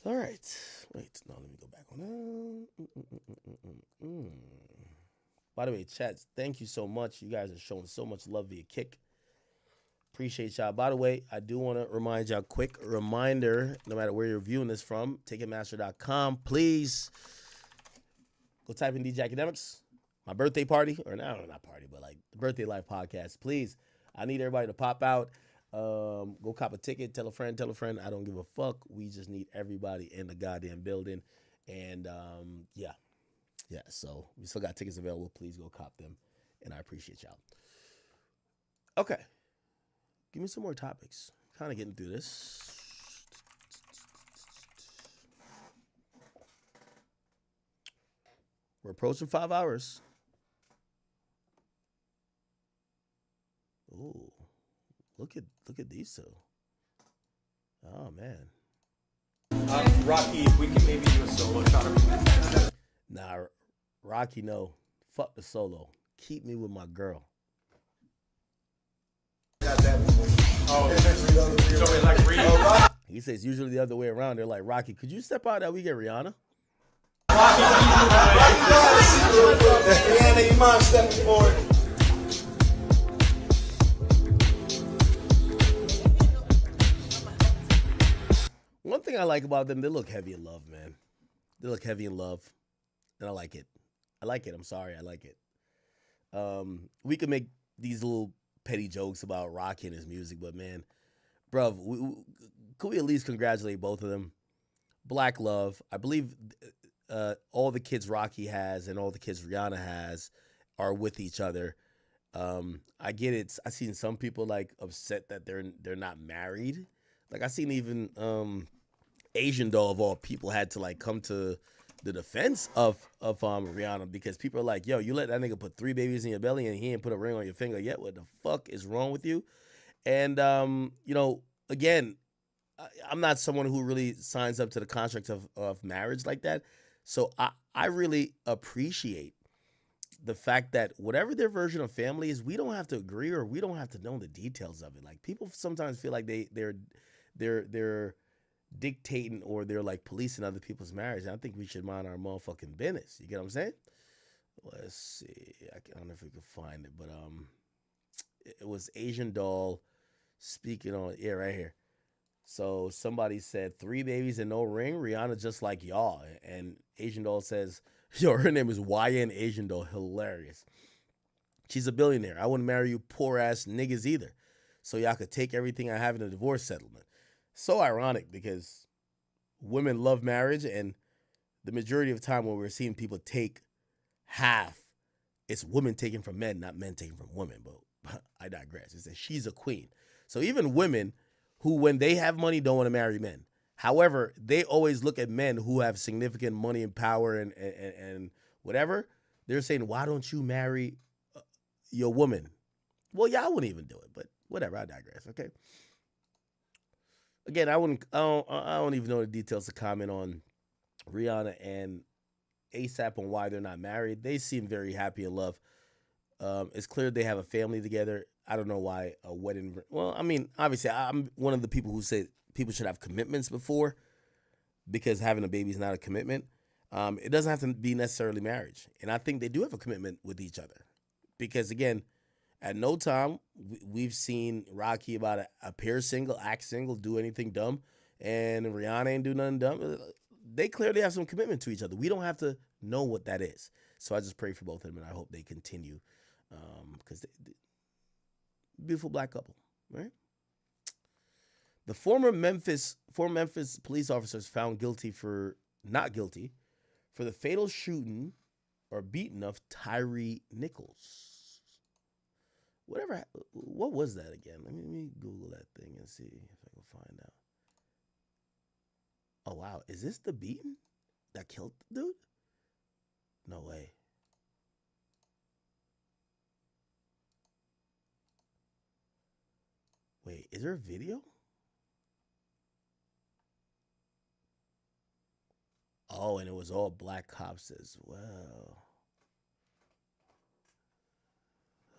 S3: All right. Wait, no, let me go back on that. By the way, chat, thank you so much. You guys are showing so much love via Kick. Appreciate y'all. By the way, I do want to remind y'all, quick reminder, no matter where you're viewing this from, Ticketmaster.com, please go type in DJ Academics, my birthday party, or no, not party, but like the Birthday Life podcast. Please, I need everybody to pop out. Go cop a ticket, tell a friend. I don't give a fuck. We just need everybody in the goddamn building. And yeah, so we still got tickets available. Please go cop them, and I appreciate y'all. Okay, give me some more topics. Kind of getting through this. We're approaching 5 hours. Ooh, look at these two. Oh man.
S20: Rocky, if we can maybe do a
S3: Rocky, no. Fuck the solo. Keep me with my girl. He says usually the other way around. They're like, Rocky, could you step out that we get Rihanna?
S2: Rihanna, you mind stepping forward?
S3: One thing I like about them, they look heavy in love, man. They look heavy in love, and I like it. I like it. I'm sorry, I like it. We could make these little petty jokes about Rocky and his music, but man, bruv, could we at least congratulate both of them? Black love. I believe all the kids Rocky has and all the kids Rihanna has are with each other. I get it. I seen some people like upset that they're not married. Like I seen even Asian Doll of all people had to like come to the defense of Rihanna because people are like, yo, you let that nigga put 3 babies in your belly and he ain't put a ring on your finger yet. What the fuck is wrong with you? And you know, again, I'm not someone who really signs up to the contract of marriage like that. So I really appreciate the fact that whatever their version of family is, we don't have to agree or we don't have to know the details of it. Like people sometimes feel like they're dictating or they're like policing other people's marriage. And I think we should mind our motherfucking business. You get what I'm saying? Let's see. I don't know if we can find it, but it was Asian Doll speaking on right here. So somebody said 3 babies and no ring. Rihanna just like y'all. And Asian Doll says, yo, her name is YN Asian Doll. Hilarious. She's a billionaire. I wouldn't marry you poor ass niggas either. So y'all could take everything I have in a divorce settlement. So ironic because women love marriage, and the majority of the time when we're seeing people take half, it's women taken from men, not men taken from women. But I digress. It says she's a queen. So even women who, when they have money, don't want to marry men. However, they always look at men who have significant money and power and whatever. They're saying, why don't you marry your woman? Well, y'all wouldn't even do it, but whatever. I digress. Okay. Again, I don't even know the details to comment on Rihanna and ASAP on why they're not married. They seem very happy in love. It's clear they have a family together. I don't know why a wedding. Well, I mean, obviously, I'm one of the people who say people should have commitments before, because having a baby is not a commitment. It doesn't have to be necessarily marriage. And I think they do have a commitment with each other. Because, again, at no time we've seen Rocky about to appear single, act single, do anything dumb, and Rihanna ain't do nothing dumb. They clearly have some commitment to each other. We don't have to know what that is. So I just pray for both of them, and I hope they continue, because beautiful black couple, right? The former Memphis police officers found not guilty for the fatal shooting or beating of Tyree Nichols. What was that again? Let me Google that thing and see if I can find out. Oh, wow. Is this the beating that killed the dude? No way. Wait, is there a video? Oh, and it was all black cops as well.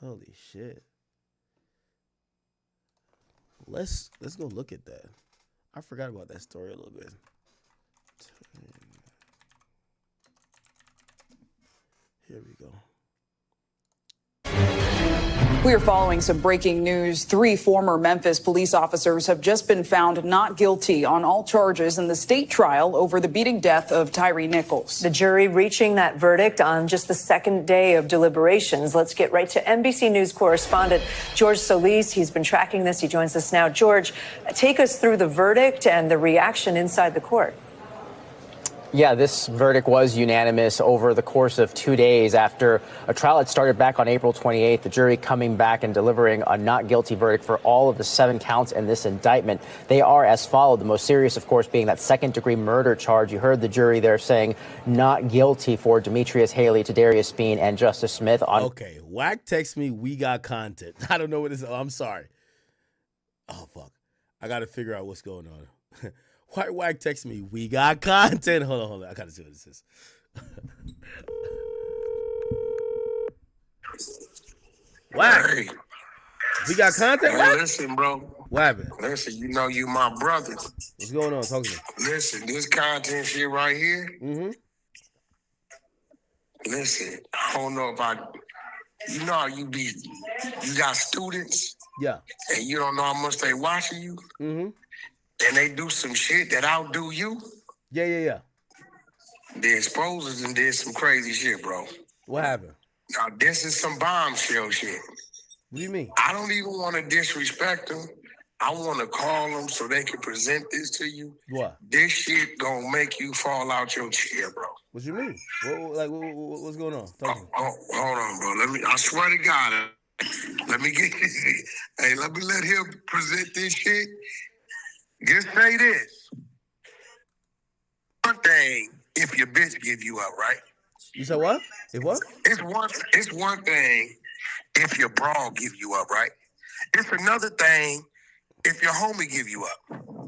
S3: Holy shit. Let's go look at that. I forgot about that story a little bit. Here we go.
S22: We are following some breaking news. 3 former Memphis police officers have just been found not guilty on all charges in the state trial over the beating death of Tyree Nichols.
S23: The jury reaching that verdict on just the second day of deliberations. Let's get right to NBC News correspondent George Solis. He's been tracking this. He joins us now. George, take us through the verdict and the reaction inside the court.
S17: Yeah, this verdict was unanimous over the course of 2 days after a trial had started back on April 28th. The jury coming back and delivering a not guilty verdict for all of the 7 counts in this indictment. They are as followed. The most serious, of course, being that second-degree murder charge. You heard the jury there saying not guilty for Demetrius Haley, Tadarius Bean, and Justice Smith.
S3: Okay, Wack text me, we got content. I don't know what this is. Oh, I'm sorry. Oh, fuck. I got to figure out what's going on. Whack text me, we got content. Hold on. I got to see what this is. Whack.
S1: Hey.
S3: We got content,
S1: Hey,
S3: Whack?
S1: listen, bro.
S3: What happened?
S1: Listen, you know you my brother.
S3: What's going on? Talk to me.
S1: Listen, this content shit right here.
S3: Mm-hmm.
S1: Listen, I don't know if you know how you got students.
S3: Yeah.
S1: And you don't know how much they watching you.
S3: Mm-hmm.
S1: And they do some shit that outdo you.
S3: Yeah.
S1: The exposers and did some crazy shit, bro.
S3: What happened?
S1: Now, this is some bombshell shit.
S3: What do you mean?
S1: I don't even want to disrespect them. I want to call them so they can present this to you.
S3: What?
S1: This shit gonna make you fall out your chair, bro.
S3: What you mean? What's going on? Talk to me.
S1: Hold on, bro. I swear to God, let me let him present this shit. Just say this. One thing, if your bitch give you up, right?
S3: You said what? If what?
S1: It's one thing if your bra give you up, right? It's another thing if your homie give you up.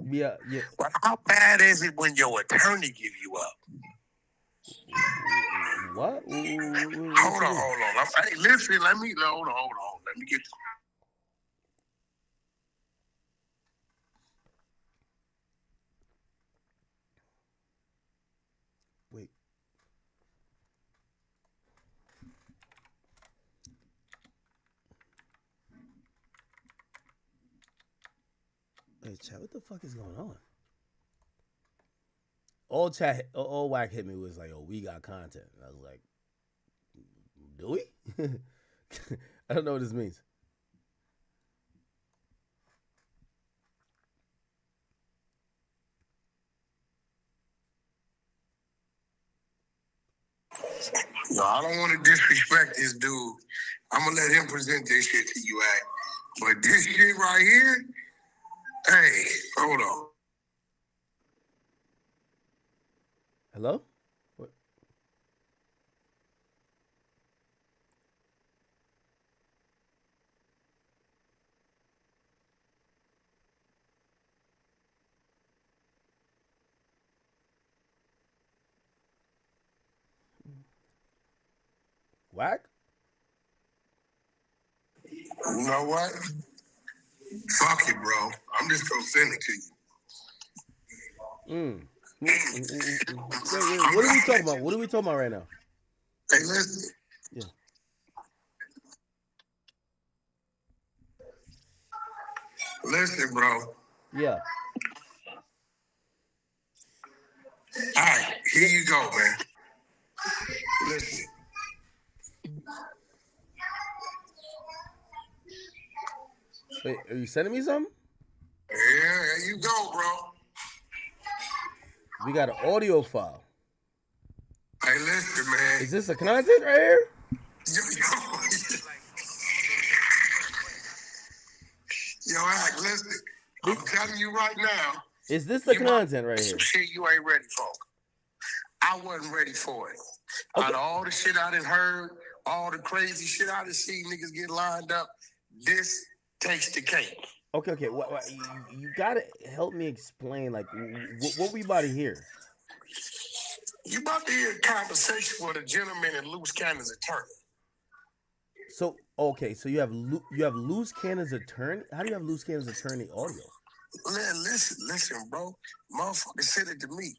S3: Yeah.
S1: But how bad is it when your attorney give you up?
S3: What?
S1: Hold on. Hey, listen, hold on. Let me get
S3: Wait. Hey, chat, what the fuck is going on? All Whack hit me was like, "Oh, we got content." And I was like, "Do we?" I don't know what this means.
S1: No, I don't want to disrespect this dude. I'm gonna let him present this shit to you, Act. But this shit right here, hey, hold on.
S3: Hello? What? Whack?
S1: You know what? Fuck it, bro. I'm just gonna send it to you.
S3: Wait, what are we talking about? What are we talking about right now?
S1: Hey, listen.
S3: Yeah.
S1: Listen, bro.
S3: Yeah.
S1: All right, here you go, man. Listen.
S3: Wait, are you sending me something?
S1: Yeah, there you go, bro.
S3: We got an audio file.
S1: Hey, listen, man.
S3: Is this a content right here?
S1: Yo, Act, listen. I'm telling you right now.
S3: Is this the content right here?
S1: Some shit you ain't ready for. I wasn't ready for it.
S3: Okay.
S1: Out of all the shit I done heard, all the crazy shit I done seen niggas get lined up, this takes the cake.
S3: Okay. You gotta help me explain, like, what we about to hear.
S1: You about to hear a conversation with a gentleman in Loose Cannon's attorney.
S3: So, okay, so you have Loose Cannon's attorney? How do you have Loose Cannon's attorney audio?
S1: Listen, bro. Motherfucker said it to me.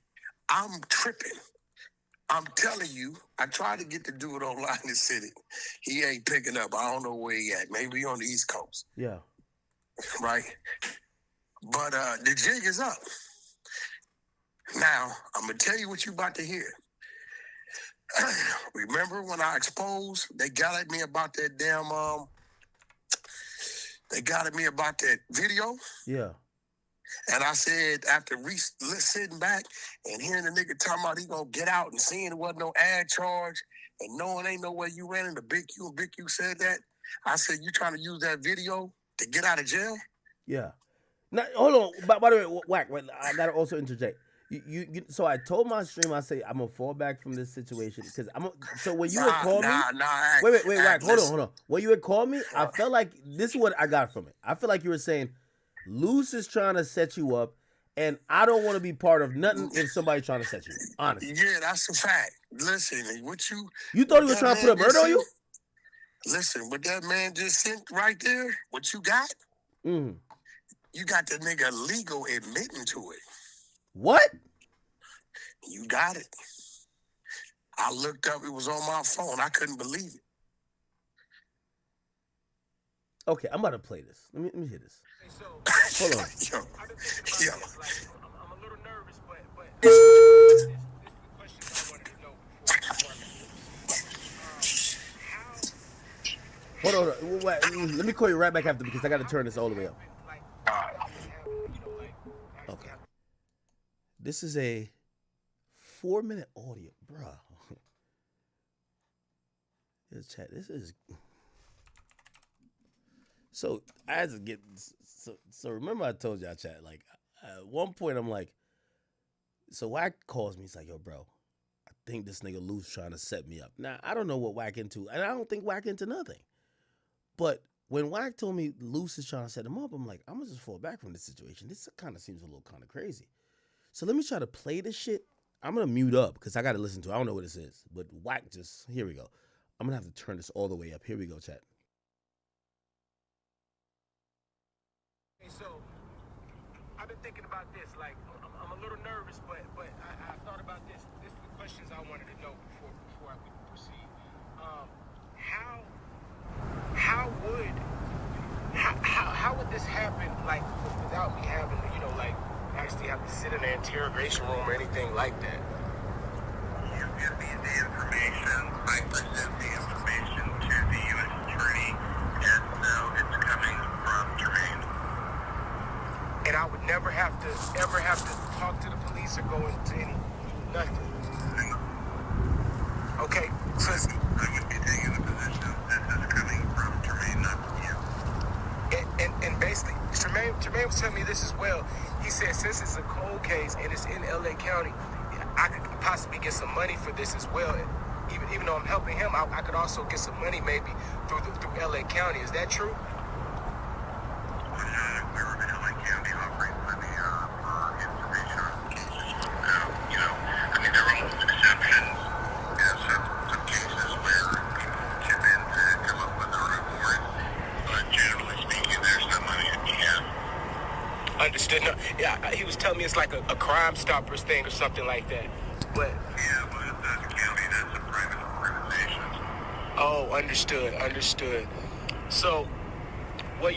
S1: I'm tripping. I'm telling you, I tried to get the dude online in the city. He ain't picking up. I don't know where he at. Maybe he on the East Coast.
S3: Yeah.
S1: Right? But the jig is up. Now, I'm going to tell you what you about to hear. Remember when I exposed, they got at me about that damn, they got at me about that video?
S3: Yeah.
S1: And I said, after sitting back and hearing the nigga talking about he gonna get out and seeing it wasn't no ad charge and knowing ain't no way you ran into Big Q and Big Q said that, I said, you trying to use that video to get out of jail?
S3: Yeah. Now, hold on. By the way, Whack, I gotta also interject. So I told my stream, I say I'm gonna fall back from this situation because so when you had called me, wait, Whack, hold on. When you had called me, I felt like this is what I got from it. I feel like you were saying, Luce is trying to set you up, and I don't want to be part of nothing if somebody's trying to set you up. Honestly.
S1: Yeah, that's a fact. Listen, what you
S3: thought he was trying to put a murder on you?
S1: Listen, what that man just sent right there, what you got?
S3: Mm.
S1: You got the nigga legal admitting to it.
S3: What?
S1: You got it. I looked up, it was on my phone. I couldn't believe it.
S3: Okay, I'm about to play this. Let me hear this. Hold on.
S1: Yo.
S3: Hold on. Let me call you right back after because I got to turn this all the way up. Okay. This is a 4-minute audio, bruh. Chat. This is. So I had to get. So remember I told y'all, chat. Like at one point I'm like, so Wack calls me. He's like, yo, bro, I think this nigga Luce trying to set me up. Now I don't know what Wack into, and I don't think Wack into nothing. But when Wack told me Luce is trying to set him up, I'm like, I'm gonna just fall back from this situation. This kind of seems a little kind of crazy. So let me try to play this shit. I'm gonna mute up because I gotta listen to it. I don't know what this is, but Wack just here we go. I'm gonna have to turn this all the way up. Here we go, chat.
S1: So I've been thinking about this. Like I'm a little nervous, but I thought about this. This is the questions I wanted to know before I could proceed. How would this happen? Like without me having to, like actually have to sit in an interrogation room or anything like that. You give me the information. I present the information to the U.S. Attorney, and so it's coming from Jermaine. And I would never have to talk to the police or go into any nothing. Okay, so I would be taking the position that this is coming from Jermaine, not from you. And basically, Jermaine was telling me this as well. He said since it's a cold case and it's in LA County, I could possibly get some money for this as well. Even though I'm helping him, I could also get some money maybe through LA County. Is that true? We were in LA County offering money for information on cases. I mean, there are almost exceptions. Some cases where people chip in to come up with their reward. But generally speaking, there's no money to be had. Understood. No, yeah, he was telling me it's like a Crime Stoppers thing or something like that. But yeah, but it's not the county. That's a private organization. Oh, understood. So, well,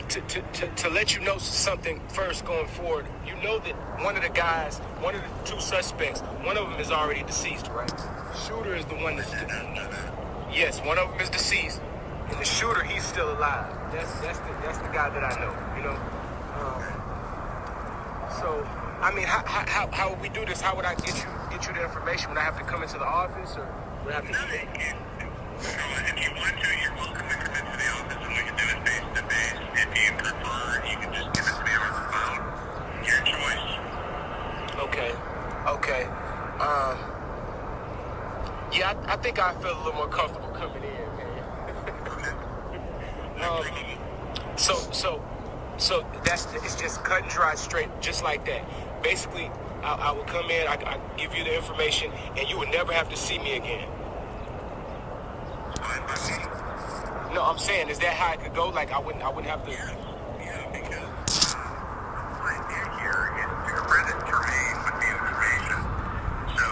S1: to let you know something first going forward, you know that one of the two suspects, one of them is already deceased, right? The shooter is the one that's yes, one of them is deceased, and the shooter, he's still alive. That's the guy that I know, So, I mean, how would we do this? How would I get you the information? Would I have to come into the office, or would I have to? If you want to, you're welcome to come into the office, and we can do it face to face. If you prefer, you can just give it to me over the phone. Your choice. Okay. Yeah, I think I feel a little more comfortable coming in, man. So it's just cut and dry, straight, just like that. Basically, I would come in, I give you the information, and you would never have to see me again. No, I'm saying, is that how it could go? Like I wouldn't have to. Yeah, because the idea here is to credit Jermaine with the information. So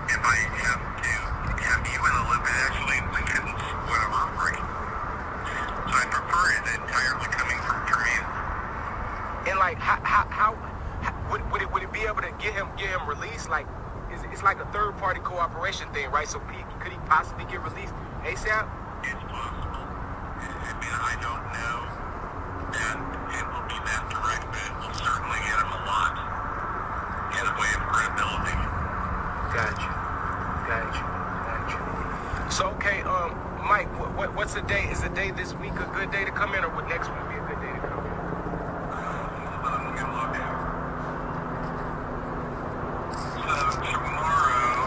S1: if I have to have you in the loop, it actually weakens whatever I'm bringing. So I prefer it entirely coming from Jermaine. And like, how would it be able to get him released? Like, it's like a third party cooperation thing, right? So could he possibly get released ASAP? It's possible. I mean, I don't know that it will be that direct, but it will certainly get him a lot in the way of credibility. Gotcha. So, okay, Mike, what's the day? Is the day this week a good day to come in, or would next week be a good day to come in? Let me get a look at. So, tomorrow,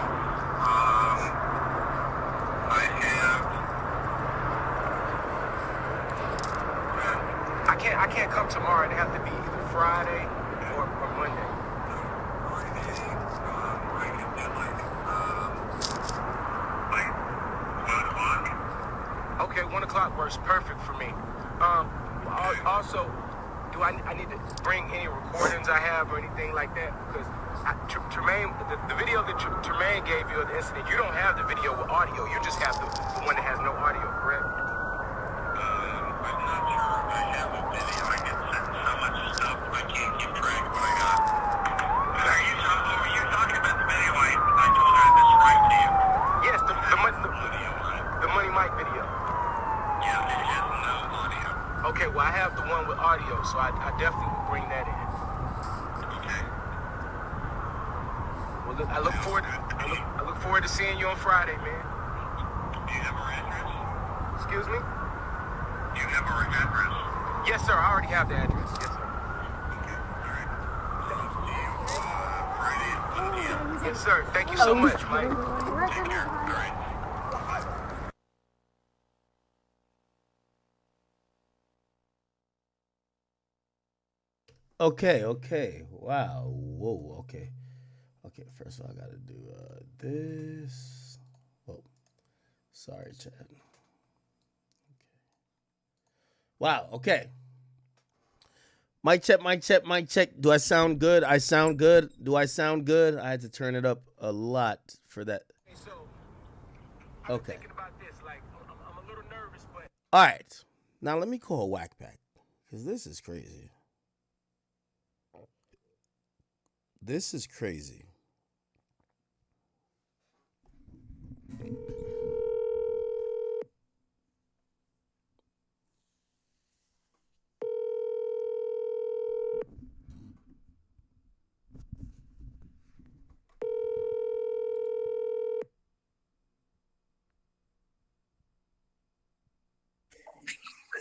S1: I can't come tomorrow. It'd have to be either Friday or Monday.
S2: o'clock works perfect for me. Also, do I need to bring any recordings I have or anything like that? Because Tremaine, the video that Tremaine gave you of the incident, you don't have the video with audio. You just have the one that has no audio, correct? I'm not sure if I have a video. I get sent so much stuff, I can't keep track of what I got. Are you talking about the video I told her I described to you? Yes, the Money Mike video. Yeah, it has no audio. Okay, well, I have the one with audio, so I definitely will bring that in. Okay. Well, I look forward to seeing you on Friday, man. Do you have our address? Excuse me? Do you have our address? Yes, sir. I already have the address. Yes, sir. Okay. All right. See you Friday at 1 p.m. Yes, sir. Thank you so much, Mike. Take care. All right.
S3: Okay. Wow. Whoa. Okay. First of all, I gotta do this. Whoa. Sorry, Chad. Okay. Wow. Okay. Mic check. Do I sound good? I sound good. Do I sound good? I had to turn it up a lot for that. Okay. I'm a little nervous, but. All right. Now let me call Whackpack because this is crazy. This is crazy.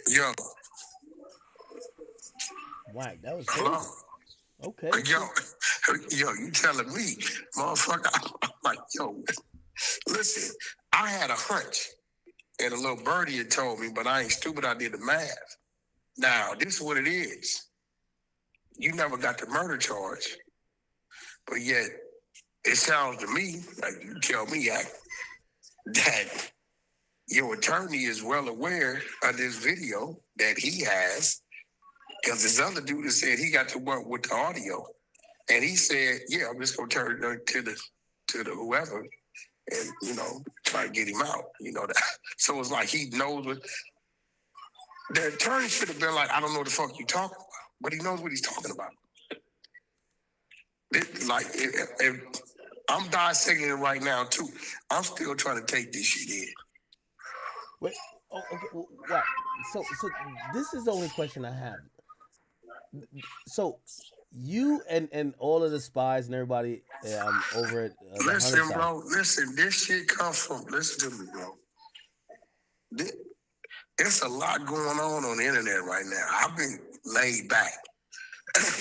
S1: Yo.
S3: Whack, that was crazy.
S1: Hello?
S3: Okay.
S1: Yo, you telling me, motherfucker? I'm like, yo, listen, I had a hunch, and a little birdie had told me, but I ain't stupid. I did the math. Now, this is what it is. You never got the murder charge, but yet it sounds to me, like you tell me, that your attorney is well aware of this video that he has, because this other dude has said he got to work with the audio. And he said, yeah, I'm just going to turn it to the whoever and, try to get him out. That. So it's like he knows what... The attorney should have been like, I don't know what the fuck you talking about. But he knows what he's talking about. If I'm dissecting it right now, too. I'm still trying to take this shit in.
S3: Wait, okay, wow. So this is the only question I have. So you and all of the spies and everybody over at
S1: listen, bro. Listen, this shit comes from. Listen to me, bro. There's a lot going on the internet right now. I've been laid back.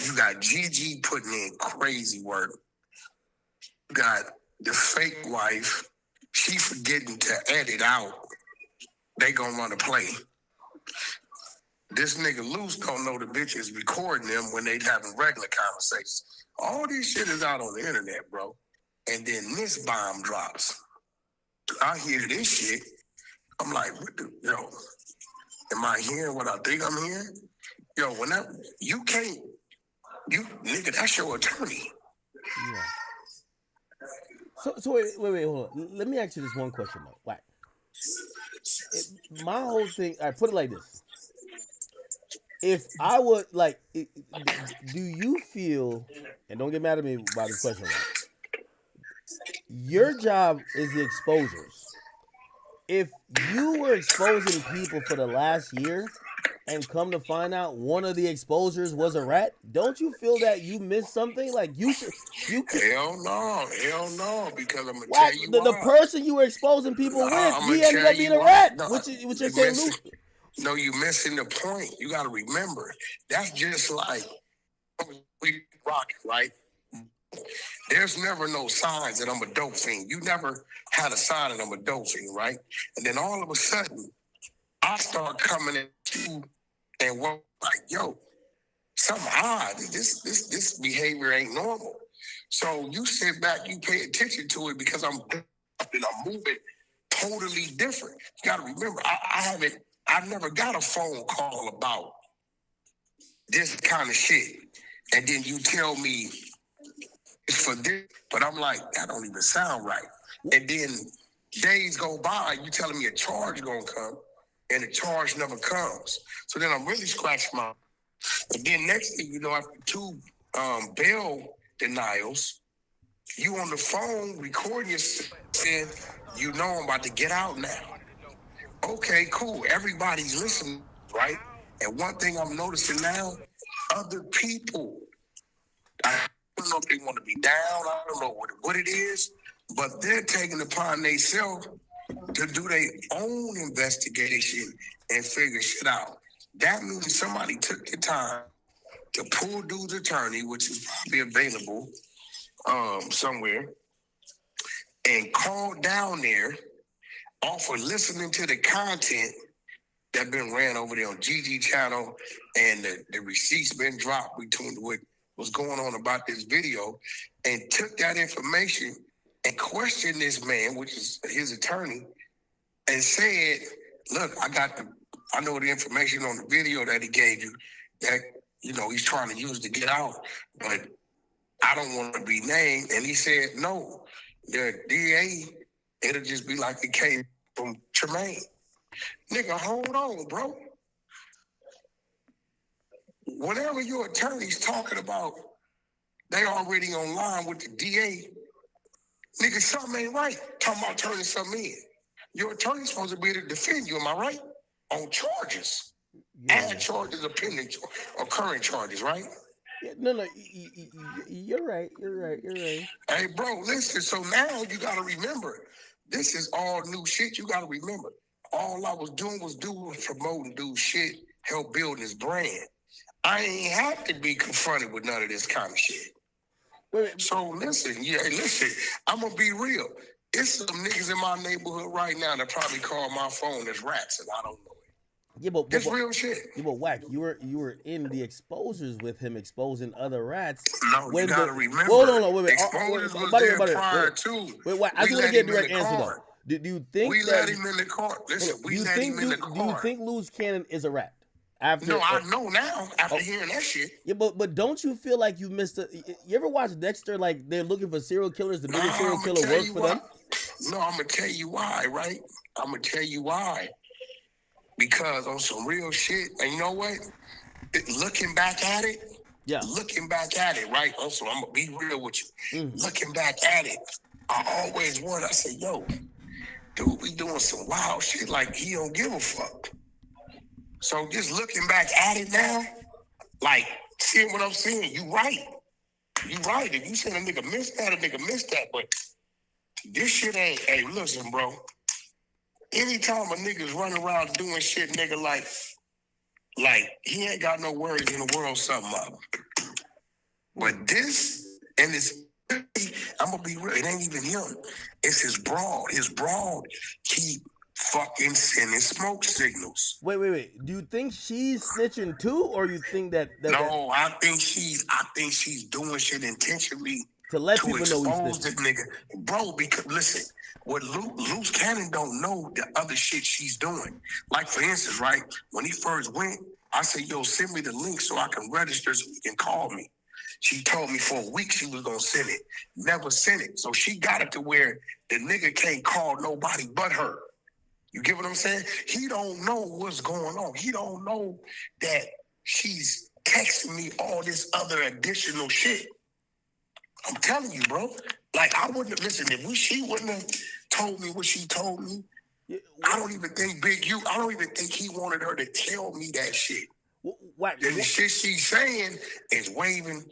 S1: You got Gigi putting in crazy work. You got the fake wife. She forgetting to edit out. They gonna run a play. This nigga Loose don't know the bitch is recording them when they having regular conversations. All this shit is out on the internet, bro. And then this bomb drops. I hear this shit. I'm like, am I hearing what I think I'm hearing? Yo, nigga, that's your attorney.
S3: Yeah. So wait, hold on. Let me ask you this one question though. Like, my whole thing, I put it like this. If I would do you feel, and don't get mad at me about this question, right? Your job is the exposures. If you were exposing people for the last year and come to find out one of the exposures was a rat, don't you feel that you missed something? Like you could.
S1: Hell no, because I'm gonna tell you
S3: the person you were exposing people with, he ended up being a rat. What you're saying, Luke?
S1: No, you're missing the point. You got to remember, that's just like we rock, right? There's never no signs that I'm a dope fiend. You never had a sign that I'm a dope fiend, right? And then all of a sudden, I start coming at you and walk like, yo, something odd. This behavior ain't normal. So you sit back, you pay attention to it because I'm moving totally different. You got to remember, I I never got a phone call about this kind of shit. And then you tell me it's for this, but I'm like, that don't even sound right. And then days go by, you telling me a charge gonna come, and the charge never comes. So then I'm really scratching my. And then next thing you know, after 2 bail denials, you on the phone recording yourself saying, you know I'm about to get out now. Okay, cool. Everybody's listening, right? And one thing I'm noticing now, other people, I don't know if they want to be down, I don't know what it is, but they're taking it upon themselves to do their own investigation and figure shit out. That means somebody took the time to pull dude's attorney, which is probably available somewhere, and called down there off of listening to the content that been ran over there on GG channel, and the receipts been dropped between what was going on about this video, and took that information and questioned this man, which is his attorney, and said, look, I know the information on the video that he gave you that, you know, he's trying to use to get out, but I don't want to be named. And he said, no, the DA, it'll just be like it came from Tremaine. Nigga, hold on, bro. Whatever your attorney's talking about, they already online with the DA. Nigga, something ain't right. Talking about turning something in. Your attorney's supposed to be able to defend you, am I right? On charges. Yeah. Add charges or pending or current charges, right?
S3: Yeah, no, you're right.
S1: Hey, bro, listen, so now you got to remember, this is all new shit. You got to remember, all I was doing was promoting dude's shit, help build his brand. I ain't have to be confronted with none of this kind of shit. So listen, I'm going to be real. It's some niggas in my neighborhood right now that probably call my phone as rats, and I don't know it.
S3: Yeah, but
S1: it's real shit.
S3: Yeah, but Wack, you were in the exposures with him exposing other rats.
S1: No, you gotta remember.
S3: Hold on, wait.
S1: Exposures was there prior to.
S3: Wait, Wack, I just want to get a direct answer though. Do you think
S1: we let him in the court? Listen, we let him in the court.
S3: Do you think Loose Cannon is a rat?
S1: No, I know now after hearing that shit.
S3: Yeah, but don't you feel like you missed you ever watch Dexter? Like they're looking for serial killers. The biggest serial killer works for them.
S1: No, I'm gonna tell you why, right? I'm gonna tell you why. Because on some real shit, and you know what? Looking back at it, right? Also, I'm gonna be real with you. Looking back at it, I always wonder. I say, yo, dude, we doing some wild shit. Like he don't give a fuck. So just looking back at it now, like seeing what I'm seeing, you right. If you said a nigga missed that, but this shit ain't. Hey, listen, bro. Anytime a nigga's running around doing shit, nigga, like he ain't got no worries in the world, something up. But this, and it's, I'm gonna be real, it ain't even him. It's his broad. His broad keep fucking sending smoke signals.
S3: Wait. Do you think she's snitching too, or you think that?
S1: No, I think she's doing shit intentionally
S3: to let people know
S1: he's this nigga, bro. Because listen. What Loose Cannon don't know the other shit she's doing. Like, for instance, right, when he first went, I said, yo, send me the link so I can register so he can call me. She told me for a week she was going to send it. Never sent it. So she got it to where the nigga can't call nobody but her. You get what I'm saying? He don't know what's going on. He don't know that she's texting me all this other additional shit. I'm telling you, bro. Like, I wouldn't have, listen, if she wouldn't have told me what she told me, I don't even think he wanted her to tell me that shit. The shit she's saying is waving.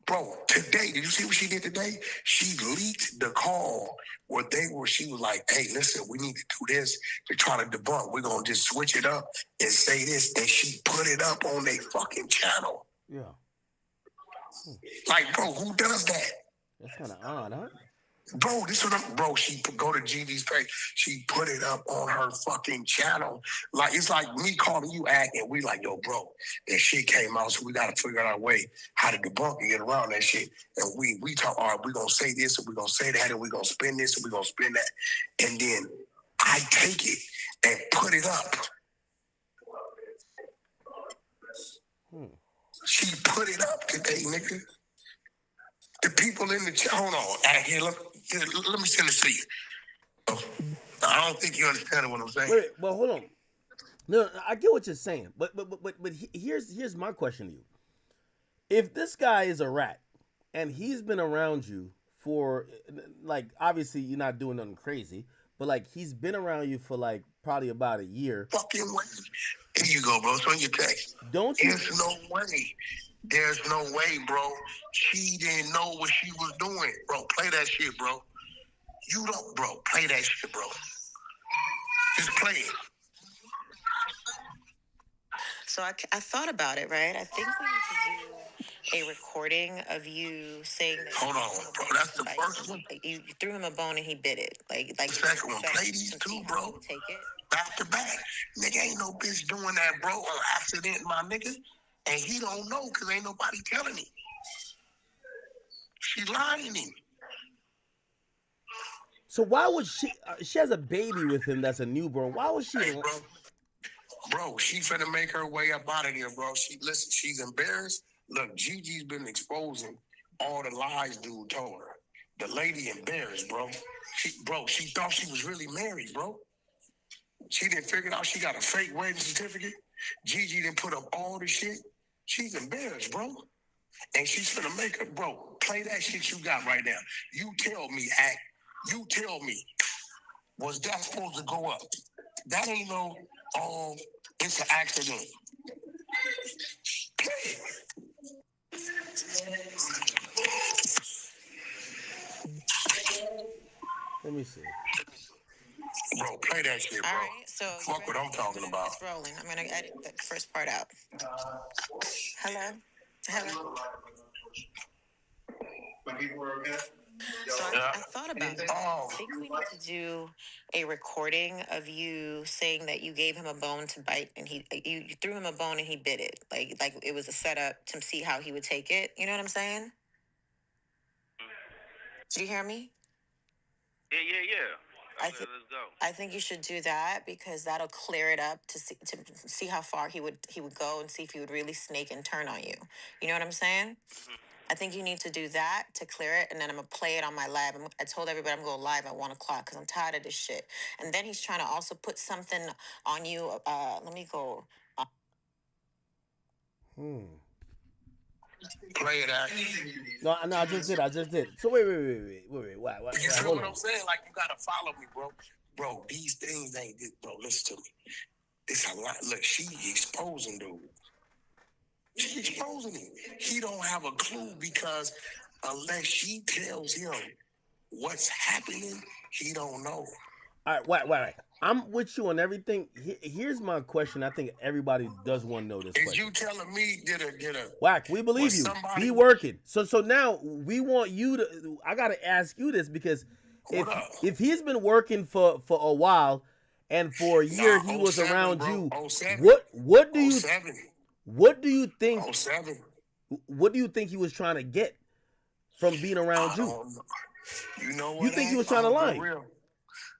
S1: Bro, today, did you see what she did today? She leaked the call where she was like, hey, listen, we need to do this to try to debunk. We're going to just switch it up and say this. And she put it up on their fucking channel.
S3: Yeah.
S1: Like, bro, who does that?
S3: That's kind of odd, huh?
S1: Bro, she go to GD's page. She put it up on her fucking channel. Like, it's like me calling you and we like, yo, bro, that shit came out, so we got to figure out our way how to debunk and get around that shit. And we talk, all right, we're going to say this, and we're going to say that, and we're going to spin this, and we're going to spin that. And then I take it and put it up She put it up today, nigga. The people in the chat, hold on. Here, let me send this to you. I don't think you understand what I'm saying.
S3: Wait, well, hold on. No, I get what you're saying, but here's my question to you. If this guy is a rat and he's been around you for, like, obviously you're not doing nothing crazy, but like he's been around you for like probably about a year.
S1: Fucking way. Here you go, bro. It's on your text.
S3: Don't you?
S1: There's no way. There's no way, bro. She didn't know what she was doing, bro. Play that shit, bro. You don't, bro. Play that shit, bro. Just play it.
S5: So I thought about it, right? I think we need to do a recording of you saying that.
S1: Hold on, bro. That's the first one.
S5: Like you threw him a bone and he bit it. Like
S1: the second one. Play these two, bro.
S5: Take it.
S1: Back to back. Nigga, ain't no bitch doing that, bro, on accident, my nigga. And he don't know because ain't nobody telling him. She lying to him.
S3: So why would she? She has a baby with him that's a newborn. Why would she?
S1: Hey, bro, she finna make her way up out of here, bro. Listen, she's embarrassed. Look, Gigi's been exposing all the lies dude told her. The lady embarrassed, bro. She thought she was really married, bro. She didn't figure out she got a fake wedding certificate. Gigi didn't put up all the shit. She's embarrassed, bro. And she's finna make her, bro, play that shit you got right now. You tell me, act. You tell me, was that supposed to go up? That ain't no, it's an accident. Play it.
S3: Let me see.
S1: Bro, play that shit, bro.
S5: All right, so
S1: fuck what I'm talking about.
S5: It's rolling. I'm gonna edit the first part out. Hello.
S1: When people were okay.
S5: So I thought about it. I think we need to do a recording of you saying that you gave him a bone to bite, and you threw him a bone and he bit it. Like it was a setup to see how he would take it. You know what I'm saying? Did you hear me?
S7: Yeah.
S5: Let's go. I think you should do that because that'll clear it up to see how far he would go and see if he would really snake and turn on you. You know what I'm saying? Mm-hmm. I think you need to do that to clear it, and then I'm going to play it on my live. I told everybody I'm going live at 1 o'clock because I'm tired of this shit. And then he's trying to also put something on you. Let me go.
S1: Play it out.
S3: No, I just did. So wait. Why?
S1: You feel what I'm saying? Like, you got to follow me, bro. Bro, these things ain't this. Bro, listen to me. It's a lot. Look, she exposing dude. She exposing him. He don't have a clue because unless she tells him what's happening, he don't know.
S3: All right, wait. I'm with you on everything. Here's my question. I think everybody does want to know this.
S1: Is you telling me did a
S3: Whack? We believe you. Be working. So now we want you to. I gotta ask you this because if he's been working for a while, and for a year he was around you, what do you? What do you think?
S1: 07.
S3: What do you think he was trying to get from being around you?
S1: You know what?
S3: You think he was trying to lie?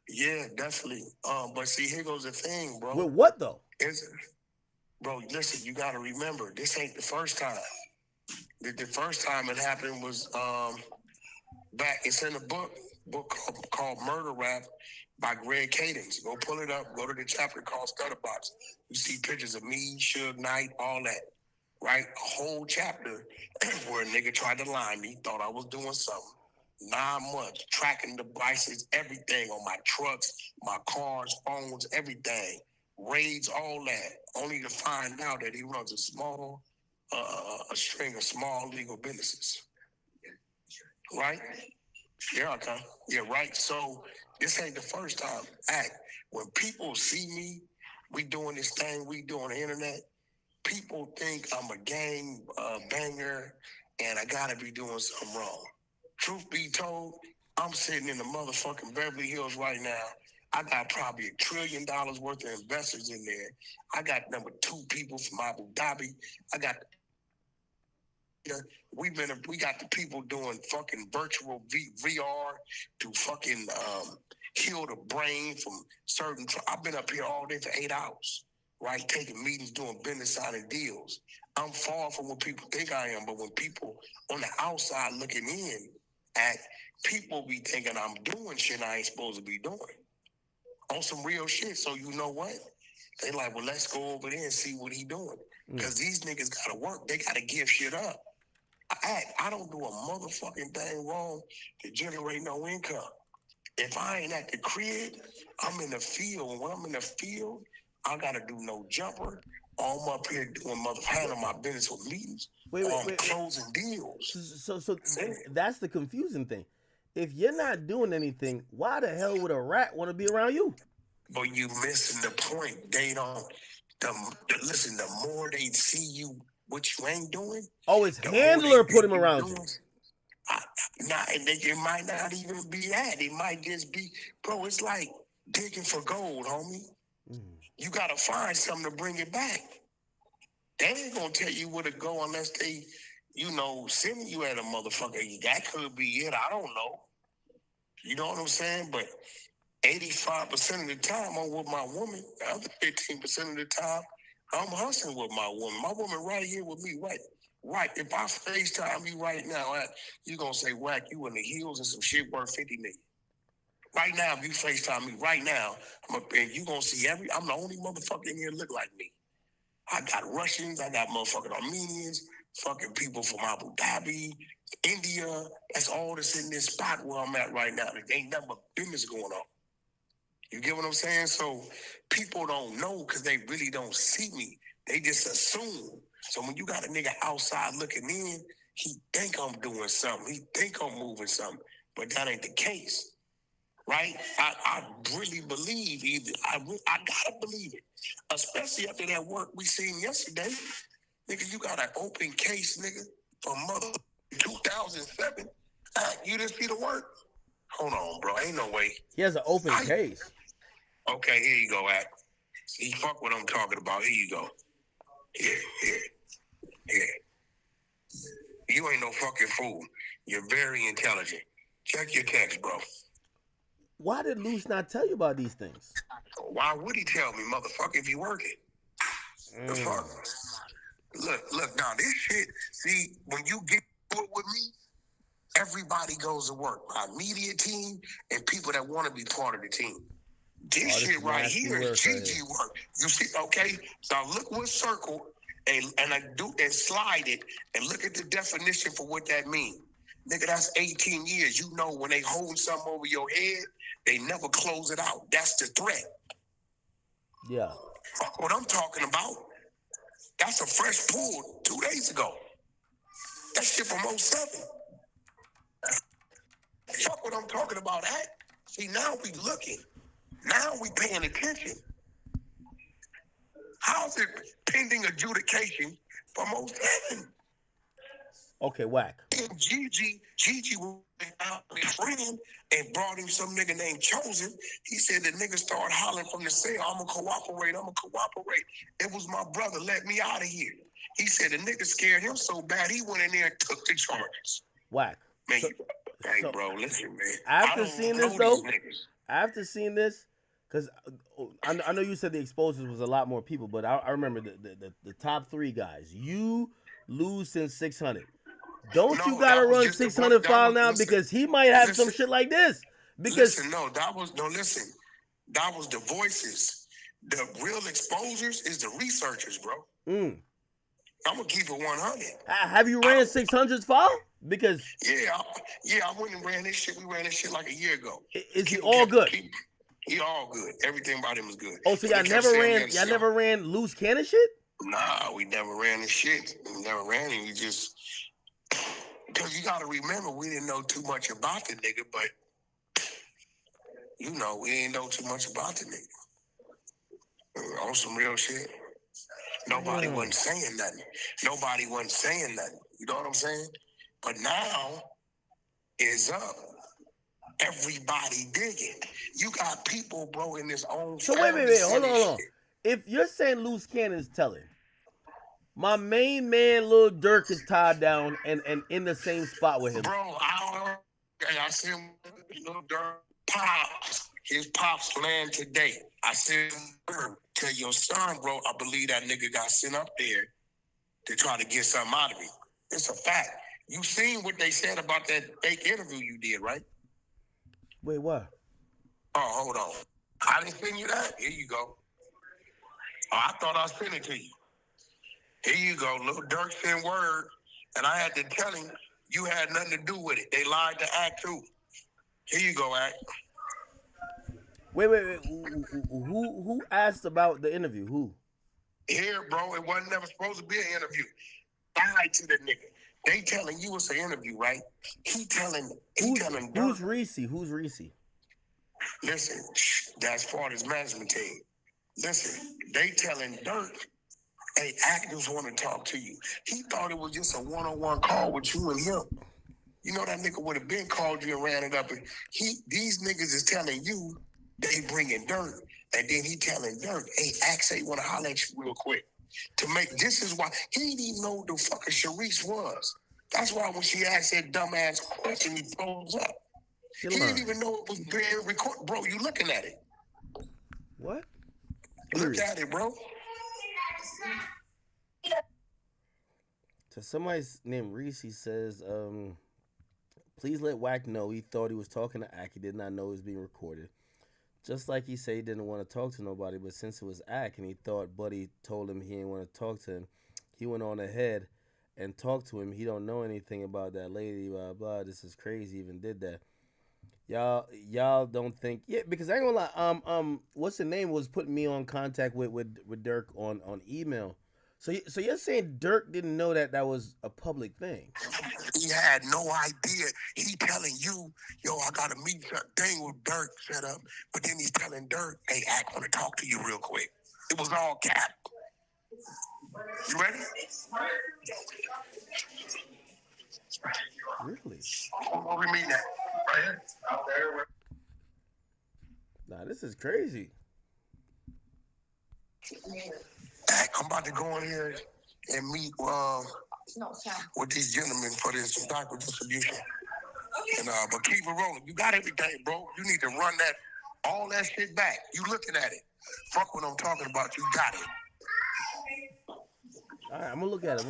S1: Yeah, definitely. But see, here goes the thing, bro.
S3: With what though?
S1: Bro, listen, you gotta remember, this ain't the first time. The first time it happened was back. It's in a book called Murder Rap by Greg Cadence. Go pull it up. Go to the chapter called Stutterbox. You see pictures of me, Suge Knight, all that. Right? A whole chapter where a nigga tried to lie me, thought I was doing something. 9 months, tracking devices, everything on my trucks, my cars, phones, everything. Raids, all that. Only to find out that he runs a string of small legal businesses. Right? Yeah, okay. Yeah, right. So this ain't the first time. When people see me, we doing this thing we do on the internet, people think I'm a gang banger and I gotta be doing something wrong. Truth be told, I'm sitting in the motherfucking Beverly Hills right now. I got probably $1 trillion worth of investors in there. I got number 2 people from Abu Dhabi. We got the people doing fucking virtual VR to fucking heal the brain from certain. I've been up here all day for 8 hours, right? Taking meetings, doing business, signing deals. I'm far from what people think I am, but when people on the outside looking in at, people be thinking I'm doing shit I ain't supposed to be doing. On some real shit. So you know what? They like, well, let's go over there and see what he doing. Because these niggas gotta work. They gotta give shit up. I don't do a motherfucking thing wrong to generate no income. If I ain't at the crib, I'm in the field. And when I'm in the field, I gotta do no jumper. I'm up here doing handling my business with meetings. Wait. Closing deals.
S3: So that's the confusing thing. If you're not doing anything, why the hell would a rat want to be around you?
S1: But you missing the point. They don't. Listen, the more they see you, what you ain't doing.
S3: Oh, his handler put him around you.
S1: It might not even be that. It might just be, bro, it's like digging for gold, homie. You got to find something to bring it back. They ain't going to tell you where to go unless they, send you at a motherfucker. That could be it. I don't know. You know what I'm saying? But 85% of the time, I'm with my woman. The other 15% of the time, I'm hustling with my woman. My woman right here with me, right. If I FaceTime you right now, you going to say, Wack, you in the heels and some shit worth $50 million. Right now, if you FaceTime me right now, you going to see I'm the only motherfucker in here look like me. I got Russians, I got motherfucking Armenians, fucking people from Abu Dhabi, India. That's all that's in this spot where I'm at right now. There ain't nothing but business going on. You get what I'm saying? So people don't know because they really don't see me. They just assume. So when you got a nigga outside looking in, he think I'm doing something. He think I'm moving something. But that ain't the case. Right? I really believe I gotta believe it. Especially after that work we seen yesterday. Nigga, you got an open case, nigga, from 2007. You didn't see the work? Hold on, bro. Ain't no way.
S3: He has an open case.
S1: Okay, here you go, Act. See, fuck what I'm talking about. Here you go. Here. You ain't no fucking fool. You're very intelligent. Check your text, bro.
S3: Why did Luce not tell you about these things?
S1: Why would he tell me, motherfucker, if he working? The fuck? Look, now this shit, see, when you get to it with me, everybody goes to work. My media team and people that want to be part of the team. This shit right here is GG work. You see, okay? So look what circle and I do and slide it and look at the definition for what that means. Nigga, that's 18 years. You know when they hold something over your head, they never close it out. That's the threat.
S3: Yeah.
S1: Fuck what I'm talking about. That's a fresh pull 2 days ago. That shit from 07. Fuck what I'm talking about. See, now we looking. Now we paying attention. How's it pending adjudication from 07?
S3: Okay, Wack.
S1: And Gigi was out with his friend and brought him some nigga named Chosen. He said the nigga started hollering from the cell, I'm gonna cooperate. It was my brother, let me out of here. He said the nigga scared him so bad, he went in there and took the charges.
S3: Wack.
S1: Man, bro, listen, man.
S3: After seeing this, though, because I know you said the exposures was a lot more people, but I remember the top three guys. You lose since 600. Don't you gotta run 600 file now because he might have some shit like this? Because
S1: that was the voices. The real exposures is the researchers, bro. I'm gonna keep it 100.
S3: Have you ran 600's file? Because
S1: I went and ran this shit. We ran this shit like a year ago.
S3: Is he all good?
S1: He all good. Everything about him was good.
S3: Oh, so y'all never ran loose cannon shit?
S1: Nah, we never ran this shit. We never ran it. We just, because you got to remember, we didn't know too much about the nigga, but, we didn't know too much about the nigga. On some real shit. Nobody wasn't saying nothing. You know what I'm saying? But now, it's up. Everybody digging. You got people, bro, in this own.
S3: So wait, hold on. If you're saying loose cannon's telling, my main man Lil Durk is tied down and in the same spot with him.
S1: Bro, I see him, Lil Durk pops. His pops land today. I see him Tell your son, bro, I believe that nigga got sent up there to try to get something out of me. It's a fact. You seen what they said about that fake interview you did, right?
S3: Wait, what?
S1: Oh, hold on. I didn't send you that? Here you go. Oh, I thought I sent it to you. Here you go. Little Dirk sent word, and I had to tell him you had nothing to do with it. They lied to Act too. Here you go, Act.
S3: Wait. Who asked about the interview? Who?
S1: Here, bro, it wasn't never supposed to be an interview. Lied to the nigga. They telling you it's an interview, right? He telling Dirk.
S3: Who's Reese? Who's Reese?
S1: Listen, that's part of his management team. Listen, they telling Dirk, hey, actors want to talk to you. He thought it was just a one-on-one call with you and him. You know that nigga would have been called you and ran it up. And these niggas is telling you they bringing Dirk, and then he telling Dirk, hey, Act say want to holler at you real quick. This is why he didn't even know who the fucking Sharice was. That's why when she asked that dumbass question, he froze up. He didn't even know it was being recorded. Bro, you looking at it.
S3: What?
S1: Look at it, bro.
S3: So somebody named Reese says, please let Wack know he thought he was talking to Ack. He did not know he was being recorded. Just like he said he didn't want to talk to nobody, but since it was Ack and he thought Buddy told him he didn't want to talk to him, he went on ahead and talked to him. He don't know anything about that lady, blah, blah. This is crazy, even did that. Y'all don't think, yeah, because I ain't gonna lie, what's the name was putting me on contact with Dirk on email. So you're saying Dirk didn't know that was a public thing?
S1: He had no idea. He telling you, yo, I got a meeting thing with Dirk set up, but then he's telling Dirk, hey, I want to talk to you real quick. It was all cap. You ready?
S3: Really?
S1: Where we meeting at? Right here? Out there.
S3: Nah, this is crazy.
S1: I'm about to go in here and meet with these gentlemen for this diaper distribution. And but keep it rolling. You got everything, bro. You need to run all that shit back. You looking at it. Fuck what I'm talking about. You got it.
S3: All right, I'm gonna look at it.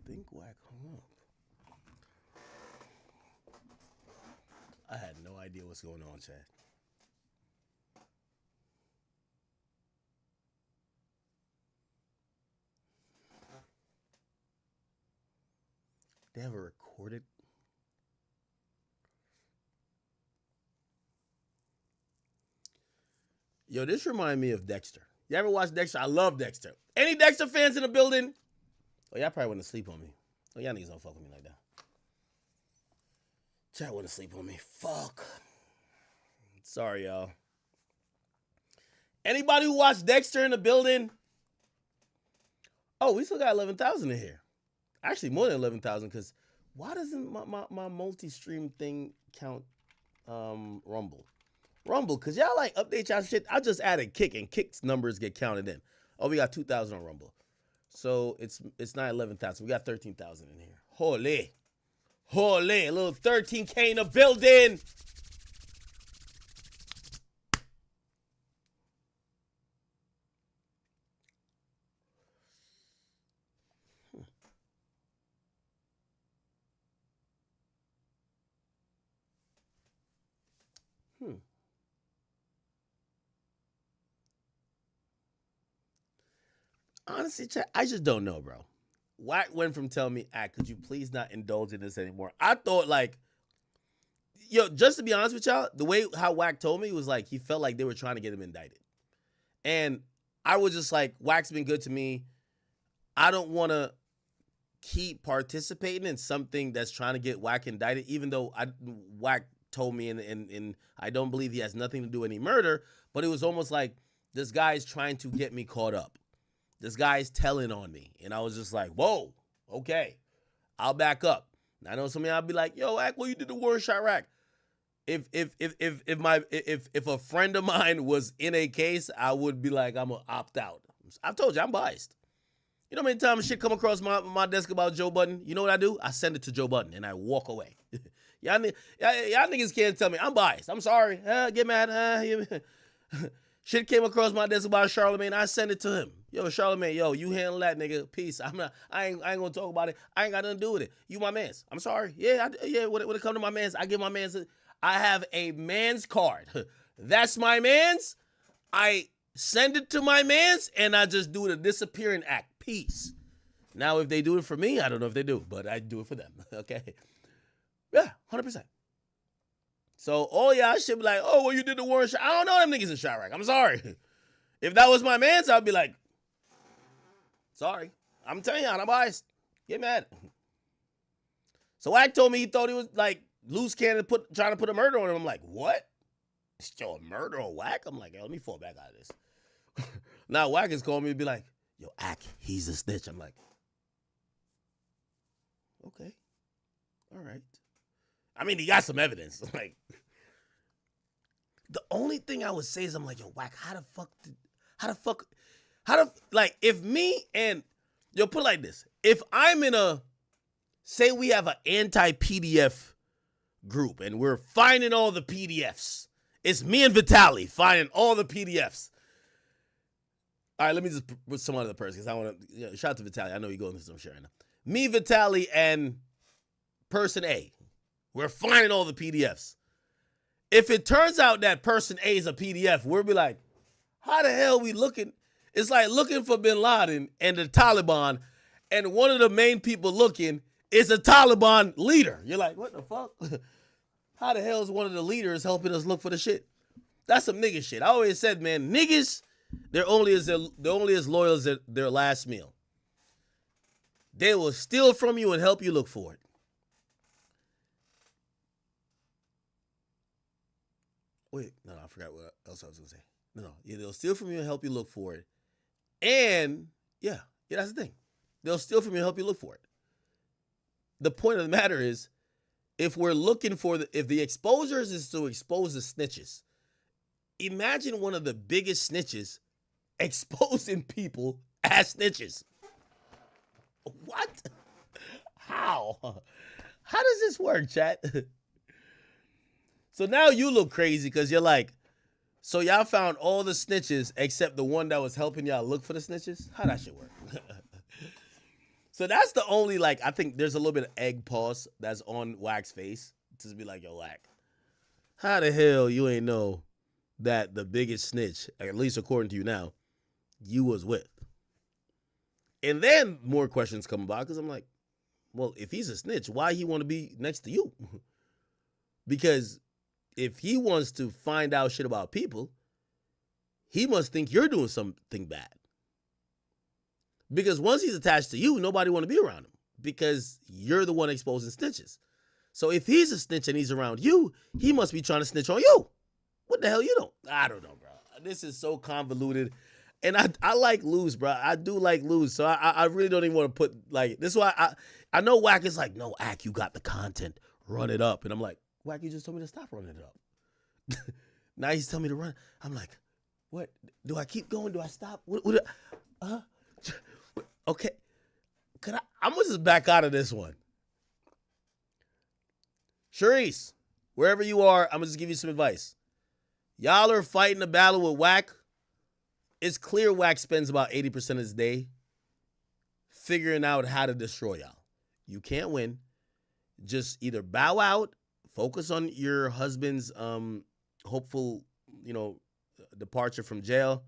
S3: Think Wack hung up. I had no idea what's going on, Chad. They have a recorded. Yo, this remind me of Dexter. You ever watch Dexter? I love Dexter. Any Dexter fans in the building? Oh, y'all probably wouldn't sleep on me. Oh, y'all niggas don't fuck with me like that. Chad wouldn't sleep on me. Fuck. Sorry, y'all. Anybody who watched Dexter in the building? Oh, we still got 11,000 in here. Actually, more than 11,000, because why doesn't my multi-stream thing count Rumble? Rumble, because y'all like update y'all shit. I just added Kick, and Kick's numbers get counted in. Oh, we got 2,000 on Rumble. So it's not 11,000. We got 13,000 in here. Holy. A little 13K in the building. Honestly, I just don't know, bro. Wack went from telling me, could you please not indulge in this anymore? I thought, like, yo, just to be honest with y'all, the way how Wack told me was like he felt like they were trying to get him indicted. And I was just like, Wack's been good to me. I don't want to keep participating in something that's trying to get Wack indicted, even though Wack told me, and I don't believe he has nothing to do with any murder, but it was almost like this guy's trying to get me caught up. This guy's telling on me. And I was just like, whoa, okay, I'll back up. And I know some of y'all be like, yo, Ack, well, you did the war in Chirac. If a friend of mine was in a case, I would be like, I'm gonna opt out. I've told you I'm biased. You know how many times shit come across my desk about Joe Budden? You know what I do? I send it to Joe Budden and I walk away. y'all niggas can't tell me. I'm biased. I'm sorry. Get mad. Shit came across my desk about Charlamagne. I send it to him. Yo, Charlamagne, yo, you handle that, nigga. Peace. I ain't gonna talk about it. I ain't got nothing to do with it. You my mans. I'm sorry. Yeah, when it come to my mans, I give my mans. I have a man's card. That's my man's. I send it to my mans and I just do the disappearing act. Peace. Now, if they do it for me, I don't know if they do, but I do it for them. Okay. Yeah, 100%. So all y'all should be like, oh, well, you did the Warren shot. I don't know them niggas in Chirac. I'm sorry. If that was my man's, I'd be like, sorry. I'm telling y'all, I'm biased. Get mad. So Wack told me he thought he was like loose cannon trying to put a murder on him. I'm like, what? Yo, a murder on Wack? I'm like, yo, let me fall back out of this. Now Wack is calling me to be like, yo, Ack, he's a snitch. I'm like, okay. All right. I mean, he got some evidence. Like, the only thing I would say is I'm like, yo, Wack, like, if me and, yo, put it like this. If I'm in say we have an anti-PDF group and we're finding all the PDFs. It's me and Vitaly finding all the PDFs. All right, let me just put some other person because I want to shout out to Vitaly. I know you're going through some shit right now. Me, Vitaly, and person A. We're finding all the PDFs. If it turns out that person A is a PDF, we'll be like, how the hell we looking? It's like looking for bin Laden and the Taliban, and one of the main people looking is a Taliban leader. You're like, what the fuck? How the hell is one of the leaders helping us look for the shit? That's some nigga shit. I always said, man, niggas, they're only as loyal as their last meal. They will steal from you and help you look for it. Wait, no, I forgot what else I was gonna say. No, yeah, they'll steal from you and help you look for it. And yeah, that's the thing. They'll steal from you and help you look for it. The point of the matter is, if we're looking for if the exposures is to expose the snitches, imagine one of the biggest snitches exposing people as snitches. What? How? How does this work, chat? So now you look crazy because you're like, so y'all found all the snitches except the one that was helping y'all look for the snitches? How that shit work? So that's the only, like, I think there's a little bit of egg pause that's on Wack's face. To be like, yo, Wack, how the hell you ain't know that the biggest snitch, at least according to you now, you was with? And then more questions come about because I'm like, well, if he's a snitch, why he want to be next to you? Because if he wants to find out shit about people, he must think you're doing something bad. Because once he's attached to you, nobody want to be around him because you're the one exposing snitches. So if he's a snitch and he's around you, he must be trying to snitch on you. What the hell you don't? I don't know, bro. This is so convoluted. And I like Luz, bro. I do like Luz. So I really don't even want to put, like, this is why I know Wack is like, no, Ack, you got the content. Run it up. And I'm like, Wack, you just told me to stop running it up. Now he's telling me to run. I'm like, what? Do I keep going? Do I stop? Okay. I'm going to just back out of this one. Sharice, wherever you are, I'm going to just give you some advice. Y'all are fighting a battle with Wack. It's clear Wack spends about 80% of his day figuring out how to destroy y'all. You can't win. Just either bow out, focus on your husband's hopeful, departure from jail.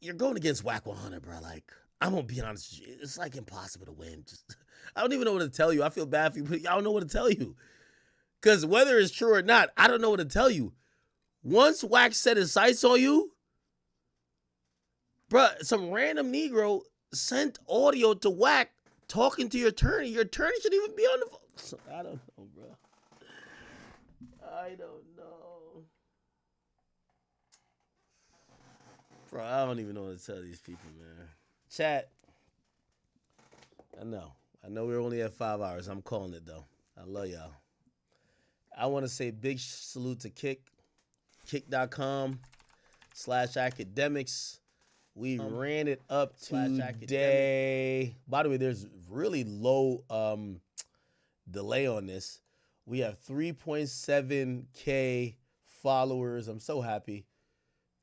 S3: You're going against Wack 100, bro. Like, I'm going to be honest with you. It's like impossible to win. I don't even know what to tell you. I feel bad for you, but I don't know what to tell you. Because whether it's true or not, I don't know what to tell you. Once Wack set his sights on you, bro, some random Negro sent audio to Wack talking to your attorney. Your attorney shouldn't even be on the phone. I don't know, bro. I don't know. Bro, I don't even know what to tell these people, man. Chat. I know we're only at 5 hours. I'm calling it, though. I love y'all. I want to say big salute to Kick. Kick.com/academics, We ran it up today. By the way, there's really low delay on this. We have 3.7K followers. I'm so happy.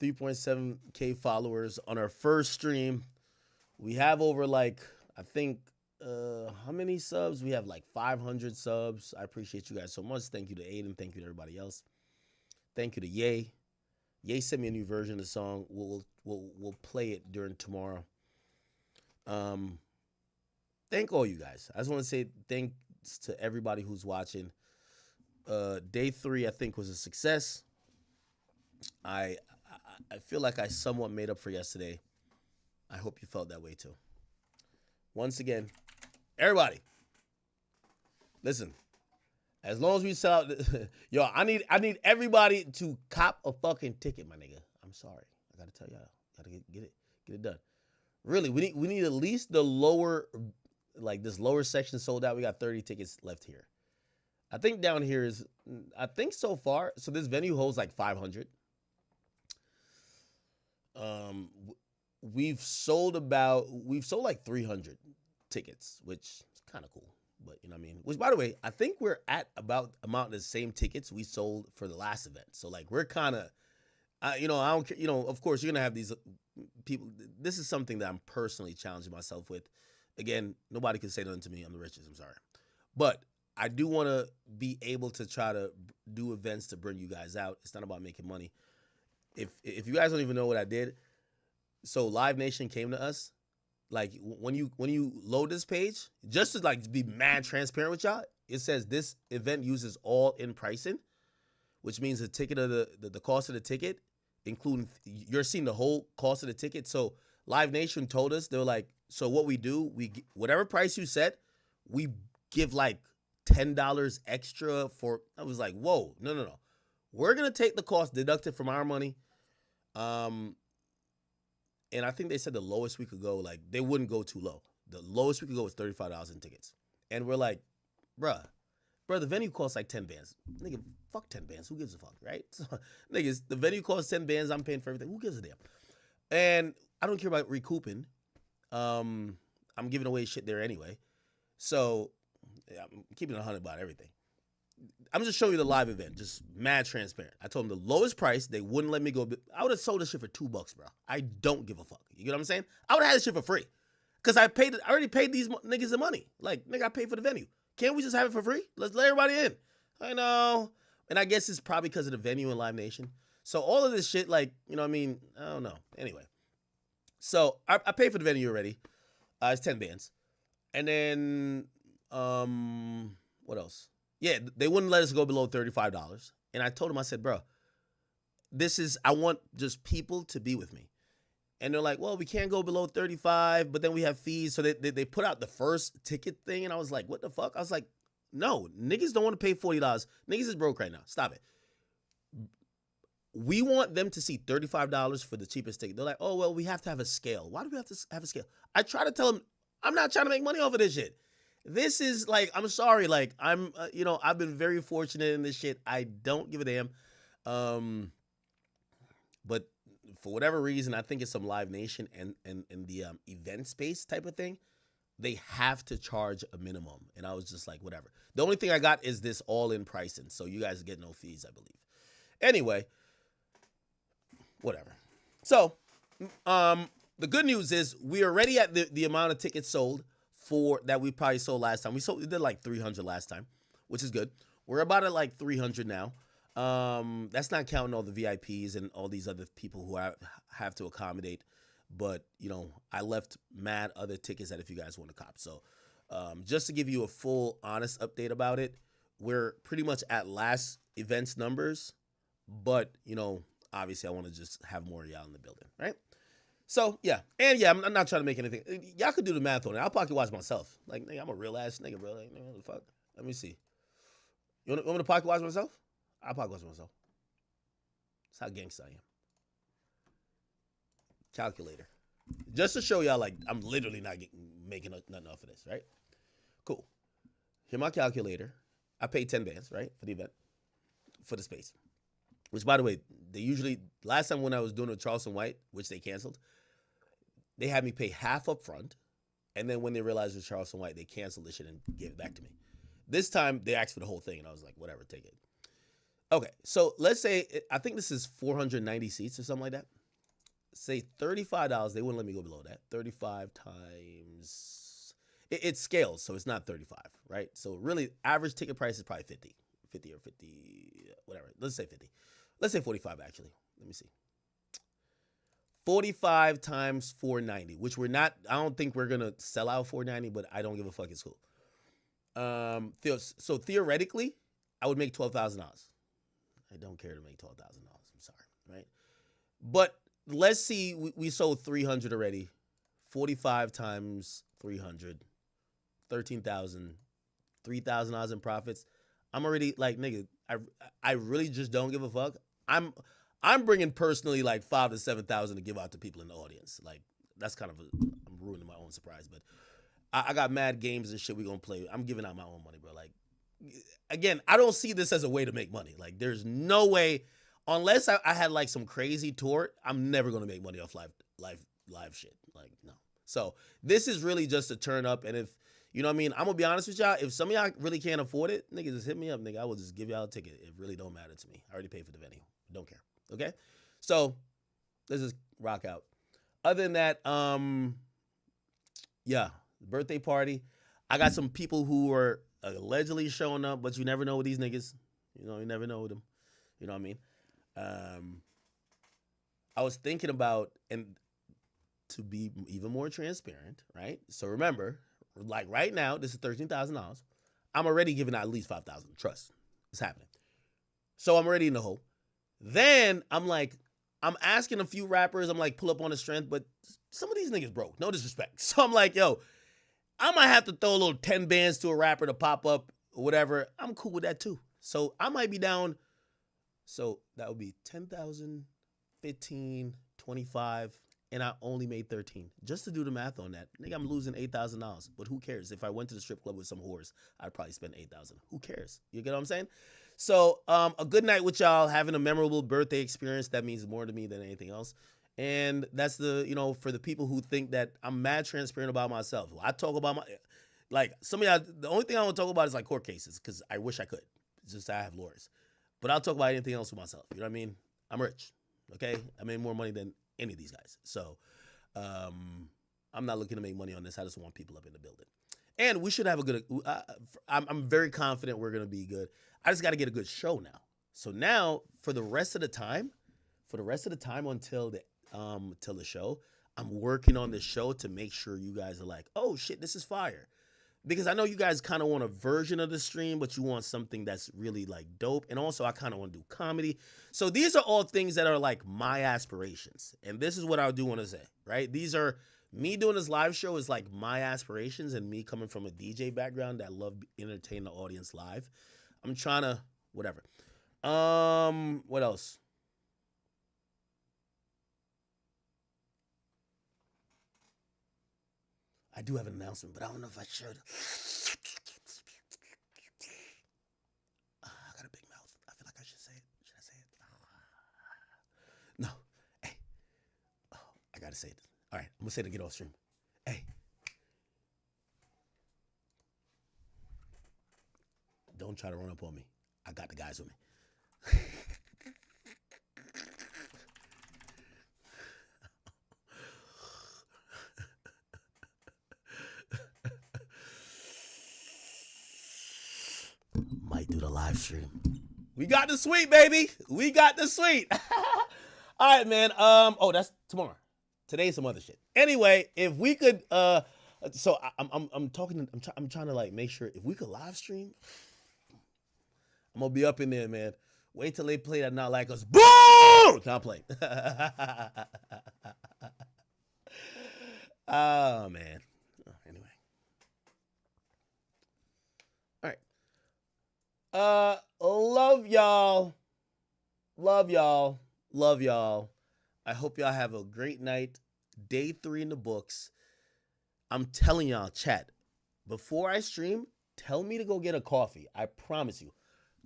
S3: 3.7K followers on our first stream. We have over like, I think, how many subs? We have like 500 subs. I appreciate you guys so much. Thank you to Aiden. Thank you to everybody else. Thank you to Ye. Ye sent me a new version of the song. We'll play it during tomorrow. Thank all you guys. I just want to say thanks to everybody who's watching. Day 3, I think, was a success. I feel like I somewhat made up for yesterday. I hope you felt that way too. Once again, everybody, listen. As long as we sell out, yo, I need everybody to cop a fucking ticket, my nigga. I'm sorry, I gotta tell y'all, gotta get it done. Really, we need at least the lower, like this lower section sold out. We got 30 tickets left here. I think down here is, I think so far. So this venue holds like 500. We've sold like 300 tickets, which is kind of cool. But you know what I mean? Which, by the way, I think we're at about amount of the same tickets we sold for the last event. So like we're kind of, I don't care. Of course you're gonna have these people. This is something that I'm personally challenging myself with. Again, nobody can say nothing to me. I'm the richest. I'm sorry, but I do want to be able to try to do events to bring you guys out. It's not about making money. If you guys don't even know what I did, so Live Nation came to us. Like when you load this page, just to like be mad transparent with y'all, it says this event uses all-in pricing, which means the ticket of the cost of the ticket, including you're seeing the whole cost of the ticket. So Live Nation told us, they were like, so what we do, whatever price you set, we give like $10 extra for. I was like, whoa, no. We're gonna take the cost deducted from our money. And I think they said the lowest we could go, like they wouldn't go too low. The lowest we could go was $35 in tickets. And we're like, bruh, the venue costs like 10 bands. Nigga, fuck 10 bands. Who gives a fuck, right? So, niggas, the venue costs 10 bands. I'm paying for everything. Who gives a damn? And I don't care about recouping. I'm giving away shit there anyway. So I'm keeping 100 about everything. I'm just showing you the live event, just mad transparent. I told them the lowest price, they wouldn't let me go. I would have sold this shit for $2, bro. I don't give a fuck. You get what I'm saying? I would have had this shit for free. Because I already paid these niggas the money. Like, nigga, I paid for the venue. Can't we just have it for free? Let's let everybody in. I know. And I guess it's probably because of the venue and Live Nation. So all of this shit, like, you know what I mean? I don't know. Anyway. So I paid for the venue already. It's 10 bands. And then, what else? Yeah, they wouldn't let us go below $35. And I told them, I said, bro, I want just people to be with me. And they're like, well, we can't go below 35, but then we have fees. So they put out the first ticket thing. And I was like, what the fuck? I was like, no, niggas don't want to pay $40. Niggas is broke right now. Stop it. We want them to see $35 for the cheapest ticket. They're like, oh, well, we have to have a scale. Why do we have to have a scale? I try to tell them, I'm not trying to make money off of this shit. This is like, I'm sorry, like I'm, I've been very fortunate in this shit. I don't give a damn. But for whatever reason, I think it's some Live Nation and the event space type of thing. They have to charge a minimum. And I was just like, whatever. The only thing I got is this all-in pricing. So you guys get no fees, I believe. Anyway, whatever. So, the good news is we're already at the amount of tickets sold that we probably sold last time. We did like 300 last time, which is good. We're about at like 300 now. That's not counting all the VIPs and all these other people who I have to accommodate. But, I left mad other tickets that if you guys want to cop. So, just to give you a full, honest update about it, we're pretty much at last event's numbers. But, obviously I want to just have more of y'all in the building, right? So, yeah. And, yeah, I'm not trying to make anything. Y'all could do the math on it. I'll pocket watch myself. Like, nigga, I'm a real ass nigga, bro. Like, nigga, what the fuck? Let me see. You want me to pocket watch myself? I'll pocket watch myself. That's how gangsta I am. Calculator. Just to show y'all, like, I'm literally not making nothing off of this, right? Cool. Here's my calculator. I paid 10 bands, right, for the event, for the space. Which, by the way, last time when I was doing it with Charleston White, which they canceled, they had me pay half up front, and then when they realized it was Charleston White, they canceled this shit and gave it back to me. This time, they asked for the whole thing, and I was like, whatever, take it. Okay, so let's say, I think this is 490 seats or something like that. Say $35, they wouldn't let me go below that. 35 times, it scales, so it's not 35, right? So really, average ticket price is probably 50 or 50, whatever. Let's say 50. Let's say 45, actually. Let me see. 45 times 490, which we're not, I don't think we're going to sell out 490, but I don't give a fuck, it's cool. So theoretically, I would make $12,000. I don't care to make $12,000. I'm sorry, right? But let's see, we sold 300 already. 45 times 300, 13,000, $3,000 in profits. I'm already like, nigga, I really just don't give a fuck. I'm bringing personally like 5,000 to 7,000 to give out to people in the audience. Like that's kind of I'm ruining my own surprise, but I got mad games and shit we gonna play. I'm giving out my own money, bro. Like again, I don't see this as a way to make money. Like there's no way, unless I had like some crazy tour, I'm never gonna make money off live shit. Like no. So this is really just a turn up, and if you know what I mean, I'm gonna be honest with y'all. If some of y'all really can't afford it, nigga, just hit me up, nigga. I will just give y'all a ticket. It really don't matter to me. I already paid for the venue. Don't care. Okay? So let's just rock out. Other than that, yeah, birthday party. I got some people who are allegedly showing up, but you never know with these niggas. You know, you never know with them. You know what I mean? I was thinking about, and to be even more transparent, right? So remember, like right now, this is $13,000. I'm already giving out at least $5,000. Trust, it's happening. So I'm already in the hole. Then I'm like, I'm asking a few rappers, I'm like, pull up on the strength, but some of these niggas broke. No disrespect. So I'm like, yo, I might have to throw a little 10 bands to a rapper to pop up or whatever. I'm cool with that too. So I might be down. So that would be 10,000, 15, 25, and I only made 13. Just to do the math on that, nigga, I'm losing $8,000. But who cares? If I went to the strip club with some whores, I'd probably spend $8,000. Who cares? You get what I'm saying? So a good night with y'all, having a memorable birthday experience. That means more to me than anything else. And that's the, you know, for the people who think that I'm mad transparent about myself. I talk about like some of y'all, the only thing I want to talk about is like court cases, because I wish I could. It's just I have lawyers. But I'll talk about anything else with myself. You know what I mean? I'm rich, okay? I made more money than any of these guys. So I'm not looking to make money on this. I just want people up in the building. And we should have a good, I'm very confident we're going to be good. I just got to get a good show now. So now for the rest of the time until the show, I'm working on this show to make sure you guys are like, oh shit, this is fire. Because I know you guys kind of want a version of the stream, but you want something that's really like dope. And also I kind of want to do comedy. So these are all things that are like my aspirations. And this is what I do want to say, right? These are me doing this live show is like my aspirations, and me coming from a DJ background that love entertaining the audience live. I'm trying to, whatever. What else? I do have an announcement, but I don't know if I should. I got a big mouth. I feel like I should say it. Should I say it? No. Hey. Oh, I got to say it. All right. I'm going to say it to get off stream. Hey. Don't try to run up on me. I got the guys with me. Might do the live stream. We got the suite, baby. We got the suite. All right, man. Oh, that's tomorrow. Today's some other shit. Anyway, if we could, so I'm talking. I'm trying to like make sure if we could live stream. I'm gonna be up in there, man. Wait till they play that Not Like Us. Boom! Not playing. Oh man. Anyway. All right. Love y'all. Love y'all. Love y'all. I hope y'all have a great night. Day 3 in the books. I'm telling y'all, chat, before I stream, tell me to go get a coffee. I promise you.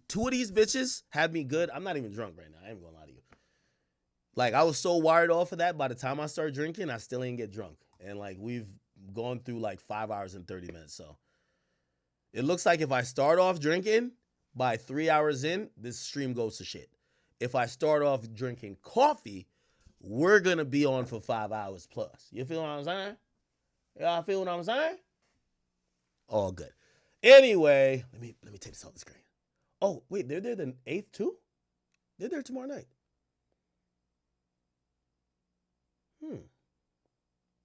S3: 2 of these bitches have me good. I'm not even drunk right now. I ain't gonna lie to you. Like, I was so wired off of that. By the time I start drinking, I still ain't get drunk. And, like, we've gone through, like, 5 hours and 30 minutes. So, it looks like if I start off drinking, by 3 hours in, this stream goes to shit. If I start off drinking coffee, we're going to be on for 5 hours plus. You feel what I'm saying? Y'all feel what I'm saying? All good. Anyway, let me take this off the screen. Oh, wait, they're there the 8th, too? They're there tomorrow night.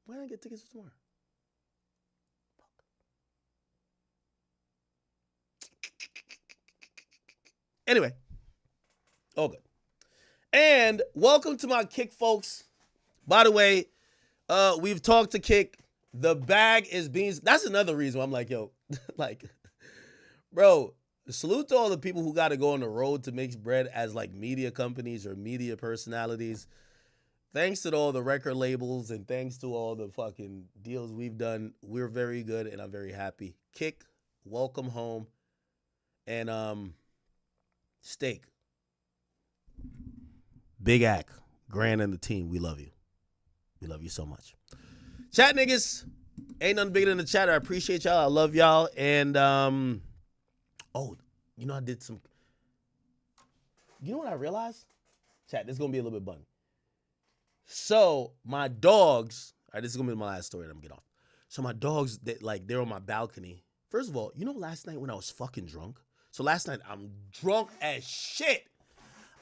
S3: Why didn't I get tickets for tomorrow? Anyway, all good. And welcome to my Kick, folks. By the way, we've talked to Kick. The bag is being... That's another reason I'm like, yo, like, bro, salute to all the people who got to go on the road to make bread as, like, media companies or media personalities. Thanks to all the record labels and thanks to all the fucking deals we've done. We're very good and I'm very happy. Kick, welcome home. And Steak, Big Ack, Grant and the team, we love you. We love you so much. Chat niggas, ain't nothing bigger than the chat. I appreciate y'all. I love y'all. And oh, you know I did some... You know what I realized? Chat, this is going to be a little bit bunny. So my dogs, all right, this is gonna be my last story and I'm gonna get off. So my dogs, they're on my balcony. First of all, you know last night when I was fucking drunk? So last night I'm drunk as shit.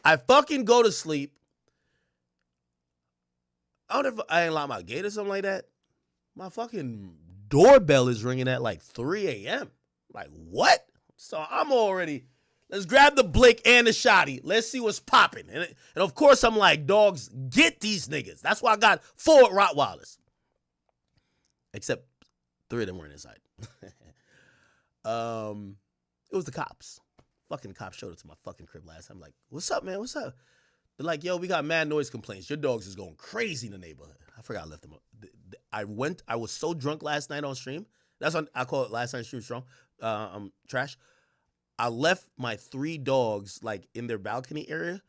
S3: I fucking go to sleep. I don't know if I ain't locked my gate or something like that. My fucking doorbell is ringing at like 3 a.m. Like, what? So I'm already... Let's grab the blick and the shotty. Let's see what's popping. And of course, I'm like, dogs, get these niggas. That's why I got 4 Rottweilers. Except 3 of them weren't inside. It was the cops. Fucking cops showed up to my fucking crib last time. I'm like, what's up, man? What's up? They're like, yo, we got mad noise complaints. Your dogs is going crazy in the neighborhood. I forgot I left them up. I was so drunk last night on stream. That's what I call it last night stream strong. Trash. I left my 3 dogs like in their balcony area.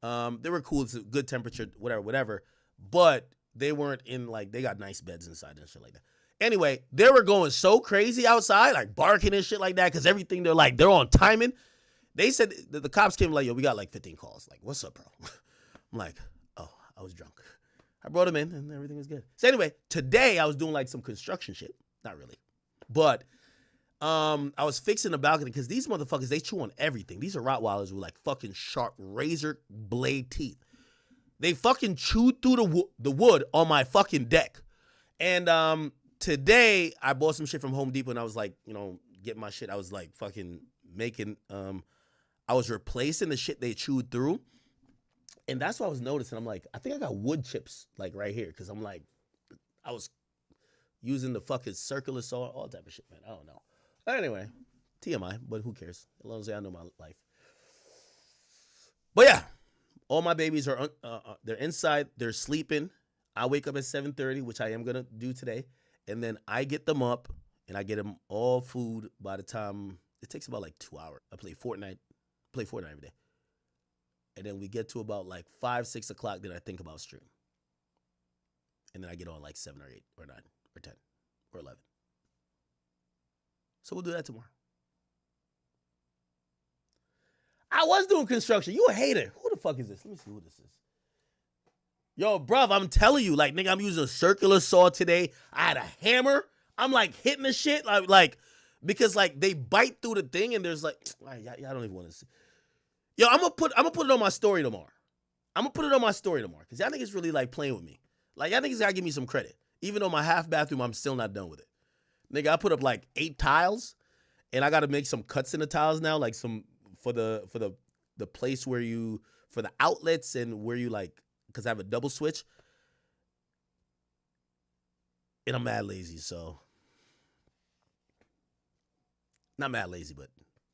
S3: They were cool. It's a good temperature, whatever. But they weren't in like, they got nice beds inside and shit like that. Anyway, they were going so crazy outside, like barking and shit like that. Cause everything they're on timing. They said the cops came like, yo, we got like 15 calls. Like, what's up, bro? I'm like, oh, I was drunk. I brought them in and everything was good. So anyway, today I was doing like some construction shit. Not really, but I was fixing the balcony because these motherfuckers, they chew on everything. These are Rottweilers with like fucking sharp razor blade teeth. They fucking chewed through the wood on my fucking deck. And today I bought some shit from Home Depot and I was like, getting my shit. I was like fucking making, I was replacing the shit they chewed through. And that's what I was noticing. I'm like, I think I got wood chips like right here. Cause I'm like, I was using the fucking circular saw, all type of shit, man. I don't know. Anyway, TMI, but who cares? As long as I know my life. But yeah, all my babies are, they're inside. They're sleeping. I wake up at 7:30, which I am going to do today. And then I get them up and I get them all food by the time, it takes about like 2 hours. I play Fortnite every day. And then we get to about like 5, 6 o'clock. Then I think about stream. And then I get on like 7 or 8 or 9 or 10 or 11. So we'll do that tomorrow. I was doing construction. You a hater. Who the fuck is this? Let me see who this is. Yo, bruv, I'm telling you, like, nigga, I'm using a circular saw today. I had a hammer. I'm like hitting the shit. Like, because like they bite through the thing and there's like, I don't even want to see. Yo, I'm gonna put it on my story tomorrow. Because y'all niggas really like playing with me. Like, y'all niggas gotta give me some credit. Even though my half bathroom, I'm still not done with it. Nigga, I put up like 8 tiles, and I got to make some cuts in the tiles now, like some for the place where you, for the outlets and where you like, because I have a double switch, and I'm mad lazy, so not mad lazy, but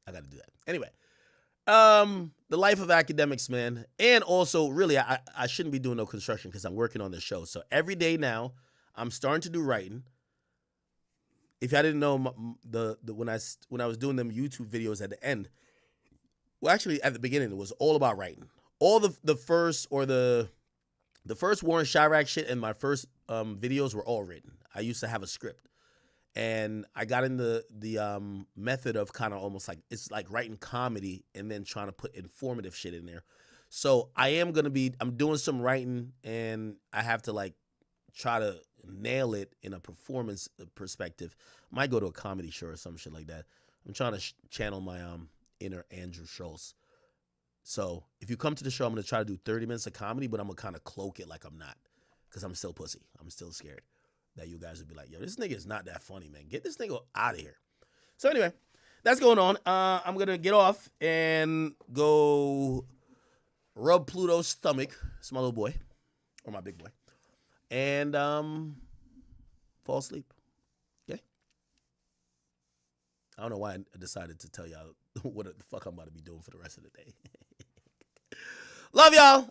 S3: I got to do that anyway. The life of academics, man, and also really, I shouldn't be doing no construction because I'm working on this show. So every day now, I'm starting to do writing. If y'all didn't know, when I was doing them YouTube videos at the end, well, actually at the beginning, it was all about writing. All the first or the The first Warren Chirac shit and my first videos were all written. I used to have a script. And I got in the method of kind of almost like, it's like writing comedy and then trying to put informative shit in there. So I'm doing some writing, and I have to like try to nail it in a performance perspective. Might go to a comedy show or some shit like that. I'm trying to channel my inner Andrew Schultz. So if you come to the show, I'm going to try to do 30 minutes of comedy, but I'm going to kind of cloak it like I'm not, because I'm still pussy. I'm still scared that you guys would be like, yo, this nigga is not that funny, man. Get this nigga out of here. So anyway, that's going on. I'm going to get off and go rub Pluto's stomach. It's my little boy, or my big boy. And fall asleep. Okay? I don't know why I decided to tell y'all what the fuck I'm about to be doing for the rest of the day. Love y'all.